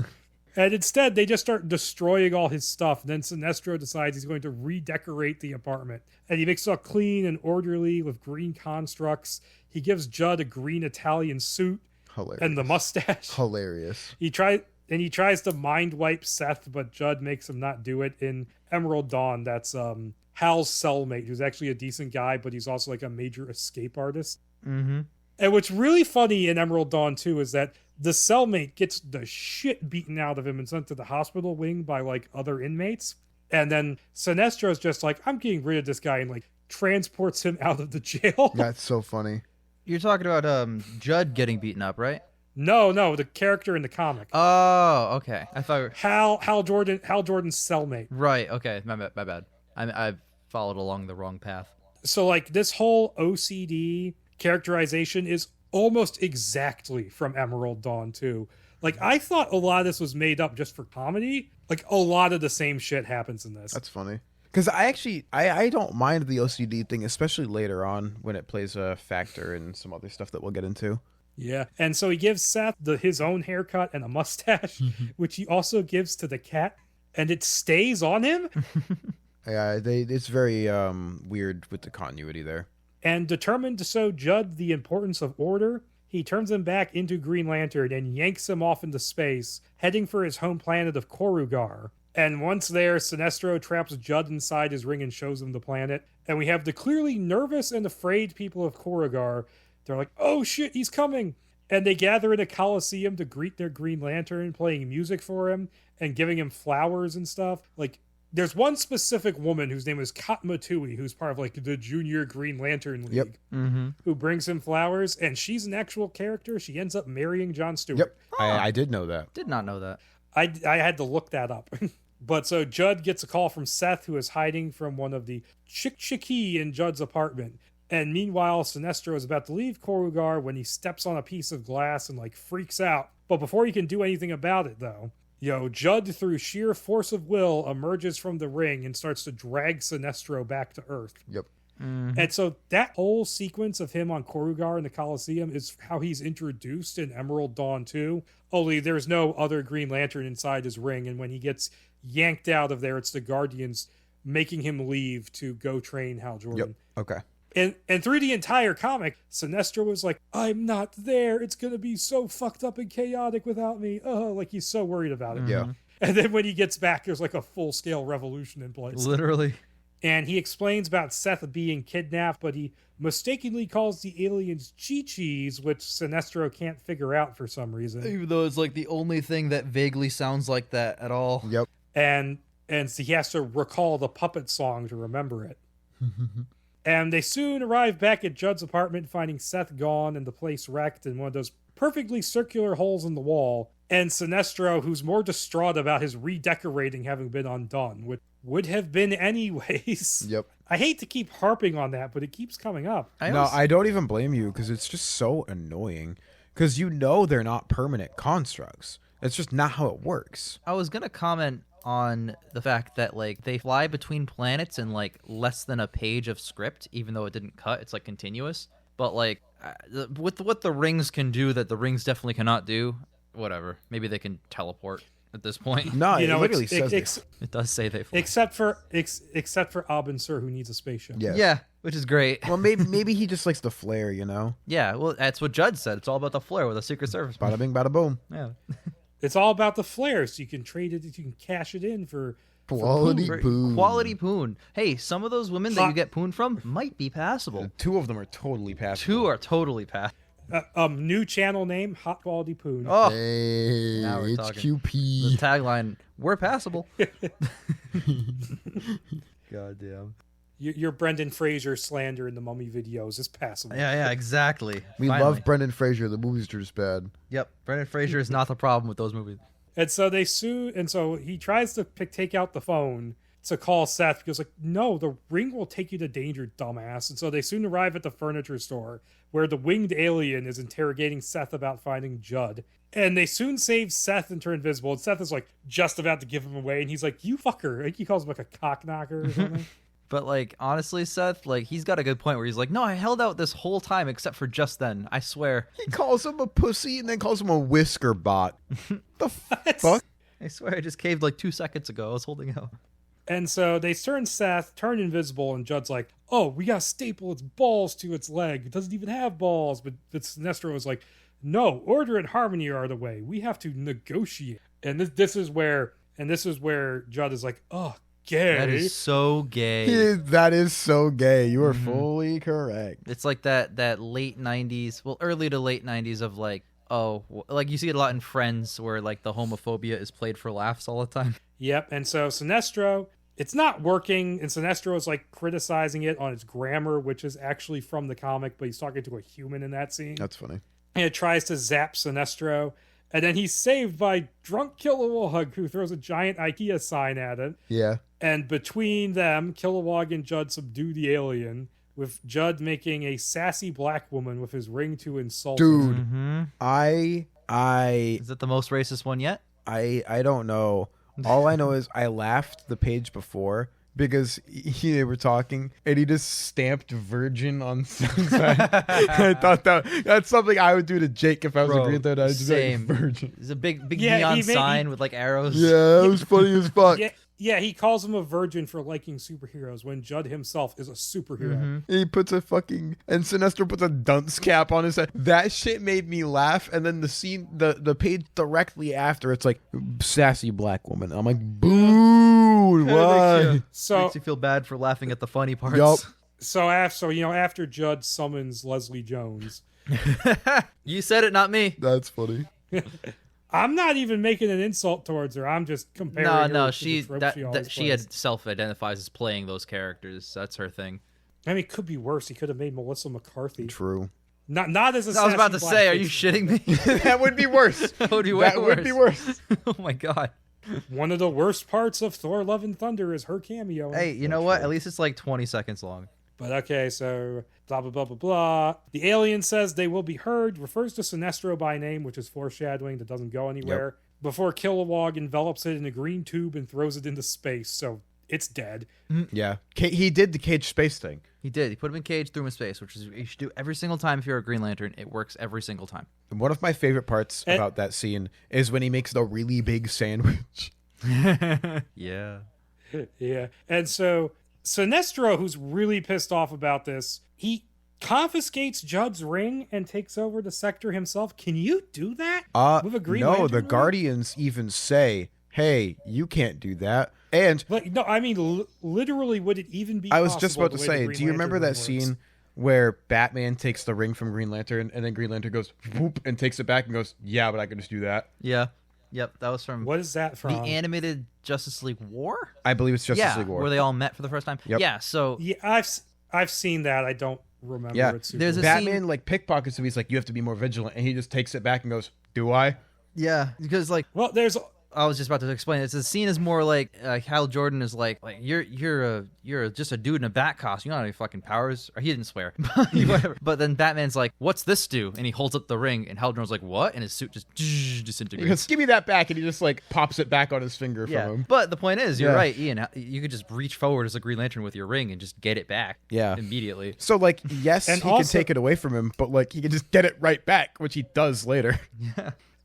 And instead, they just start destroying all his stuff. And then Sinestro decides he's going to redecorate the apartment. And he makes it all clean and orderly with green constructs. He gives Judd a green Italian suit. Hilarious. And the mustache. Hilarious. He tries to mind wipe Seth, but Judd makes him not do it. In Emerald Dawn, that's Hal's cellmate, who's actually a decent guy, but he's also like a major escape artist. Mm-hmm. And what's really funny in Emerald Dawn 2 is that the cellmate gets the shit beaten out of him and sent to the hospital wing by like other inmates. And then Sinestro's just like, I'm getting rid of this guy, and like transports him out of the jail. That's so funny. You're talking about Judd getting beaten up, right? No, the character in the comic. Oh, okay. I thought Hal Jordan's cellmate. Right. Okay. My bad. I've followed along the wrong path. So like this whole OCD characterization is almost exactly from Emerald Dawn 2. Like, I thought a lot of this was made up just for comedy. Like, a lot of the same shit happens in this. That's funny. Because I don't mind the OCD thing, especially later on when it plays a factor in some other stuff that we'll get into. Yeah. And so he gives Seth his own haircut and a mustache, which he also gives to the cat, and it stays on him. Yeah, it's very weird with the continuity there. And determined to show Judd the importance of order, he turns him back into Green Lantern and yanks him off into space, heading for his home planet of Korugar. And once there, Sinestro traps Judd inside his ring and shows him the planet. And we have the clearly nervous and afraid people of Korugar. They're like, oh shit, he's coming! And they gather in a coliseum to greet their Green Lantern, playing music for him and giving him flowers and stuff. Like, there's one specific woman whose name is Katma Tui, who's part of like the Junior Green Lantern League, Yep. Mm-hmm. who brings him flowers, and she's an actual character. She ends up marrying Jon Stewart. Yep, I did know that. Did not know that. I had to look that up. But so Judd gets a call from Seth, who is hiding from one of the Chick-Chick-Key in Judd's apartment. And meanwhile, Sinestro is about to leave Korugar when he steps on a piece of glass and like freaks out. But before he can do anything about it, though, Judd, through sheer force of will, emerges from the ring and starts to drag Sinestro back to Earth. Yep. Mm-hmm. And so that whole sequence of him on Korugar in the Coliseum is how he's introduced in Emerald Dawn 2. Only there's no other Green Lantern inside his ring, and when he gets yanked out of there, it's the Guardians making him leave to go train Hal Jordan. Yep. Okay. And through the entire comic, Sinestro was like, I'm not there. It's going to be so fucked up and chaotic without me. Oh, like he's so worried about it. Yeah. And then when he gets back, there's like a full-scale revolution in place. Literally. And he explains about Seth being kidnapped, but he mistakenly calls the aliens Chi-Chis, which Sinestro can't figure out for some reason. Even though it's like the only thing that vaguely sounds like that at all. Yep. And so he has to recall the puppet song to remember it. And they soon arrive back at Judd's apartment, finding Seth gone and the place wrecked in one of those perfectly circular holes in the wall. And Sinestro, who's more distraught about his redecorating having been undone, which would have been anyways. Yep. I hate to keep harping on that, but it keeps coming up. I don't even blame you, because it's just so annoying. Because you know they're not permanent constructs. It's just not how it works. I was going to comment on the fact that like they fly between planets in like less than a page of script, even though it didn't cut. It's like continuous. But like with what the rings can do that the rings definitely cannot do, whatever. Maybe they can teleport at this point. No, it literally says it does say they fly. Except for Abensur, who needs a spaceship. Yes. Yeah, which is great. Well, maybe he just likes the flare, you know? Yeah, well, that's what Judd said. It's all about the flare with a Secret Service. Bada bing, bada boom. Yeah. It's all about the flares. You can trade it. You can cash it in for Quality poon. Quality poon. Hey, some of those women that you get poon from might be passable. 2 of them are totally passable. 2 are totally passable. New channel name, Hot Quality Poon. Oh, Hey, Now we're talking. HQP. the tagline: "We're passable." Goddamn. Your Brendan Fraser slander in the Mummy videos is passable. Yeah, exactly. We Finally. love Brendan Fraser. The movies are just bad. Yep, Brendan Fraser is not the problem with those movies. And so they sue, and so he tries to take out the phone to call Seth because, like, no, the ring will take you to danger, dumbass. And so they soon arrive at the furniture store where the winged alien is interrogating Seth about finding Judd. And they soon save Seth and turn invisible. And Seth is like just about to give him away, and he's like, "You fucker!" Like, he calls him like a cock knocker or something. But like honestly, Seth, like he's got a good point where he's like, "No, I held out this whole time except for just then. I swear." He calls him a pussy and then calls him a whisker bot. The fuck? I swear I just caved like 2 seconds ago. I was holding out. And so they turn invisible, and Judd's like, "Oh, we gotta staple its balls to its leg. It doesn't even have balls." But Sinestro was like, "No, order and harmony are the way. We have to negotiate." And this is where Judd is like, "Oh, gay." That is so gay. That is so gay. You are fully correct. It's like that late 90s, well, early to late 90s of like, like you see it a lot in Friends where like the homophobia is played for laughs all the time. Yep. And so Sinestro, it's not working, and Sinestro is like criticizing it on its grammar, which is actually from the comic, but he's talking to a human in that scene. That's funny. And it tries to zap Sinestro, and then he's saved by drunk Kilowog, who throws a giant IKEA sign at it. Yeah. And between them, Kilowog and Judd subdue the alien, with Judd making a sassy black woman with his ring to insult. Dude, Mm-hmm. I Is it the most racist one yet? I don't know. All I know is I laughed the page before because they were talking and he just stamped virgin on something. I thought that's something I would do to Jake if I was a green thread. I'd just be like, virgin. It's a big Yeah, neon sign with like arrows. Yeah, it was funny as fuck. Yeah, he calls him a virgin for liking superheroes when Judd himself is a superhero. He puts a fucking, and Sinestro puts a dunce cap on his head. That shit made me laugh. And then the scene, the page directly after, it's like sassy black woman. I'm like, boo! Why? So Makes you feel bad for laughing at the funny parts. Yup. So after Judd summons Leslie Jones, You said it, not me. That's funny. I'm not even making an insult towards her. I'm just comparing. her No, to she the tropes always she plays. had self-identifies as playing those characters. That's her thing. I mean, it could be worse. He could have made Melissa McCarthy. True. Not as a. I was about to sassy say, black are you bitch. shitting me? That would be worse. That would be way That worse. would be worse. Oh my god. One of the worst parts of Thor: Love and Thunder is her cameo. Hey, you know what? At least it's like 20 seconds long. But okay, so blah, blah, blah, blah, blah. The alien says they will be heard, refers to Sinestro by name, which is foreshadowing that doesn't go anywhere, before Kilowog envelops it in a green tube and throws it into space, so it's dead. Yeah. He did the cage space thing. He did. He put him in cage, threw him in space, which is you should do every single time if you're a Green Lantern. It works every single time. And one of my favorite parts about that scene is when he makes the really big sandwich. Yeah. Yeah. And so Sinestro, who's really pissed off about this, he confiscates Judd's ring and takes over the sector himself. Can you do that with a Green Lantern the ring? Guardians even say, hey, you can't do that. And like, no, I mean, literally, would it even be I was just about to say, do you remember that works? scene where Batman takes the ring from Green Lantern and then Green Lantern goes whoop and takes it back and goes, yeah, but I can just do that? Yeah. Yep, that was from What is that from? the animated Justice League War? I believe it's Justice League War. Where they all met for the first time. Yep. Yeah, so Yeah, I've seen that. I don't remember Yeah, it super there's a well. Batman scene- like pickpockets him. He's like, you have to be more vigilant, and he just takes it back and goes, do I? yeah, because like Well, there's I was just about to explain. It's the scene is more like Hal Jordan is like you're just a dude in a bat costume. You don't have any fucking powers. Or he didn't swear, whatever. But then Batman's like, "What's this do?" And he holds up the ring, and Hal Jordan's like, "What?" And his suit just He disintegrates. goes, give me that back, and he just like pops it back on his finger Yeah, from him. but the point is, you're Yeah. right, Ian. You could just reach forward as a Green Lantern with your ring and just get it back. Yeah. Immediately. So like, yes, And he can also- take it away from him, but like he can just get it right back, which he does later.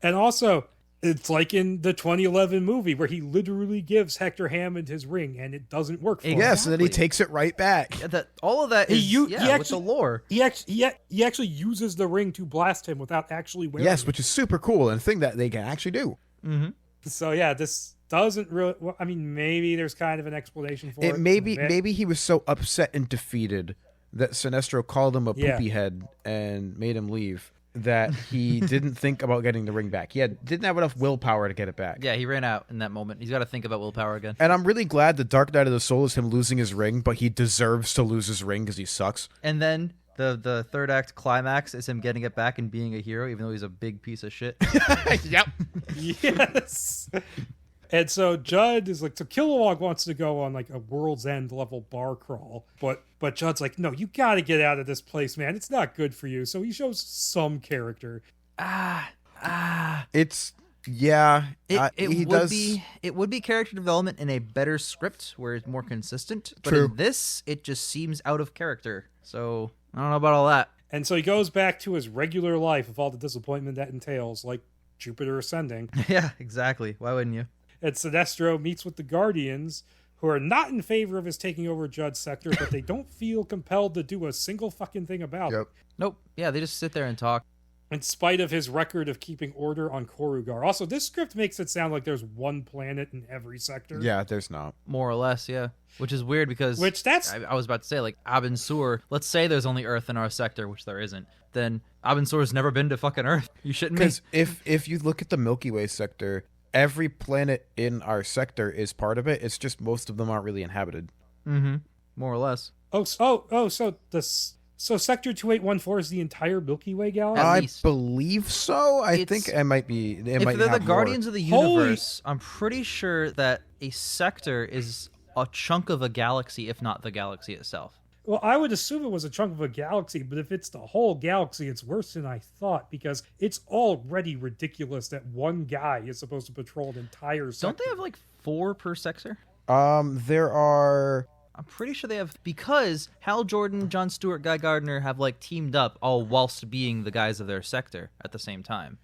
And also, it's like in the 2011 movie where he literally gives Hector Hammond his ring and it doesn't work for him. Yes, and then he Exactly. takes it right back. Yeah, all of that is with the lore. He actually uses the ring to blast him without actually wearing Yes, it. which is super cool and a thing that they can actually do. So yeah, this doesn't really. Well, I mean, maybe there's kind of an explanation for it. Maybe he was so upset and defeated that Sinestro called him a Yeah. poopy head and made him leave, that he didn't think about getting the ring back. He didn't have enough willpower to get it back. Yeah, he ran out in that moment. He's got to think about willpower again. And I'm really glad the Dark Knight of the Soul is him losing his ring, but he deserves to lose his ring because he sucks. And then the third act climax is him getting it back and being a hero, even though he's a big piece of shit. Yep. Yes. And so Judd is like, so Kilowog wants to go on like a World's End level bar crawl, but Judd's like, no, you got to get out of this place, man. It's not good for you. So he shows some character. It's yeah. He does. It would be character development in a better script where it's more consistent. But True. in this, it just seems out of character. So I don't know about all that. And so he goes back to his regular life of all the disappointment that entails, like Jupiter ascending. Yeah, exactly. Why wouldn't you? And Sinestro meets with the Guardians, who are not in favor of his taking over Judd's sector, but they don't feel compelled to do a single fucking thing about it. Yep. Nope. Yeah, they just sit there and talk. In spite of his record of keeping order on Korugar. Also, this script makes it sound like there's one planet in every sector. Yeah, there's not. More or less, yeah. Which is weird because I was about to say, like, Abensur, let's say there's only Earth in our sector, which there isn't. Then Abensur's never been to fucking Earth. You shouldn't be. Because if you look at the Milky Way sector, every planet in our sector is part of it. It's just most of them aren't really inhabited. Mm-hmm. More or less. So Sector 2814 is the entire Milky Way galaxy? At I least. believe so. I It's- think it might be. If might they're the have more. Guardians of the Holy- Universe, I'm pretty sure that a sector is a chunk of a galaxy, if not the galaxy itself. Well, I would assume it was a chunk of a galaxy, but if it's the whole galaxy, it's worse than I thought, because it's already ridiculous that one guy is supposed to patrol an entire sector. Don't they have like 4 per sector? There are. I'm pretty sure they have, because Hal Jordan, John Stewart, Guy Gardner have like teamed up all whilst being the guys of their sector at the same time.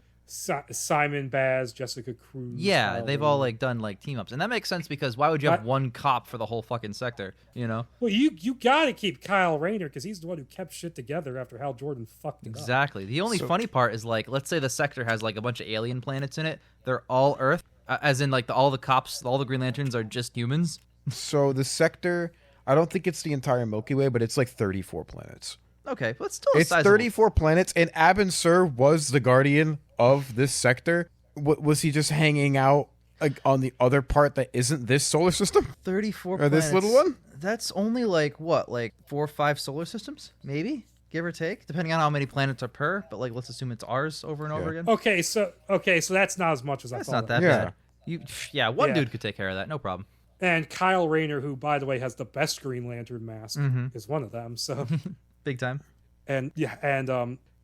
Simon Baz, Jessica Cruz. Yeah, they've all Holly. like done like team ups, and that makes sense because why would you have one cop for the whole fucking sector? You know Well, you got to keep Kyle Rayner because he's the one who kept shit together after Hal Jordan fucked it up. exactly. The only funny part is like, let's say the sector has like a bunch of alien planets in it. They're all Earth, as in like all the cops, all the Green Lanterns are just humans. So the sector, I don't think it's the entire Milky Way, but it's like 34 planets. Okay, but still, It's sizable. 34 planets, and Abensur was the guardian of this sector. Was he just hanging out like on the other part that isn't this solar system? 34 Or planets. this little one? That's only like what, like 4 or 5 solar systems, maybe, give or take, depending on how many planets are per. But like, let's assume it's ours over and over Yeah. again. Okay, so that's not as much as I That's thought. not that Yeah. bad. One Yeah. dude could take care of that, no problem. And Kyle Rayner, who by the way has the best Green Lantern mask, is one of them. So Big time. and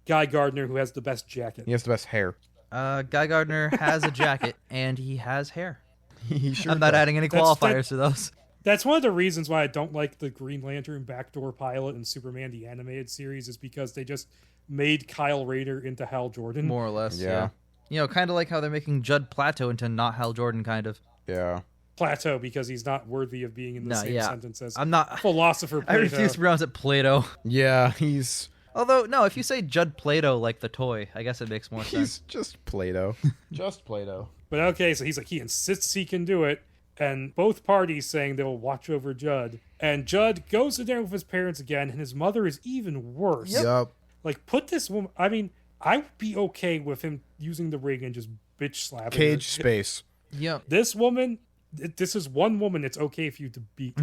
Guy Gardner, who has the best jacket. He has the best hair. Guy Gardner has a jacket and he has hair. He sure I'm not does. adding any That's- qualifiers to those. That's one of the reasons why I don't like the Green Lantern backdoor pilot in Superman the Animated Series, is because they just made Kyle Rayner into Hal Jordan. More or less, Yeah. yeah. You know, kind of like how they're making Judd Plateau into not Hal Jordan, kind of. Yeah. Plato because he's not worthy of being in the same sentence as I'm not philosopher Plato. I refuse to pronounce it Plato. Yeah, he's Although, no, if you say Judd Plato like the toy, I guess it makes more sense. he's just Plato. Just Plato. But okay, so he's like, he insists he can do it, and both parties saying they'll watch over Judd. And Judd goes to dinner with his parents again, and his mother is even worse. Yep. Like, put this woman... I mean, I would be okay with him using the ring and just bitch slapping Cage her. space. Yep. This woman... This is one woman it's okay for you to beat.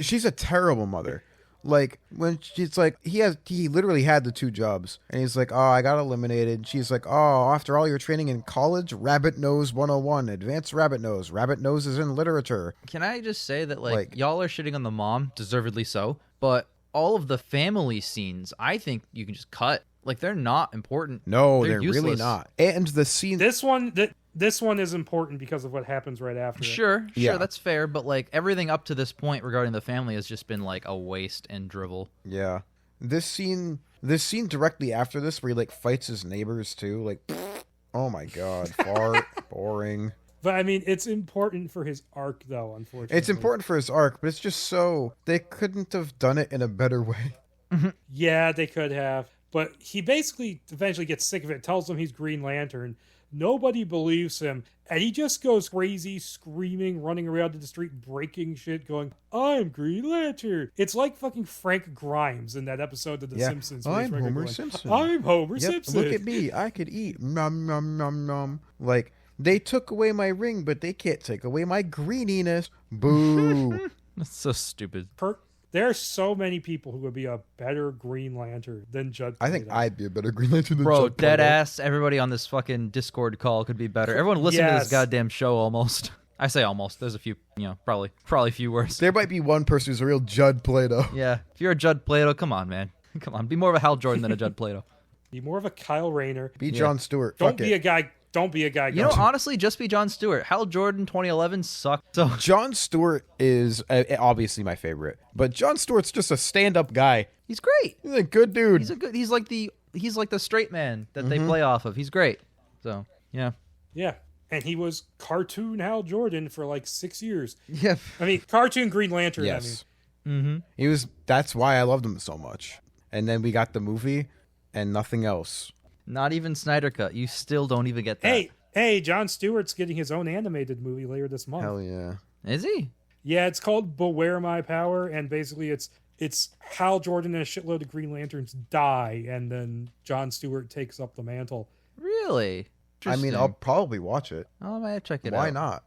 She's a terrible mother. Like, when she's like, he literally had the 2 jobs. And he's like, oh, I got eliminated. She's like, oh, after all your training in college, Rabbit Nose 101, Advanced Rabbit Nose. Rabbit Nose is in literature. Can I just say that, like, y'all are shitting on the mom, deservedly so, but all of the family scenes, I think you can just cut. Like, they're not important. No, they're really useless. not. And the scene... This one is important because of what happens right after it. Sure, Yeah. that's fair, but, like, everything up to this point regarding the family has just been, like, a waste and drivel. Yeah. This scene directly after this where he, like, fights his neighbors, too. Like, oh my god. Fart. Boring. But, I mean, it's important for his arc, though, unfortunately. It's important for his arc, but it's just so... They couldn't have done it in a better way. Yeah, they could have. But he basically eventually gets sick of it, tells them he's Green Lantern. Nobody believes him. And he just goes crazy, screaming, running around in the street, breaking shit, going, I'm Green Lantern. It's like fucking Frank Grimes in that episode of The Simpsons. I'm Homer Simpson. I'm Homer Simpson. Look at me. I could eat. Nom, nom, nom, nom. Like, they took away my ring, but they can't take away my greeniness. Boo. That's so stupid. There are so many people who would be a better Green Lantern than Judd Plato. I think I'd be a better Green Lantern than Bro, Judd Plato. dead ass, everybody on this fucking Discord call could be better. Everyone listen to this goddamn show almost. I say almost. There's a few, probably a few worse. There might be one person who's a real Judd Plato. Yeah. If you're a Judd Plato, come on, man. Come on. Be more of a Hal Jordan than a Judd Plato. Be more of a Kyle Rayner. Be Jon Stewart. Don't be a guy. Don't be a guy. You know, honestly, just be Jon Stewart. Hal Jordan 2011 sucked. So Jon Stewart is obviously my favorite, but Jon Stewart's just a stand-up guy. he's great. He's a good dude. He's like the straight man that they play off of. He's great. So, yeah. Yeah. And he was cartoon Hal Jordan for like 6 years. Yeah. I mean, cartoon Green Lantern. Yes. I mean. Mm-hmm. That's why I loved him so much. And then we got the movie and nothing else. Not even Snyder Cut. You still don't even get that. Hey, Jon Stewart's getting his own animated movie later this month. Hell yeah. Is he? Yeah, it's called Beware My Power, and basically it's Hal Jordan and a shitload of Green Lanterns die, and then Jon Stewart takes up the mantle. Really? I mean, I'll probably watch it. Oh, I might check it out. Why not?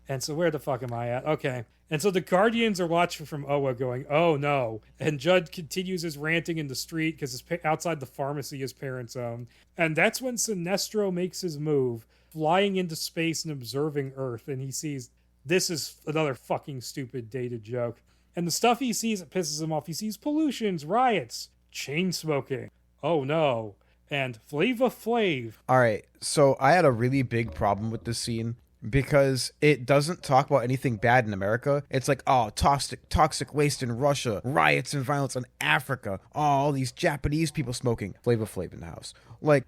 And so where the fuck am I at? Okay. And so the Guardians are watching from Oa going, oh no. And Judd continues his ranting in the street because outside the pharmacy his parents own. And that's when Sinestro makes his move, flying into space and observing Earth. And he sees, this is another fucking stupid dated joke. And the stuff he sees, it pisses him off. He sees pollutions, riots, chain smoking. Oh no. And Flava Flav. All right. So I had a really big problem with this scene because it doesn't talk about anything bad in America. It's like, oh, toxic waste in Russia, riots and violence in Africa, oh, all these Japanese people smoking, Flava Flav in the house. Like,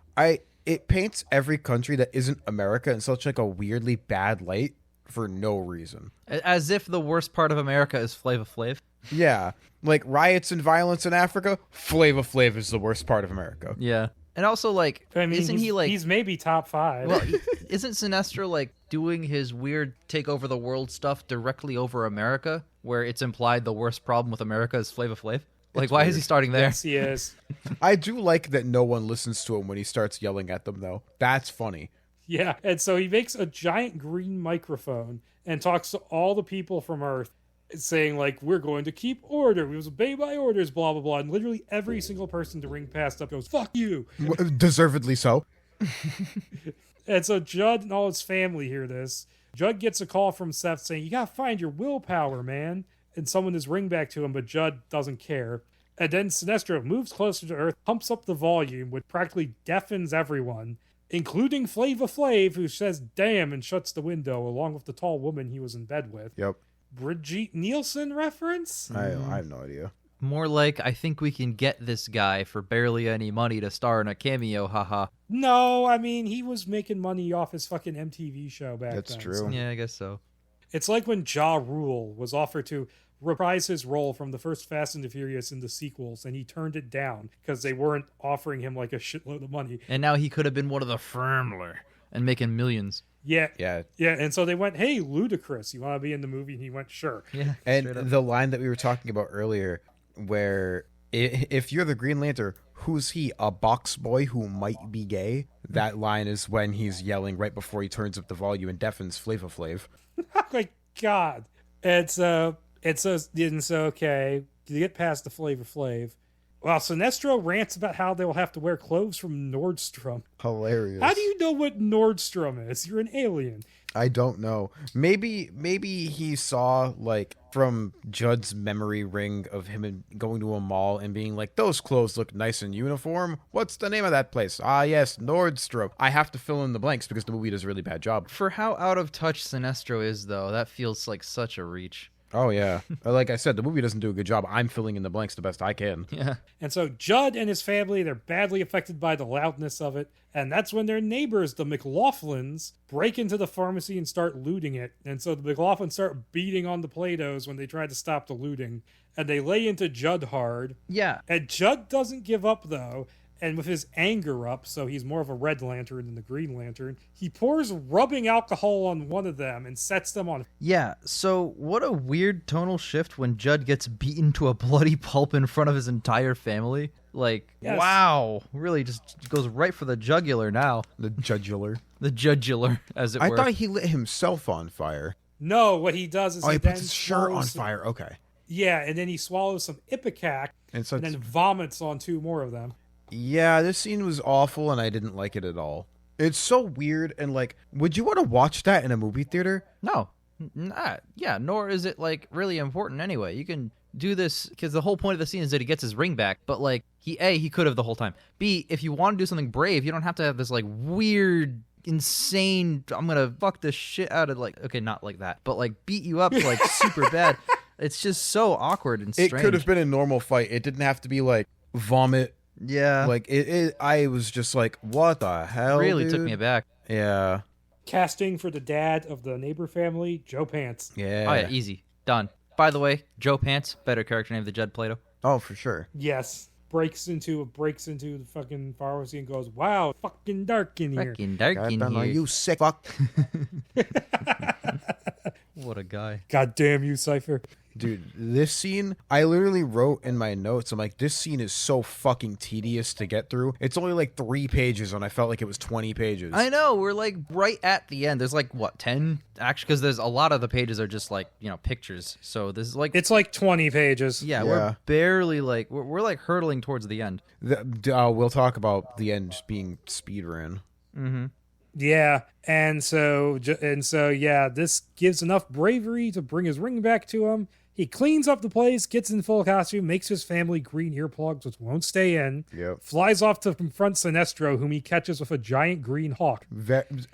it paints every country that isn't America in such like a weirdly bad light for no reason. As if the worst part of America is Flava Flav. Yeah. Like, riots and violence in Africa, Flava Flav is the worst part of America. Yeah. And also, like, I mean, isn't he like... He's maybe top 5. Well, isn't Sinestro, like, doing his weird take over the world stuff directly over America, where it's implied the worst problem with America is Flava Flav? Like, why is he starting there? Yes, he is. I do like that no one listens to him when he starts yelling at them, though. That's funny. Yeah, and so he makes a giant green microphone and talks to all the people from Earth, saying, like, we're going to keep order. We will obey my orders, blah, blah, blah. And literally every single person to ring past up goes, fuck you. Deservedly so. And so Judd and all his family hear this. Judd gets a call from Seth saying, you gotta find your willpower, man. And someone is ring back to him, but Judd doesn't care. And then Sinestro moves closer to Earth, pumps up the volume, which practically deafens everyone, including Flava Flav, who says damn and shuts the window, along with the tall woman he was in bed with. Yep. Brigitte Nielsen reference? I have no idea. More like, I think we can get this guy for barely any money to star in a cameo, haha. No, I mean, he was making money off his fucking MTV show back then. That's true. So. Yeah, I guess so. It's like when Ja Rule was offered to reprise his role from the first Fast and the Furious in the sequels, and he turned it down because they weren't offering him like a shitload of money. And now he could have been one of the Firmler and making millions. Yeah. Yeah. And so they went, hey, Ludacris, you want to be in the movie? And he went, sure. Yeah. And the line that we were talking about earlier, where if you're the Green Lantern, who's he? A box boy who might be gay? That line is when he's yelling right before he turns up the volume and deafens Flava Flav. Oh my God. It's okay. To get past the Flava Flav. Well, Sinestro rants about how they will have to wear clothes from Nordstrom. Hilarious. How do you know what Nordstrom is? You're an alien. I don't know. Maybe he saw, like, from Judd's memory ring of him going to a mall and being like, those clothes look nice in uniform. What's the name of that place? Ah, yes, Nordstrom. I have to fill in the blanks because the movie does a really bad job. For how out of touch Sinestro is, though, that feels like such a reach. Oh, yeah. Like I said, the movie doesn't do a good job. I'm filling in the blanks the best I can. Yeah. And so Judd and his family, they're badly affected by the loudness of it. And that's when their neighbors, the McLaughlins, break into the pharmacy and start looting it. And so the McLaughlins start beating on the Play-Dohs when they try to stop the looting. And they lay into Judd hard. Yeah. And Judd doesn't give up, though. And with his anger up, so he's more of a Red Lantern than the Green Lantern, he pours rubbing alcohol on one of them and sets them on. Yeah, so what a weird tonal shift when Judd gets beaten to a bloody pulp in front of his entire family. Like, Yes. Wow, really just goes right for the jugular now. The jugular. The jugular, as it I were. thought he lit himself on fire. No, what he does is Oh, he then puts his shirt on swallows fire. Okay. Yeah, and then he swallows some Ipecac And so and then vomits on two more of them. yeah, this scene was awful and I didn't like it at all. It's so weird and like, would you want to watch that in a movie theater? No. Yeah, nor is it, like, really important anyway. You can do this, because the whole point of the scene is that he gets his ring back, but, like, he could have the whole time. B, if you want to do something brave, you don't have to have this, like, weird, insane, I'm gonna fuck this shit out of, like, okay, not like that, but, like, beat you up, like, super bad. It's just so awkward and strange. It could have been a normal fight. It didn't have to be like vomit. Yeah. Like I was just like, what the hell? Really dude? took me aback. Yeah. Casting for the dad of the neighbor family, Joe Pants. Yeah. Oh, yeah, easy. Done. By the way, Joe Pants, better character name than Judd Plato. Oh, for sure. Yes. Breaks into the fucking pharmacy and goes, wow, fucking dark in here. Fucking dark God in damn, here. you sick fuck. What a guy. God damn you, Cypher. Dude, this scene, I literally wrote in my notes, I'm like, this scene is so fucking tedious to get through. It's only like 3 pages and I felt like it was 20 pages. I know, we're like right at the end. There's like, what, 10? Actually, because there's a lot of the pages are just like, pictures. So this is like, It's like 20 pages. yeah, Yeah. we're barely like, we're like hurtling towards the end. We'll talk about the end being speedrun. Mm-hmm. Yeah, and so yeah, this gives enough bravery to bring his ring back to him. He cleans up the place, gets in full costume, makes his family green earplugs, which won't stay in. Yep. Flies off to confront Sinestro, whom he catches with a giant green hawk.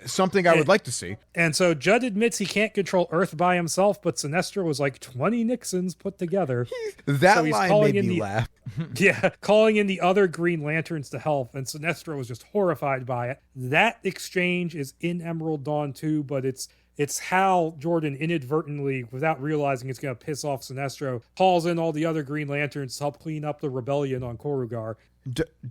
Something I would like to see. And so Judd admits he can't control Earth by himself, but Sinestro was like 20 Nixons put together. That So he's line calling made in me the- laugh. Yeah, calling in the other Green Lanterns to help, and Sinestro was just horrified by it. That exchange is in Emerald Dawn too, but it's Hal Jordan inadvertently, without realizing it's going to piss off Sinestro, calls in all the other Green Lanterns to help clean up the rebellion on Korugar.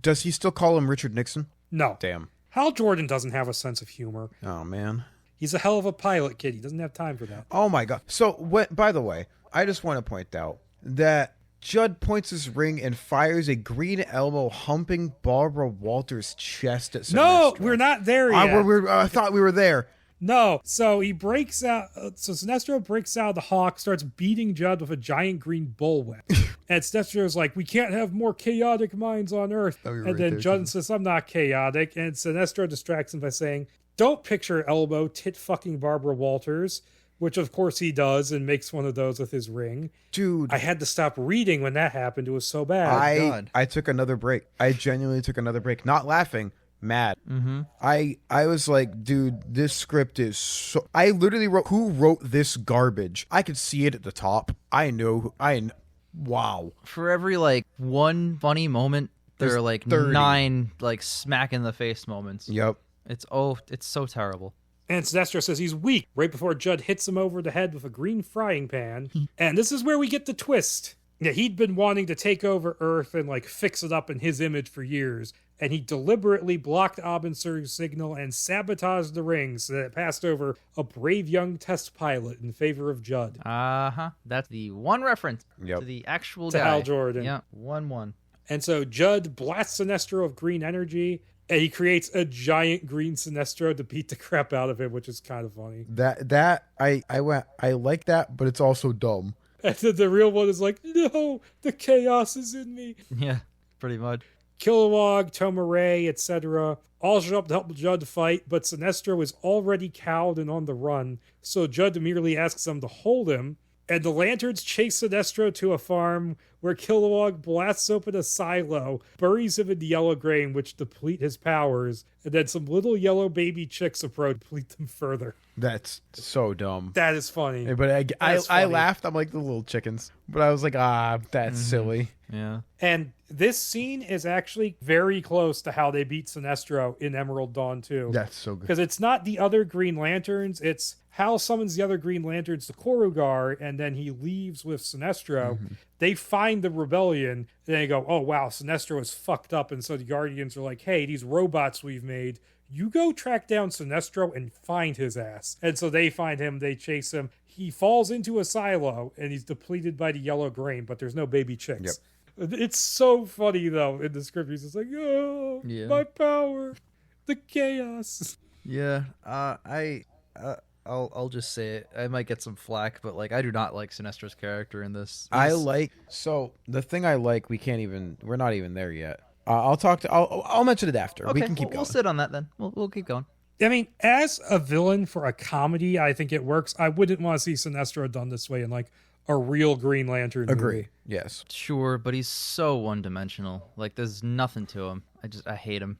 Does he still call him Richard Nixon? No. Damn. Hal Jordan doesn't have a sense of humor. Oh, man. He's a hell of a pilot, kid. He doesn't have time for that. Oh, my God. So, by the way, I just want to point out that Judd points his ring and fires a green elbow humping Barbara Walters' chest at Sinestro. No, we're not there yet. I thought we were there. No, so he breaks out. So Sinestro breaks out of the hawk, starts beating Judd with a giant green bullwhip. And Sinestro's like, "We can't have more chaotic minds on Earth." Oh, you're And right then there, Judd too. says, "I'm not chaotic." And Sinestro distracts him by saying, "Don't picture elbow tit fucking Barbara Walters," which of course he does and makes one of those with his ring. Dude, I had to stop reading when that happened. It was so bad. God. I took another break. I genuinely took another break. Not laughing. Mad. Mm-hmm. I was like, dude, this script is so... I literally wrote, who wrote this garbage? I could see it at the top. Wow. For every like one funny moment, there are like 30. 9 like smack in the face moments. Yep. It's so terrible. And Sinestro says he's weak right before Judd hits him over the head with a green frying pan. And this is where we get the twist. Yeah, he'd been wanting to take over Earth and like fix it up in his image for years. And he deliberately blocked Abensur's signal and sabotaged the ring so that it passed over a brave young test pilot in favor of Judd. That's the one reference Yep. to the actual To guy. Hal Jordan. Yeah, 1-1. And so Judd blasts Sinestro of green energy, and he creates a giant green Sinestro to beat the crap out of him, which is kind of funny. I like that, but it's also dumb. And then the real one is like, no, the chaos is in me. Yeah, pretty much. Kilowog, Tomare, etc. all show up to help Judd fight, but Sinestro is already cowed and on the run, so Judd merely asks them to hold him, and the Lanterns chase Sinestro to a farm where Kilowog blasts open a silo, buries him in the yellow grain, which deplete his powers, and then some little yellow baby chicks approach to deplete them further. That's so dumb. That is funny. But I funny. laughed. I'm like the little chickens. But I was like, that's silly. Yeah. And this scene is actually very close to how they beat Sinestro in Emerald Dawn 2. That's so good. Because it's not the other Green Lanterns, it's Hal summons the other Green Lanterns to Korugar, and then he leaves with Sinestro. Mm-hmm. They find the rebellion, and they go, oh wow, Sinestro is fucked up, and so the Guardians are like, hey, these robots we've made, you go track down Sinestro and find his ass. And so they find him, they chase him, he falls into a silo, and he's depleted by the yellow grain, but there's no baby chicks. Yep. It's so funny, though, in the script. He's just like, oh, my power, the chaos. Yeah, I'll just say it. I might get some flack, but like I do not like Sinestro's character in this. So the thing I like, we're not even there yet. I'll mention it after. Okay, We can keep going. We'll sit on that then. We'll keep going. I mean, as a villain for a comedy, I think it works. I wouldn't want to see Sinestro done this way in like a real Green Lantern Agree. movie. Yes. Sure, but he's so one-dimensional. Like there's nothing to him. I hate him.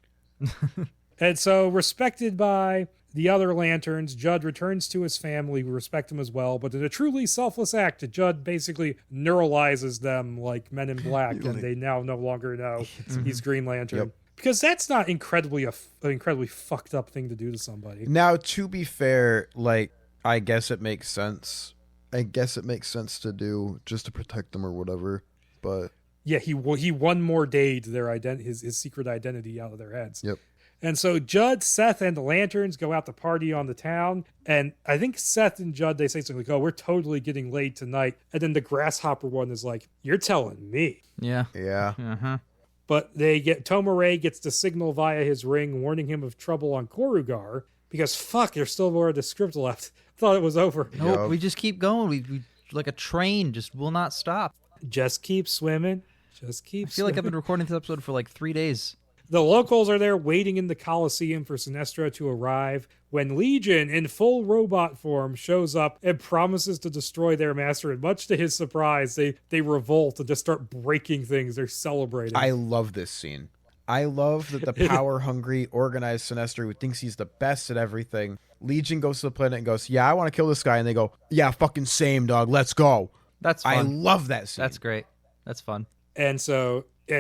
And so, respected by the other Lanterns, Judd returns to his family, who respect him as well, but in a truly selfless act, Judd basically neuralizes them like Men in Black, and they now no longer know he's Green Lantern. Yep. Because that's not an incredibly fucked up thing to do to somebody. Now, to be fair, like, I guess it makes sense. To do just to protect them or whatever, but Yeah, he won more day to their his secret identity out of their heads. Yep. And so Judd, Seth, and the Lanterns go out to party on the town. And I think Seth and Judd, they say something like, oh, we're totally getting laid tonight. And then the Grasshopper one is like, you're telling me. Yeah. yeah. But Tomare gets the signal via his ring, warning him of trouble on Korugar. Because fuck, there's still more of the script left. Thought it was over. Nope, Yep. we just keep going. We like a train, just will not stop. Just keep swimming. I feel like I've been recording this episode for like 3 days. The locals are there waiting in the Coliseum for Sinestro to arrive when Legion, in full robot form, shows up and promises to destroy their master. And much to his surprise, they revolt and just start breaking things. They're celebrating. I love this scene. I love that the power-hungry, organized Sinestro, who thinks he's the best at everything, Legion goes to the planet and goes, yeah, I want to kill this guy. And they go, yeah, fucking same, dog. Let's go. That's fun. I love that scene. That's great. That's fun. And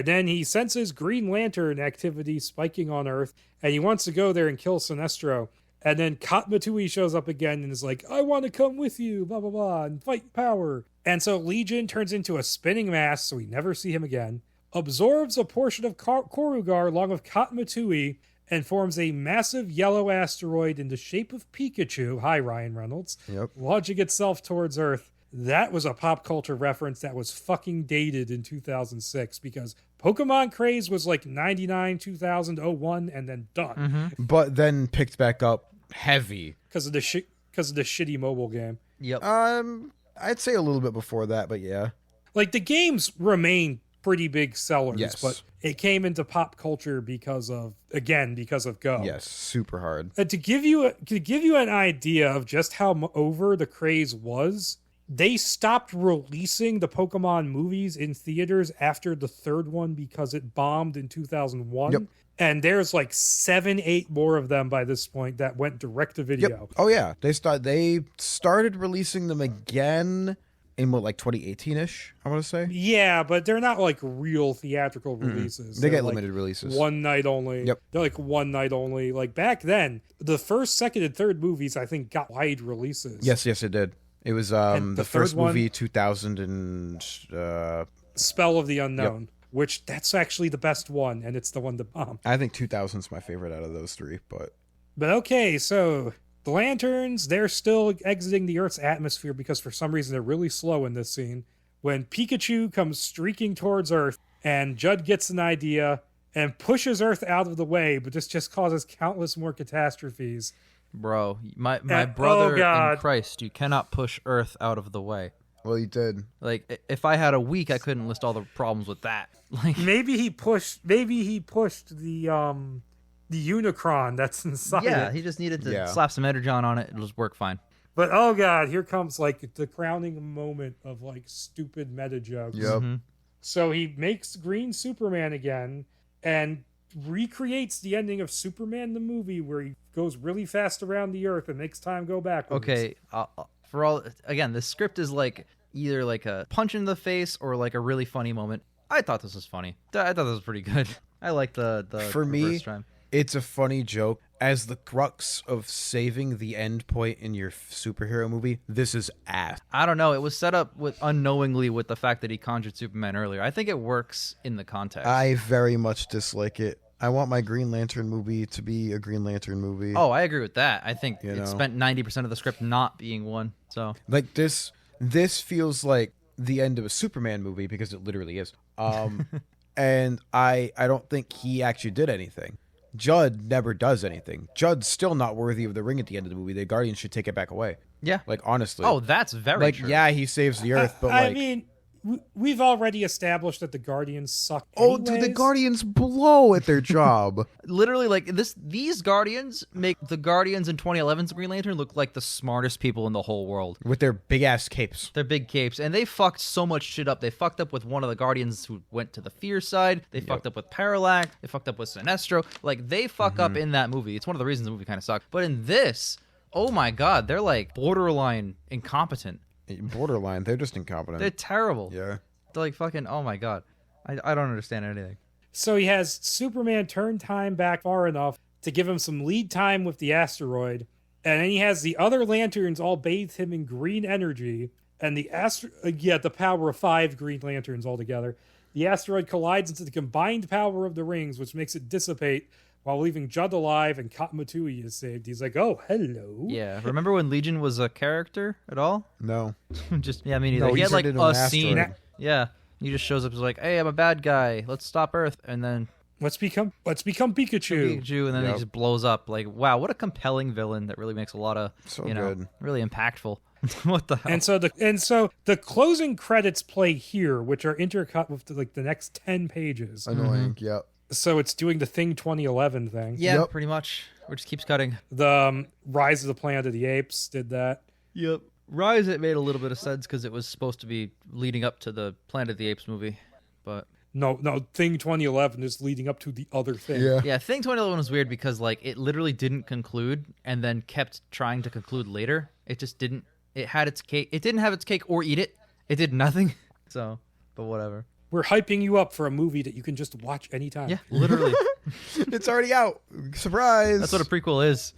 then he senses Green Lantern activity spiking on Earth, and he wants to go there and kill Sinestro. And then Katmatui shows up again and is like, I want to come with you, blah, blah, blah, and fight power. And so Legion turns into a spinning mass, so we never see him again, absorbs a portion of Korugar along with Katmatui, and forms a massive yellow asteroid in the shape of Pikachu, hi Ryan Reynolds, Yep. launching itself towards Earth. That was a pop culture reference that was fucking dated in 2006 because Pokemon craze was like 99, 2000, 01, and then done. But then picked back up heavy. Because of the shitty mobile game. Yep. I'd say a little bit before that, but yeah. Like the games remain pretty big sellers, Yes. but it came into pop culture because of Go. Yes, super hard. And to give you an idea of just how over the craze was, they stopped releasing the Pokemon movies in theaters after the third one because it bombed in 2001. Yep. And there's like 7-8 more of them by this point that went direct to video. Yep. Oh yeah, they started releasing them again in what, like 2018-ish, I want to say. Yeah, but they're not like real theatrical releases. They They're get like limited releases. one night only. Yep. They're like one night only. Like back then, the first, second, and third movies I think got wide releases. Yes, it did. It was And the third first movie, one- 2000 and Spell of the Unknown, which that's actually the best one, and it's the one to bomb. I think 2000's my favorite out of those three, but okay, so the lanterns, they're still exiting the Earth's atmosphere because for some reason they're really slow in this scene. When Pikachu comes streaking towards Earth, and Judd gets an idea and pushes Earth out of the way, but this just causes countless more catastrophes. Bro, my And- brother oh, God. in Christ, you cannot push Earth out of the way. well, you did. Like, if I had a week, I couldn't list all the problems with that. Like, Maybe he pushed the Unicron that's inside yeah, it. he just needed to Yeah. slap some energon on it. It'll just work fine. But oh god, here comes like the crowning moment of like stupid meta jokes. Yep. So he makes Green Superman again and recreates the ending of Superman the movie where he goes really fast around the Earth and makes time go backwards. Okay, for all again, the script is like either like a punch in the face or like a really funny moment. I thought this was funny. I thought this was pretty good. I like the For me, reverse time. It's a funny joke. As the crux of saving the end point in your superhero movie, this is ass. I don't know. It was set up with unknowingly with the fact that he conjured Superman earlier. I think it works in the context. I very much dislike it. I want my Green Lantern movie to be a Green Lantern movie. Oh, I agree with that. I think You it know? spent 90% of the script not being one. So Like this feels like the end of a Superman movie because it literally is. And I don't think he actually did anything. Judd never does anything. Judd's still not worthy of the ring at the end of the movie. The Guardians should take it back away. yeah. Like honestly. Oh, that's very like true. yeah, he saves the Earth, but I like mean, we've already established that the Guardians suck. oh, dude, the anyways. Guardians blow at their job. Literally, like these Guardians make the Guardians in 2011's Green Lantern look like the smartest people in the whole world. With their big ass capes. They're big capes, and they fucked so much shit up. They fucked up with one of the Guardians who went to the Fear side. They fucked up with Parallax. They fucked up with Sinestro. Like, they fuck up in that movie. It's one of the reasons the movie kind of sucked. But in this, oh my god, they're like borderline incompetent. Borderline, they're just incompetent. They're terrible. Yeah. They're like fucking, oh my god. I don't understand anything. So he has Superman turn time back far enough to give him some lead time with the asteroid, and then he has the other lanterns all bathe him in green energy, and the power of 5 Green Lanterns altogether. The asteroid collides into the combined power of the rings, which makes it dissipate while leaving Judd alive, and Katmatui is saved. He's like, oh, hello. Yeah. Remember when Legion was a character at all? No. Just, yeah, I mean, No, he he had like turned into a an scene. asteroid. Yeah. He just shows up and is like, hey, I'm a bad guy. Let's stop Earth. And then Let's become Pikachu. Pikachu, and then he Yep. just blows up. Like, wow, what a compelling villain that really makes a lot of, So good. good. Really impactful. What the hell? And so the closing credits play here, which are intercut with the next 10 pages. Annoying. Yep. So it's doing the Thing 2011 thing. yeah, Yep. pretty much. It just keeps cutting. The Rise of the Planet of the Apes did that. Yep. Rise, it made a little bit of sense because it was supposed to be leading up to the Planet of the Apes movie. But No, Thing 2011 is leading up to the other thing. Yeah. yeah, Thing 2011 was weird because like it literally didn't conclude and then kept trying to conclude later. It just didn't. It had its cake. It didn't have its cake or eat it. It did nothing. So, but whatever. We're hyping you up for a movie that you can just watch anytime. Yeah, literally. It's already out. Surprise. That's what a prequel is.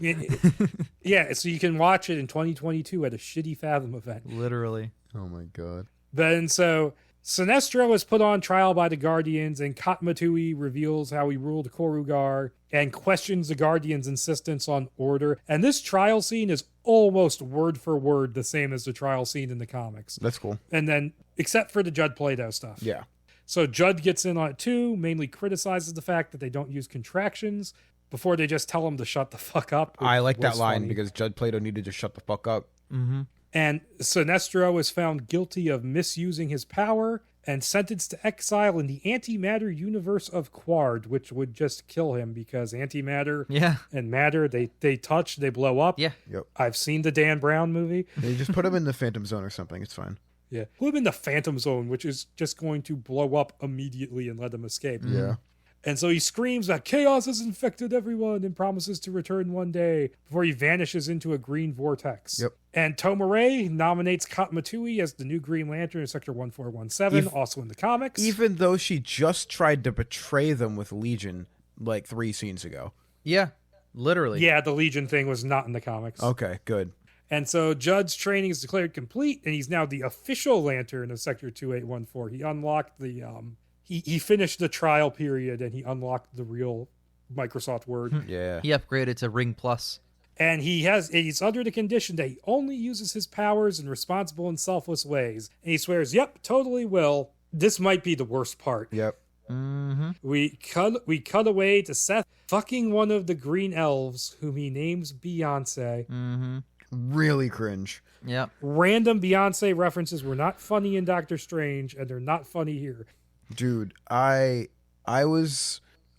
Yeah, so you can watch it in 2022 at a shitty Fathom event. Literally. Oh my god. Then so Sinestro is put on trial by the Guardians, and Katmatui reveals how he ruled Korugar and questions the Guardians' insistence on order. And this trial scene is almost word for word the same as the trial scene in the comics. That's cool. And then, except for the Judd Plato stuff. Yeah. So Judd gets in on it too, mainly criticizes the fact that they don't use contractions before they just tell him to shut the fuck up. I like that was line funny. because Judd Plato needed to shut the fuck up. Mm-hmm. And Sinestro is found guilty of misusing his power and sentenced to exile in the antimatter universe of Quard, which would just kill him because antimatter Yeah. and matter, they touch, they blow up. Yeah. Yep. I've seen the Dan Brown movie. They just put him in the Phantom Zone or something. It's fine. Yeah. Put him in the Phantom Zone, which is just going to blow up immediately and let him escape. Yeah. And so he screams that chaos has infected everyone and promises to return one day before he vanishes into a green vortex. Yep. And Tomare nominates Katmatui as the new Green Lantern in Sector 1417, also in the comics. Even though she just tried to betray them with Legion like 3 scenes ago. Yeah, literally. Yeah, the Legion thing was not in the comics. Okay, good. And so Judd's training is declared complete, and he's now the official Lantern of Sector 2814. He unlocked the... He finished the trial period, and he unlocked the real Microsoft Word. Yeah. He upgraded to Ring Plus. And he's under the condition that he only uses his powers in responsible and selfless ways. And he swears, yep, totally will. This might be the worst part. Yep. Mm-hmm. We cut away to Seth fucking one of the green elves, whom he names Beyonce. Mm-hmm. Really cringe. Yep. Random Beyonce references were not funny in Doctor Strange, and they're not funny here. Dude, I'm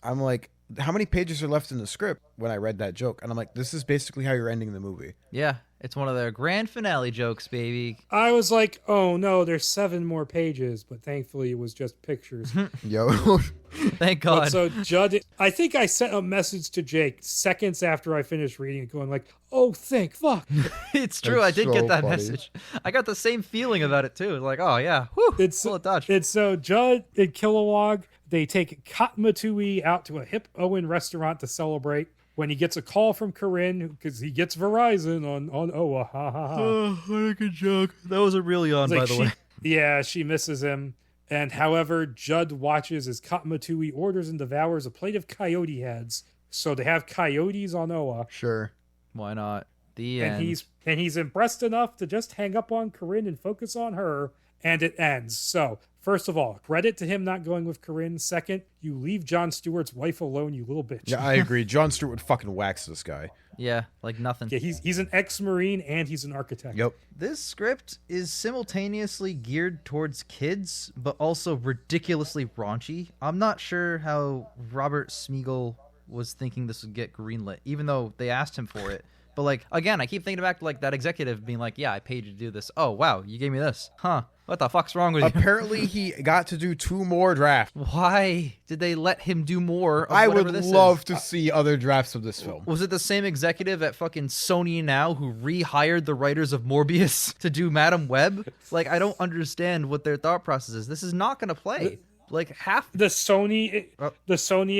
like, how many pages are left in the script when I read that joke? And I'm like, this is basically how you're ending the movie. Yeah, it's one of their grand finale jokes, baby. I was like, oh no, there's 7 more pages, but thankfully it was just pictures. Yo. Thank God. But so Judd, I think I sent a message to Jake seconds after I finished reading it, going like, "Oh, thank fuck." It's true. That's I did so get that funny. message. I got the same feeling about it too. Like, oh yeah, whew, It's full of dodge. It's so Judd and Kilowog, they take Katmatui out to a hip Owen restaurant to celebrate. When he gets a call from Corinne, because he gets Verizon on Oa. Ha ha ha. Oh, what a good joke. That was a really on, It's by like the way. Yeah, she misses him. And however, Judd watches as Katmatui orders and devours a plate of coyote heads. So they have coyotes on Oa. Sure. Why not? The And end. he's impressed enough to just hang up on Corinne and focus on her. And it ends. So, first of all, credit to him not going with Corinne. Second, you leave Jon Stewart's wife alone, you little bitch. Yeah, I agree. Jon Stewart would fucking wax this guy. Yeah, like nothing. Yeah, he's an ex-Marine and he's an architect. Yep. This script is simultaneously geared towards kids, but also ridiculously raunchy. I'm not sure how Robert Smigel was thinking this would get greenlit, even though they asked him for it. But like, again, I keep thinking back to like that executive being like, yeah, I paid you to do this. Oh, wow, you gave me this. Huh. What the fuck's wrong with you? Apparently, he got to do 2 more drafts. Why did they let him do more of I whatever would this love is? to see other drafts of this film. Was it the same executive at fucking Sony now who rehired the writers of Morbius to do Madam Web? Like, I don't understand what their thought process is. This is not going to play. Like, half... The Sony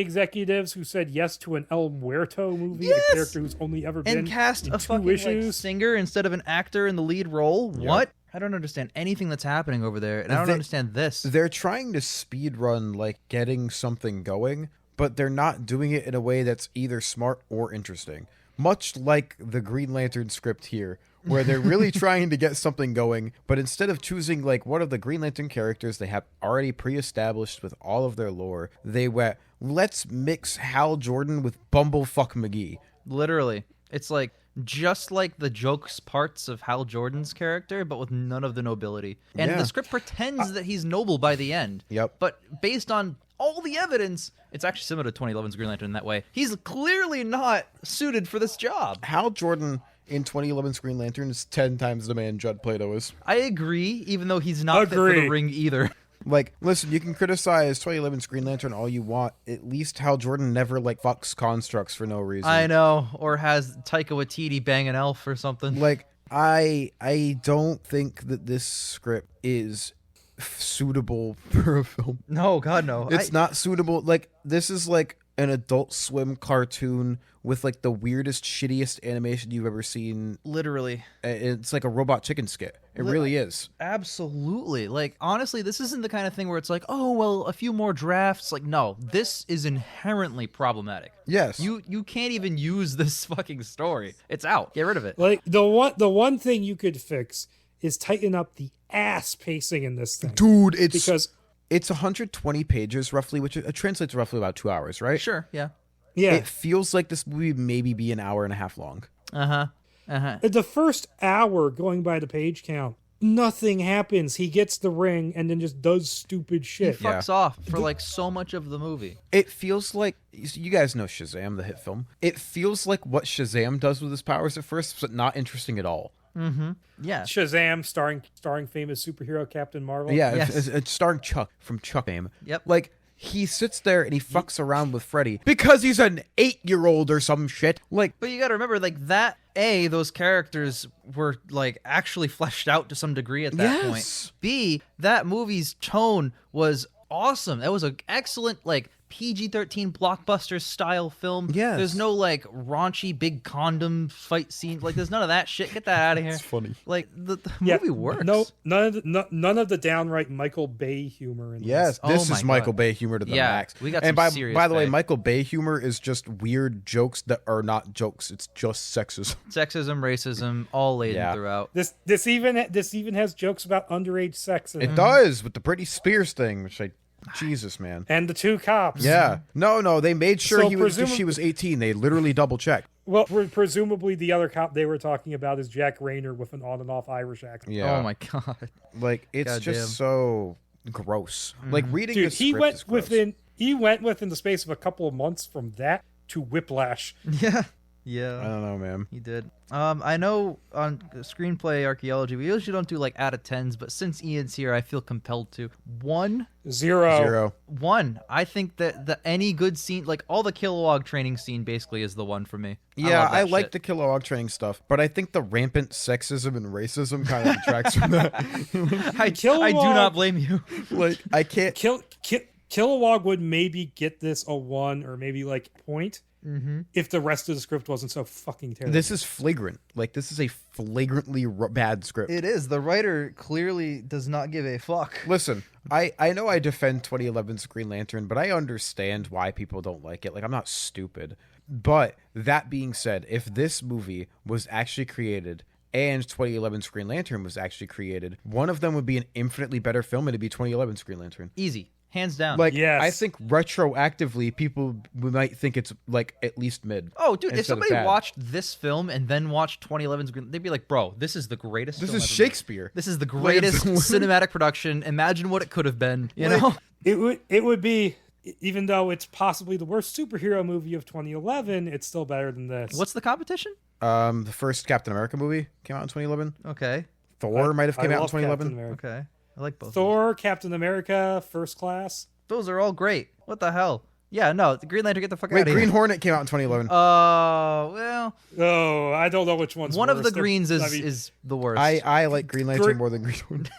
executives who said yes to an El Muerto movie, Yes! a character who's only ever been And cast in a 2 fucking like, issues. singer instead of an actor in the lead role? What? I don't understand anything that's happening over there, and I don't understand this. They're trying to speed run, like, getting something going, but they're not doing it in a way that's either smart or interesting. Much like the Green Lantern script here, where they're really trying to get something going, but instead of choosing, like, one of the Green Lantern characters they have already pre-established with all of their lore, they went, let's mix Hal Jordan with Bumblefuck McGee. Literally. It's like, just like the jokes parts of Hal Jordan's character, but with none of the nobility. And Yeah. the script pretends that he's noble by the end. Yep. But based on all the evidence, it's actually similar to 2011's Green Lantern in that way. He's clearly not suited for this job. Hal Jordan in 2011's Green Lantern is 10 times the man Judd Plato is. I agree, even though he's not fit for the Agree. ring either. Like, listen, you can criticize 2011's Green Lantern all you want. At least Hal Jordan never, like, fucks constructs for no reason. I know, or has Taika Waititi bang an elf or something. Like, I don't think that this script is suitable for a film. No, God, no. It's not suitable. Like, this is like an Adult Swim cartoon with like the weirdest, shittiest animation you've ever seen. Literally. It's like a robot chicken skit. It really is. Absolutely. Like, honestly, this isn't the kind of thing where it's like, oh, well, a few more drafts. Like, no, this is inherently problematic. Yes. You can't even use this fucking story. It's out. Get rid of it. Like the one thing you could fix is tighten up the ass pacing in this thing. Dude, it's Because it's 120 pages roughly, which translates to roughly about 2 hours, right? Sure, yeah. yeah, It feels like this movie maybe be an hour and a half long. Uh-huh. Uh-huh. the first hour going by the page count, nothing happens. He gets the ring and then just does stupid He shit. fucks off for like so much of the movie. It feels like, you guys know Shazam, the hit film. It feels like what Shazam does with his powers at first, but not interesting at all. Mm-hmm. Yeah. Shazam, starring famous superhero Captain Marvel. Yeah, Yes. it's starring Chuck from Chuck fame. Yep. Like, he sits there and he fucks around with Freddy because he's an 8-year-old or some shit. Like, But you gotta remember, like, those characters were, like, actually fleshed out to some degree at that Yes. point. B, that movie's tone was awesome. That was an excellent, like, PG-13 blockbuster style film. Yes. There's no, like, raunchy big condom fight scene. Like, there's none of that shit. Get that out of here. it's funny. Like, the movie works. No, none of the downright Michael Bay humor in Yes, Oh this my is Michael God. Bay humor to the Yeah, max. we got and some serious by the way, Bay. Michael Bay humor is just weird jokes that are not jokes. It's just sexism. Sexism, racism, all laden Yeah. throughout. This even has jokes about underage sex in It it. does with the Britney Spears thing, which Jesus, man. And the two cops. Yeah. No, they made sure So she was 18. They literally double checked. Well, presumably the other cop they were talking about is Jack Rayner with an on and off Irish accent. Yeah. Oh my God. Like, it's Goddamn. just so gross. Like, reading Dude, this script is gross. he went within the space of a couple of months from that to Whiplash. Yeah. I Yeah. don't know, man. He did. I know on Screenplay Archaeology, we usually don't do like out of 10s, but since Ian's here, I feel compelled to. 1. 0. 1. I think that any good scene, like all the Kilowog training scene basically is the one for me. Yeah, love that I like shit. the Kilowog training stuff, but I think the rampant sexism and racism kind of detracts from that. I do not blame you. Like, I can't. Kilowog would maybe get this a 1 or maybe like point if the rest of the script wasn't so fucking terrible. This is flagrant. Like, this is a flagrantly bad script. It is. The writer clearly does not give a fuck. Listen, I know I defend 2011's Green Lantern, but I understand why people don't like it. Like, I'm not stupid. But that being said, if this movie was actually created and 2011's Green Lantern was actually created, one of them would be an infinitely better film, and it'd be 2011's Green Lantern. Easy. Hands down. Like, Yes. I think retroactively, people might think it's, like, at least mid. Oh, dude, if instead of somebody bad. watched this film and then watched 2011's Green, they'd be like, bro, this is the greatest This film is ever made. Shakespeare. This is the greatest cinematic production. Imagine what it could have been, you know? It would be, even though it's possibly the worst superhero movie of 2011, it's still better than this. What's the competition? The first Captain America movie came out in 2011. Okay. Thor might have I came out in love 2011. Captain America. Okay. I like both. Thor, Captain America, First Class. Those are all great. What the hell? Yeah, no, the Green Lantern, get the fuck Wait, out of Green here. Hornet came out in 2011. Well, Oh, I don't know which one's one worse. of the They're- greens I mean, is the worst. I like Green Lantern more than Green Hornet.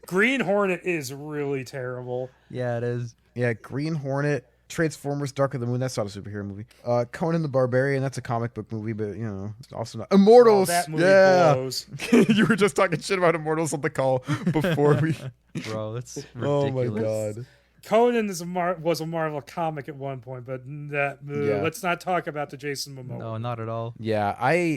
Green Hornet is really terrible. Yeah, it is. Yeah, Green Hornet, Transformers, Dark of the Moon. That's not a superhero movie. Conan the Barbarian. That's a comic book movie, but you know, it's also not. Immortals. Oh, that movie yeah. blows. You were just talking shit about Immortals on the call before we. Bro, that's Oh my ridiculous. god. Conan was a Marvel comic at one point, but Yeah. let's not talk about the Jason Momoa. No, not at all. Yeah,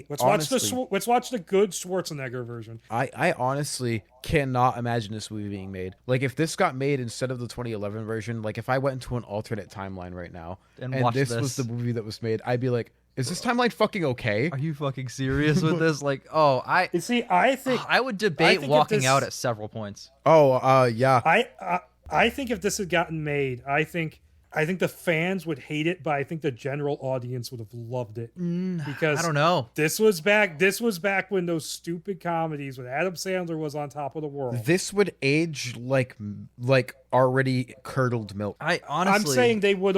Let's honestly, watch the good Schwarzenegger version. I honestly cannot imagine this movie being made. Like, if this got made instead of the 2011 version, like if I went into an alternate timeline right now And and watched this was the movie that was made, I'd be like, is this timeline fucking okay? Are you fucking serious with this? Like, oh, You see, I think I would debate think if walking this- out at several points. Oh, yeah. I think if this had gotten made, I think the fans would hate it, but I think the general audience would have loved it because I don't know. This was back when those stupid comedies when Adam Sandler was on top of the world. This would age like already curdled milk. I honestly, I'm saying they would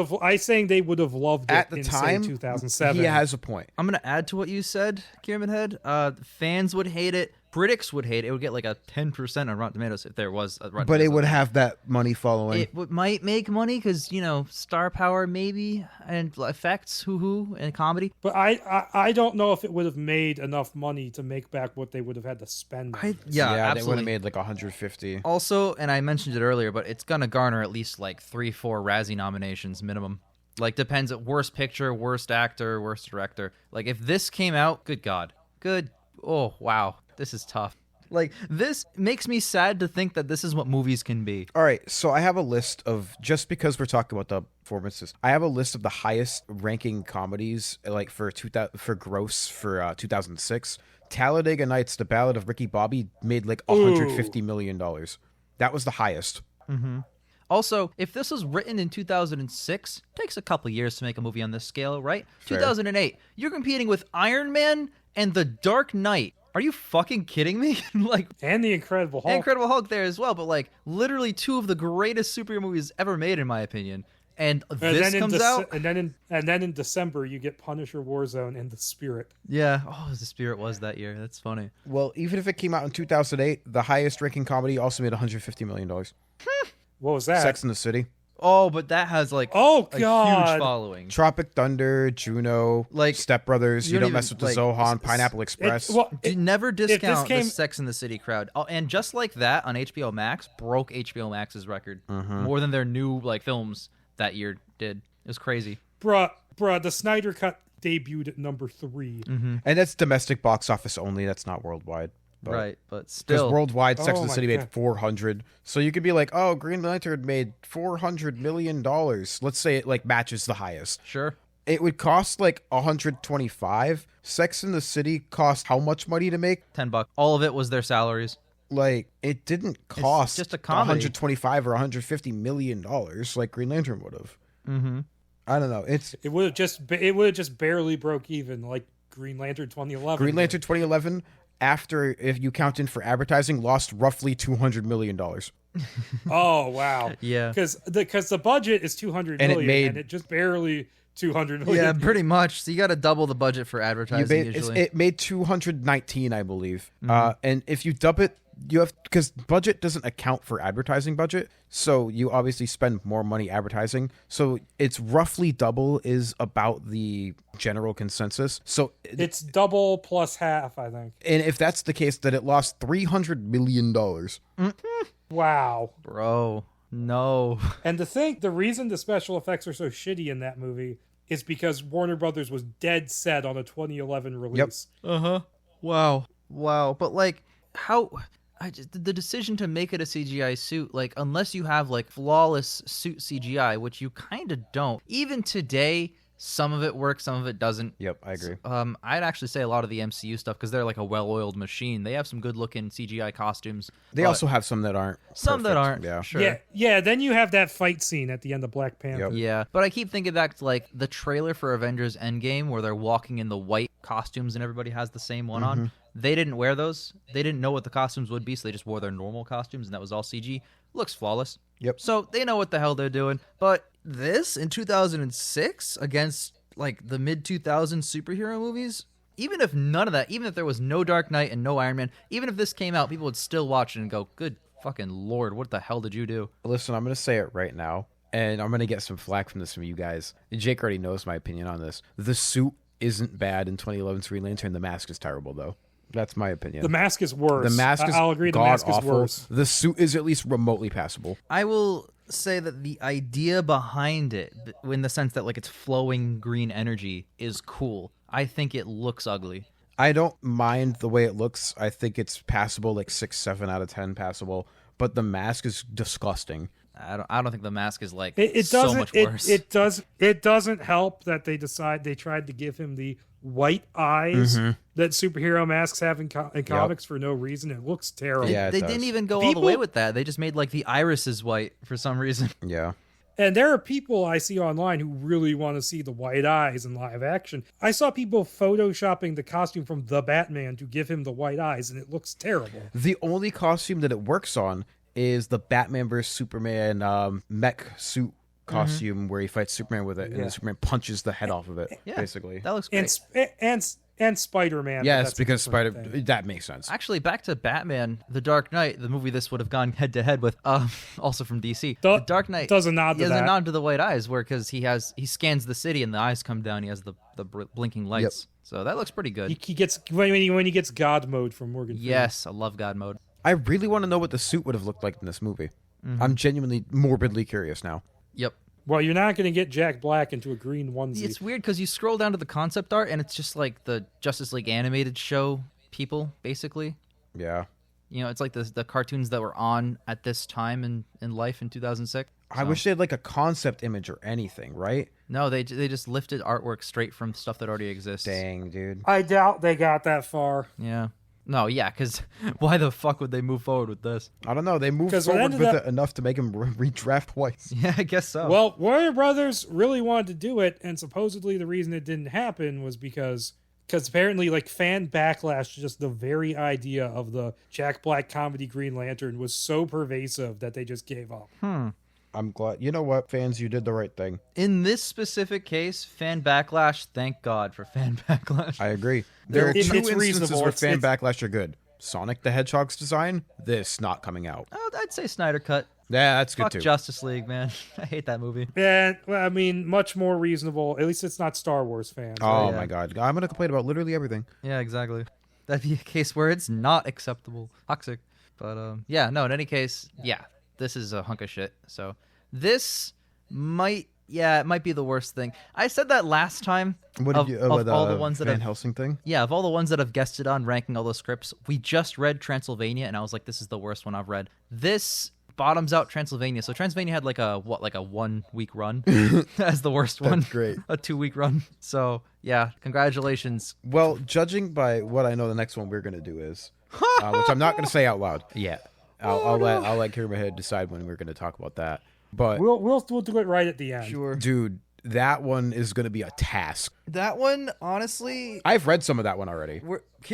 have loved it At the in, time, say, 2007. he has a point. I'm gonna add to what you said, KiramidHead. Fans would hate it. Critics would hate it. It would get like a 10% on Rotten Tomatoes if there was a Rotten But it Tomatoes. would have that money following. It might make money because, you know, star power maybe and effects, hoo-hoo, and comedy. But I don't know if it would have made enough money to make back what they would have had to spend. on this. Yeah, they would absolutely. have made like 150. Also, and I mentioned it earlier, but it's gonna garner at least like 3-4 Razzie nominations minimum. Like, depends at worst picture, worst actor, worst director. Like, if this came out, good God. Oh, wow. This is tough. Like, this makes me sad to think that this is what movies can be. All right, so I have a list of, just because we're talking about the performances, I have a list of the highest ranking comedies like for gross for 2006. Talladega Nights: The Ballad of Ricky Bobby made like $150 million. That was the highest. Also, if this was written in 2006, takes a couple years to make a movie on this scale, right? Fair. 2008, you're competing with Iron Man and The Dark Knight. Are you fucking kidding me? Like, And the Incredible Hulk. Incredible Hulk there as well, but like literally two of the greatest superhero movies ever made, in my opinion. And this comes out, and then in December you get Punisher Warzone and The Spirit. yeah. Oh, The Spirit was that year. That's funny. Well, even if it came out in 2008, the highest ranking comedy also made $150 million. What was that? Sex in the City. Oh, but that has like Oh, a God. huge following. Tropic Thunder, Juno, Like, Step Brothers, you You don't Don't Mess even, with the like, Zohan, Pineapple Express. Do never discount came- the Sex and the City crowd. Oh, and just like that on HBO Max, broke HBO Max's record more than their new like films that year did. It was crazy. bruh, the Snyder Cut debuted at number 3. And that's domestic box office only. That's not worldwide. But, Right, but Because still, worldwide, Sex Oh and the my City made God. 400. So you could be like, oh, Green Lantern made $400 million. Let's say it like matches the highest. sure. It would cost like 125. Sex and the City cost how much money to make? $10. All of it was their salaries. Like it didn't cost just a comedy. 125 or 150 million dollars like Green Lantern would have. Mm-hmm. I don't know. It's It would have just barely broke even, like Green Lantern 2011. Green Lantern 2011. After, if you count in for advertising, lost roughly $200 million. Oh wow. Yeah. Because the budget is 200 And it million, made- and it just barely 200 million. Yeah, pretty much. So you got to double the budget for advertising usually. It made 219, I believe. And if you dub it, you have, because budget doesn't account for advertising budget, so you obviously spend more money advertising. So it's roughly double is about the general consensus. So It's double plus half, I think. and if that's the case, then it lost $300 million. Wow. Bro, no. And the reason the special effects are so shitty in that movie is because Warner Brothers was dead set on a 2011 release. Uh-huh. Wow. But like, the decision to make it a CGI suit, like, unless you have like flawless suit CGI, which you kind of don't. Even today, some of it works, some of it doesn't. Yep, I agree. I'd actually say a lot of the MCU stuff, because they're like a well-oiled machine. They have some good-looking CGI costumes. They but also have some that aren't. some that perfect. aren't. Yeah. Sure. Yeah. Then you have that fight scene at the end of Black Panther. Yep. Yeah, but I keep thinking back to like the trailer for Avengers Endgame where they're walking in the white costumes and everybody has the same one on. They didn't wear those. They didn't know what the costumes would be, so they just wore their normal costumes, and that was all CG. Looks flawless. Yep. So they know what the hell they're doing. But this in 2006 against like the mid 2000s superhero movies, even if none of that, even if there was no Dark Knight and no Iron Man, even if this came out, people would still watch it and go, "Good fucking lord, what the hell did you do?" Listen, I'm going to say it right now, and I'm going to get some flack from you guys. Jake already knows my opinion on this. The suit isn't bad in 2011's Green Lantern. The mask is terrible, though. That's my opinion. The mask is worse. The mask is I'll agree. The god mask is awful. worse. The suit is at least remotely passable. I will say that the idea behind it, in the sense that like it's flowing green energy, is cool. I think it looks ugly. I don't mind the way it looks. I think it's passable, like 6, 7 out of 10 passable. But the mask is disgusting. I don't think the mask is like It so doesn't. much worse. It doesn't help that they tried to give him the white eyes that superhero masks have in comics for no reason. It looks terrible. Yeah, it they does. didn't even go all the way with that. They just made like the irises white for some reason. Yeah. And there are people I see online who really want to see the white eyes in live action. I saw people photoshopping the costume from The Batman to give him the white eyes, and it looks terrible. The only costume that it works on is the Batman vs. Superman mech suit costume where he fights Superman with it, and then Superman punches the head off of it, Yeah, basically. that looks great. And Spider-Man. but Yes, that's a because different Spider... thing. That makes sense. Actually, back to Batman, The Dark Knight, the movie this would have gone head to head with, also from DC. The- The Dark Knight does a nod to he has that. a nod to the white eyes, where because he scans the city and the eyes come down, he has the blinking lights. So that looks pretty good. He gets when he gets God mode from Morgan Freeman. Yes, I love God mode. I really want to know what the suit would have looked like in this movie. I'm genuinely morbidly curious now. Yep. Well, you're not going to get Jack Black into a green onesie. It's weird because you scroll down to the concept art and it's just like the Justice League animated show people, basically. Yeah. You know, it's like the cartoons that were on at this time in life in 2006. I wish they had like a concept image or anything, right? No, they just lifted artwork straight from stuff that already exists. Dang, dude. I doubt they got that far. Yeah. No, yeah, because why the fuck would they move forward with this? I don't know. They moved 'Cause it forward ended with up- it enough to make him redraft twice. Yeah, I guess so. Well, Warner Brothers really wanted to do it, and supposedly the reason it didn't happen was because Because apparently, like, fan backlash to just the very idea of the Jack Black comedy Green Lantern was so pervasive that they just gave up. I'm glad. You know what, fans? You did the right thing. In this specific case, fan backlash, thank God for fan backlash. I agree. There are two It's instances reasonable. where fan It's- backlash are good. Sonic the Hedgehog's design, this not coming out. Oh, I'd say Snyder Cut. Yeah, that's good Fuck too. Justice League, man. I hate that movie. And, well, I mean, much more reasonable. At least it's not Star Wars fans. Oh Yeah. my god. I'm going to complain about literally everything. Yeah, exactly. That'd be a case where it's not acceptable. Toxic. But, yeah, no, in any case, yeah, this is a hunk of shit. So this might, it might be the worst thing. I said that last time. What of, did you of all the ones that Van have, Helsing thing? yeah, of all the ones that I've guested on ranking all the scripts, we just read Transylvania, and I was like, this is the worst one I've read. This bottoms out Transylvania. So Transylvania had like a 1 week run as the worst one. That's great. A 2-week run. So yeah, congratulations. Well, judging by what I know, the next one we're going to do is, which I'm not going to say out loud. Yeah. I'll let KiramidHead decide when we're going to talk about that. But We'll do it right at the end. Sure. dude, that one is going to be a task. That one, honestly, I've read some of that one already.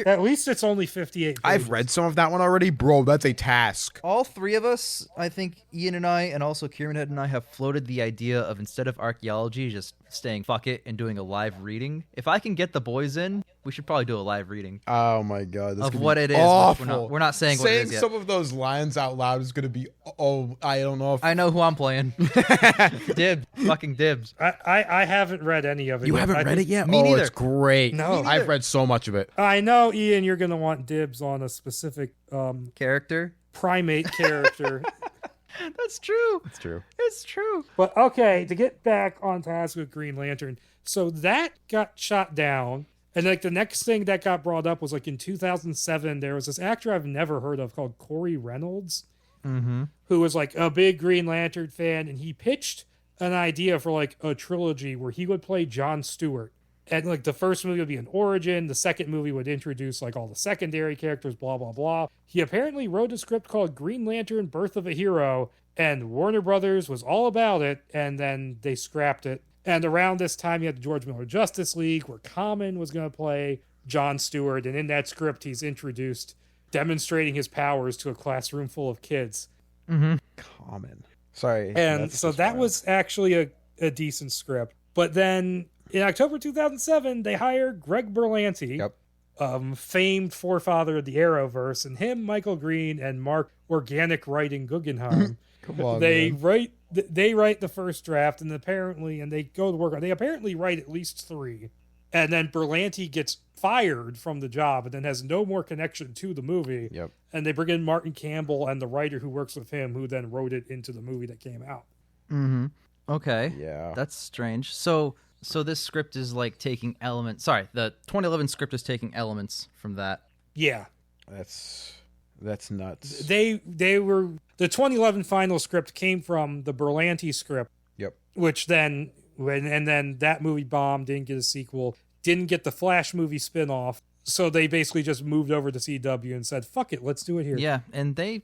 At least it's only 58 pages. I've read some of that one already, bro. That's a task. all three of us, I think Ian and I, and also KiramidHead and I, have floated the idea of, instead of archaeology, just staying fuck it and doing a live reading. If I can get the boys in, we should probably do a live reading Oh my god, this of could be what it is. Awful. We're not saying what it is yet. some of those lines out loud is going to be. Oh, I don't know if I know who I'm playing. Dibs. Fucking dibs. I haven't read any of it you yet. haven't I read think- it yet. Me Oh, neither. it's great. No. Me I've read so much of it. I know, Ian, you're going to want dibs on a specific Character. primate character. That's true. It's true. It's true. But okay, to get back on task with Green Lantern. So that got shot down. And like the next thing that got brought up was like in 2007, there was this actor I've never heard of called Corey Reynolds, who was like a big Green Lantern fan. And he pitched an idea for like a trilogy where he would play Jon Stewart. And like the first movie would be an origin. The second movie would introduce like all the secondary characters, blah, blah, blah. He apparently wrote a script called Green Lantern Birth of a Hero, and Warner Brothers was all about it. And then they scrapped it. And around this time, you had the George Miller Justice League, where Common was going to play Jon Stewart. And in that script, he's introduced demonstrating his powers to a classroom full of kids. Common. Sorry. And that's so just that wild. was actually a decent script. But then in October 2007, they hired Greg Berlanti, Yep. famed forefather of the Arrowverse, and him, Michael Green, and Mark Organic Writing Guggenheim. Come on, they man. write the first draft, and they go to work on. They apparently write at least 3, and then Berlanti gets fired from the job, and then has no more connection to the movie. Yep. And they bring in Martin Campbell and the writer who works with him, who then wrote it into the movie that came out. Okay. Yeah. That's strange. So this script is like taking elements. Sorry, the 2011 script is taking elements from that. Yeah. That's nuts. The 2011 final script came from the Berlanti script, Yep. which then that movie bombed, didn't get a sequel, didn't get the Flash movie spinoff. So they basically just moved over to CW and said, fuck it, let's do it here. Yeah, and they,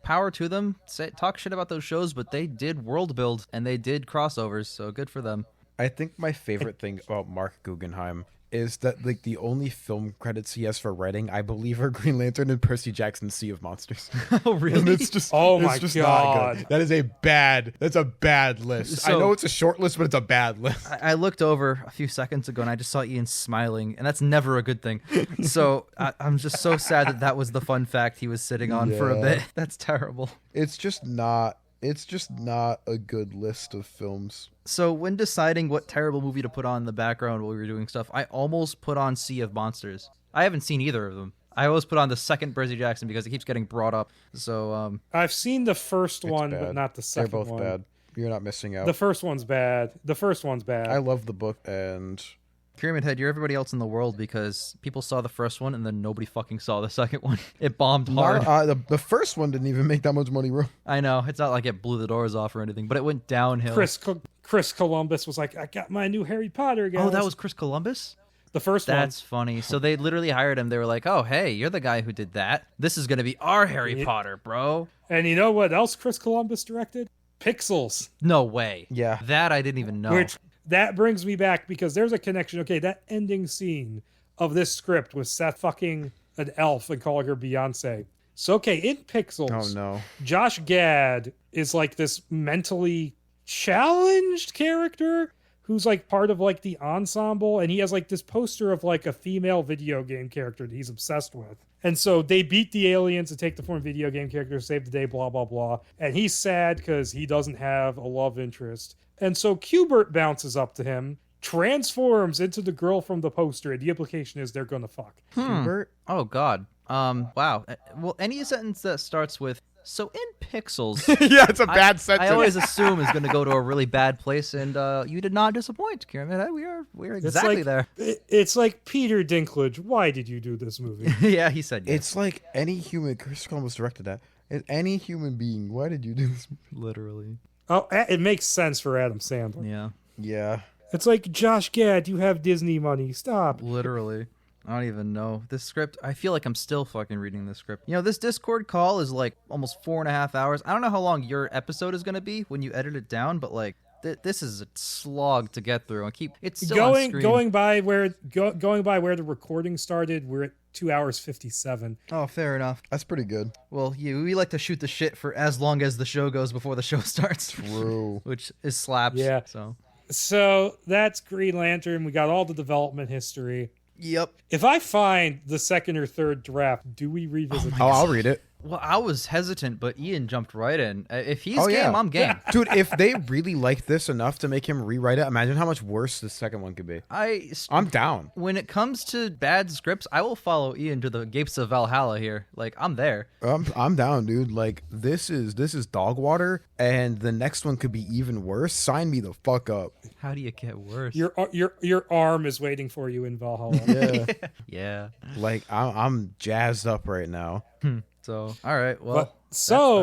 power to them. Talk shit about those shows, but they did world build and they did crossovers, so good for them. I think my favorite thing about Mark Guggenheim is that like the only film credits he has for writing, I believe, are Green Lantern and Percy Jackson's Sea of Monsters. Oh, really? And it's just Oh it's my just God. not good. That's a bad list. I So- know it's a short list, but it's a bad list. I looked over a few seconds ago and I just saw Ian smiling, and that's never a good thing. So I'm just so sad that was the fun fact he was sitting on for a Yeah. bit. That's terrible. It's just not a good list of films. So when deciding what terrible movie to put on in the background while we were doing stuff, I almost put on Sea of Monsters. I haven't seen either of them. I always put on the second Percy Jackson because it keeps getting brought up. So I've seen the first one, It's but bad. not the second They're both one. bad. You're not missing out. The first one's bad. I love the book, and KiramidHead, you're everybody else in the world because people saw the first one and then nobody fucking saw the second one. It bombed hard. the first one didn't even make that much money, bro. I know. It's not like it blew the doors off or anything, but it went downhill. Chris Columbus was like, I got my new Harry Potter, guys. Oh, that was Chris Columbus? the first That's funny. So they literally hired him. They were like, oh, hey, you're the guy who did that. This is going to be our Harry Potter, bro. one. And you know what else Chris Columbus directed? Pixels. No way. Yeah. That I didn't even know. Which, that brings me back because there's a connection. Okay, that ending scene of this script was Seth fucking an elf and calling her Beyonce. So, okay, in Pixels, Oh no. Josh Gad is like this mentally challenged character who's like part of like the ensemble, and he has like this poster of like a female video game character that he's obsessed with. And so they beat the aliens to take the form of video game character, save the day, blah, blah, blah. And he's sad because he doesn't have a love interest. And so Qbert bounces up to him, transforms into the girl from the poster, and the implication is they're gonna fuck. Hubert? Oh God. Wow. Well, any sentence that starts with "so in Pixels," Yeah, it's a bad sentence. I always assume is going to go to a really bad place, and you did not disappoint, KiramidHead. We're exactly there. It's like Peter Dinklage. Why did you do this movie? Yeah, he said yes. It's like any human. Chris Columbus directed that. Any human being. Why did you do this? Literally. Oh, it makes sense for Adam Sandler. Yeah. Yeah. It's like, Josh Gad, you have Disney money. Stop. Literally. I don't even know. This script, I feel like I'm still fucking reading this script. You know, this Discord call is like almost 4.5 hours. I don't know how long your episode is going to be when you edit it down, but like, this is a slog to get through. It's still on screen. Going by where the recording started, we're at 2 hours 57. Oh, fair enough. That's pretty good. Well, we like to shoot the shit for as long as the show goes before the show starts. True. Which is slaps. Yeah. So that's Green Lantern. We got all the development history. Yep. If I find the second or third draft, do we revisit this? Oh, I'll read it. Well, I was hesitant, but Ian jumped right in. If he's Oh, game, yeah. I'm game. Dude, if they really liked this enough to make him rewrite it, imagine how much worse the second one could be. I'm down. When it comes to bad scripts, I will follow Ian to the gates of Valhalla here. Like, I'm there. I'm down, dude. Like this is dog water, and the next one could be even worse. Sign me the fuck up. How do you get worse? Your arm is waiting for you in Valhalla. Yeah. Yeah. Like I'm jazzed up right now. So, all right. Well,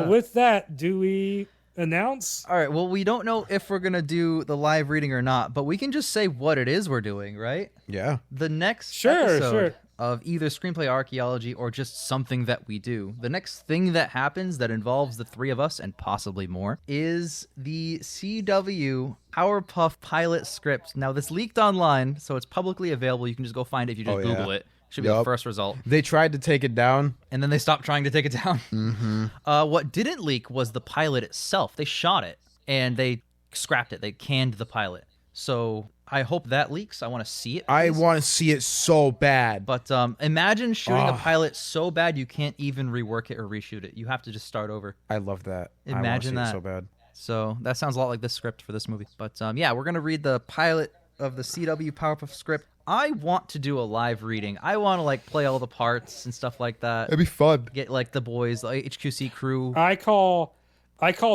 with that, do we announce? All right. Well, we don't know if we're going to do the live reading or not, but we can just say what it is we're doing, right? Yeah. The next episode of either Screenplay Archaeology or just something that we do. The next thing that happens that involves the three of us and possibly more is the CW Powerpuff pilot script. Now, this leaked online, so it's publicly available. You can just go find it if you just Google it. Should be the first result. They tried to take it down. And then they stopped trying to take it down. Mm-hmm. What didn't leak was the pilot itself. They shot it, and they scrapped it. They canned the pilot. So I hope that leaks. I want to see it. I want to see it so bad. But imagine shooting a pilot so bad you can't even rework it or reshoot it. You have to just start over. I love that. Imagine I that. want to see it so bad. So that sounds a lot like this script for this movie. But yeah, we're going to read the pilot of the CW Powerpuff script. I want to do a live reading. I want to like play all the parts and stuff like that. It'd be fun. Get like the boys, the HQC crew. I call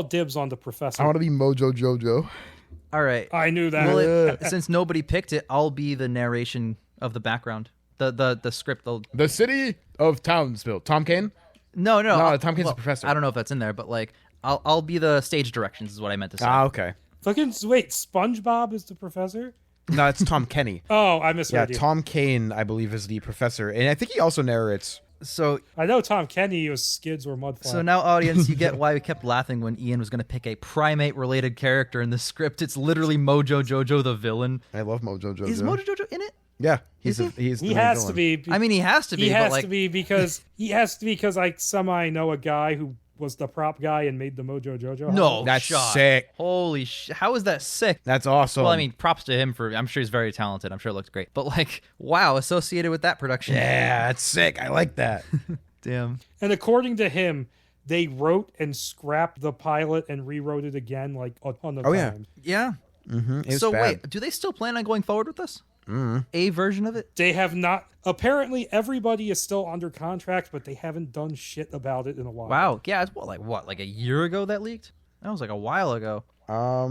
dibs on the professor. I want to be Mojo Jojo. All right. I knew that. Well, since nobody picked it, I'll be the narration of the background. The script. The city of Townsville. Tom Kane? No. Tom Kane's the professor. I don't know if that's in there, but like I'll be the stage directions is what I meant to say. Ah, okay. Fucking wait, SpongeBob is the professor? No, it's Tom Kenny. Oh, I misheard you. Tom Kane, I believe, is the professor, and I think he also narrates. So I know Tom Kenny was Skids or Mudflap. So now, audience, you get why we kept laughing when Ian was going to pick a primate-related character in the script. It's literally Mojo Jojo, the villain. I love Mojo Jojo. Is Mojo Jojo in it? Yeah, he has to be. I mean, he has to be. He has but, like, to be because I somehow know a guy who was the prop guy and made the Mojo Jojo. No, that's shot. sick. Holy how is that sick? That's awesome. Well, I mean, props to him for. I'm sure he's very talented. I'm sure it looks great. But like, wow, associated with that production. Yeah, that's sick. I like that. Damn. And according to him, they wrote and scrapped the pilot and rewrote it again like a ton of times. Yeah. Mm-hmm. So wait, do they still plan on going forward with this? A version of it? They have not. Apparently, everybody is still under contract, but they haven't done shit about it in a while. Wow. Yeah. It's like a year ago that leaked? That was like a while ago. I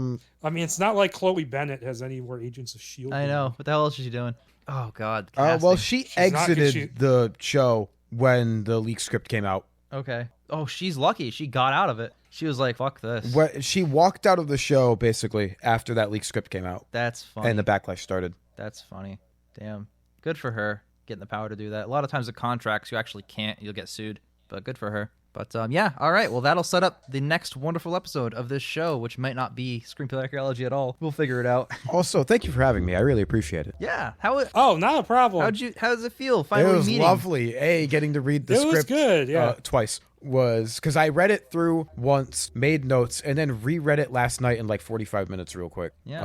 mean, it's not like Chloe Bennett has any more Agents of S.H.I.E.L.D. I know. What the hell else is she doing? Oh, God. Well, she exited not- the show when the leak script came out. Okay. Oh, she's lucky. She got out of it. She was like, fuck this. She walked out of the show, basically, after that leak script came out. That's funny. And the backlash started. That's funny. Damn. Good for her getting the power to do that. A lot of times the contracts, you actually can't. You'll get sued. But good for her. But yeah, all right. Well, that'll set up the next wonderful episode of this show, which might not be Screenplay Archaeology at all. We'll figure it out. Also, thank you for having me. I really appreciate it. Yeah. Oh, not a problem. How does it feel? Finally it was meeting. lovely. Getting to read the script. It was good, yeah. Twice. Was because I read it through once, made notes, and then reread it last night in like 45 minutes real quick. Yeah.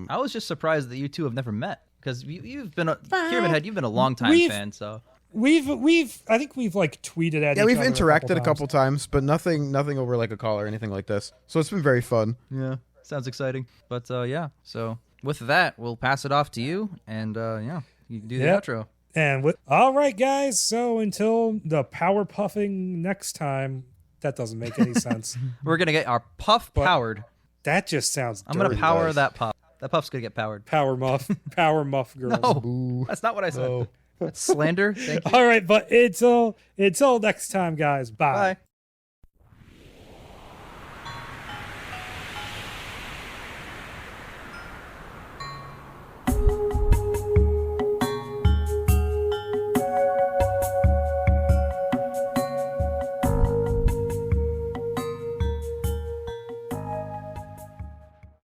I was just surprised that you two have never met, because you've been KiramidHead, you've been a long time fan, so I think we've like tweeted at each other. Yeah, we've interacted a couple times, but nothing over like a call or anything like this. So it's been very fun. Yeah. Sounds exciting. But yeah. So with that, we'll pass it off to you, and yeah, you can do the outro. And all right, guys. So until the power puffing next time, that doesn't make any sense. We're gonna get our puff powered. That just sounds. I'm gonna power that puff. That puff's gonna get powered. Power muff girls. No, Boo. that's not what I said. No. That's slander. Thank you. All right, but until next time, guys. Bye. Bye.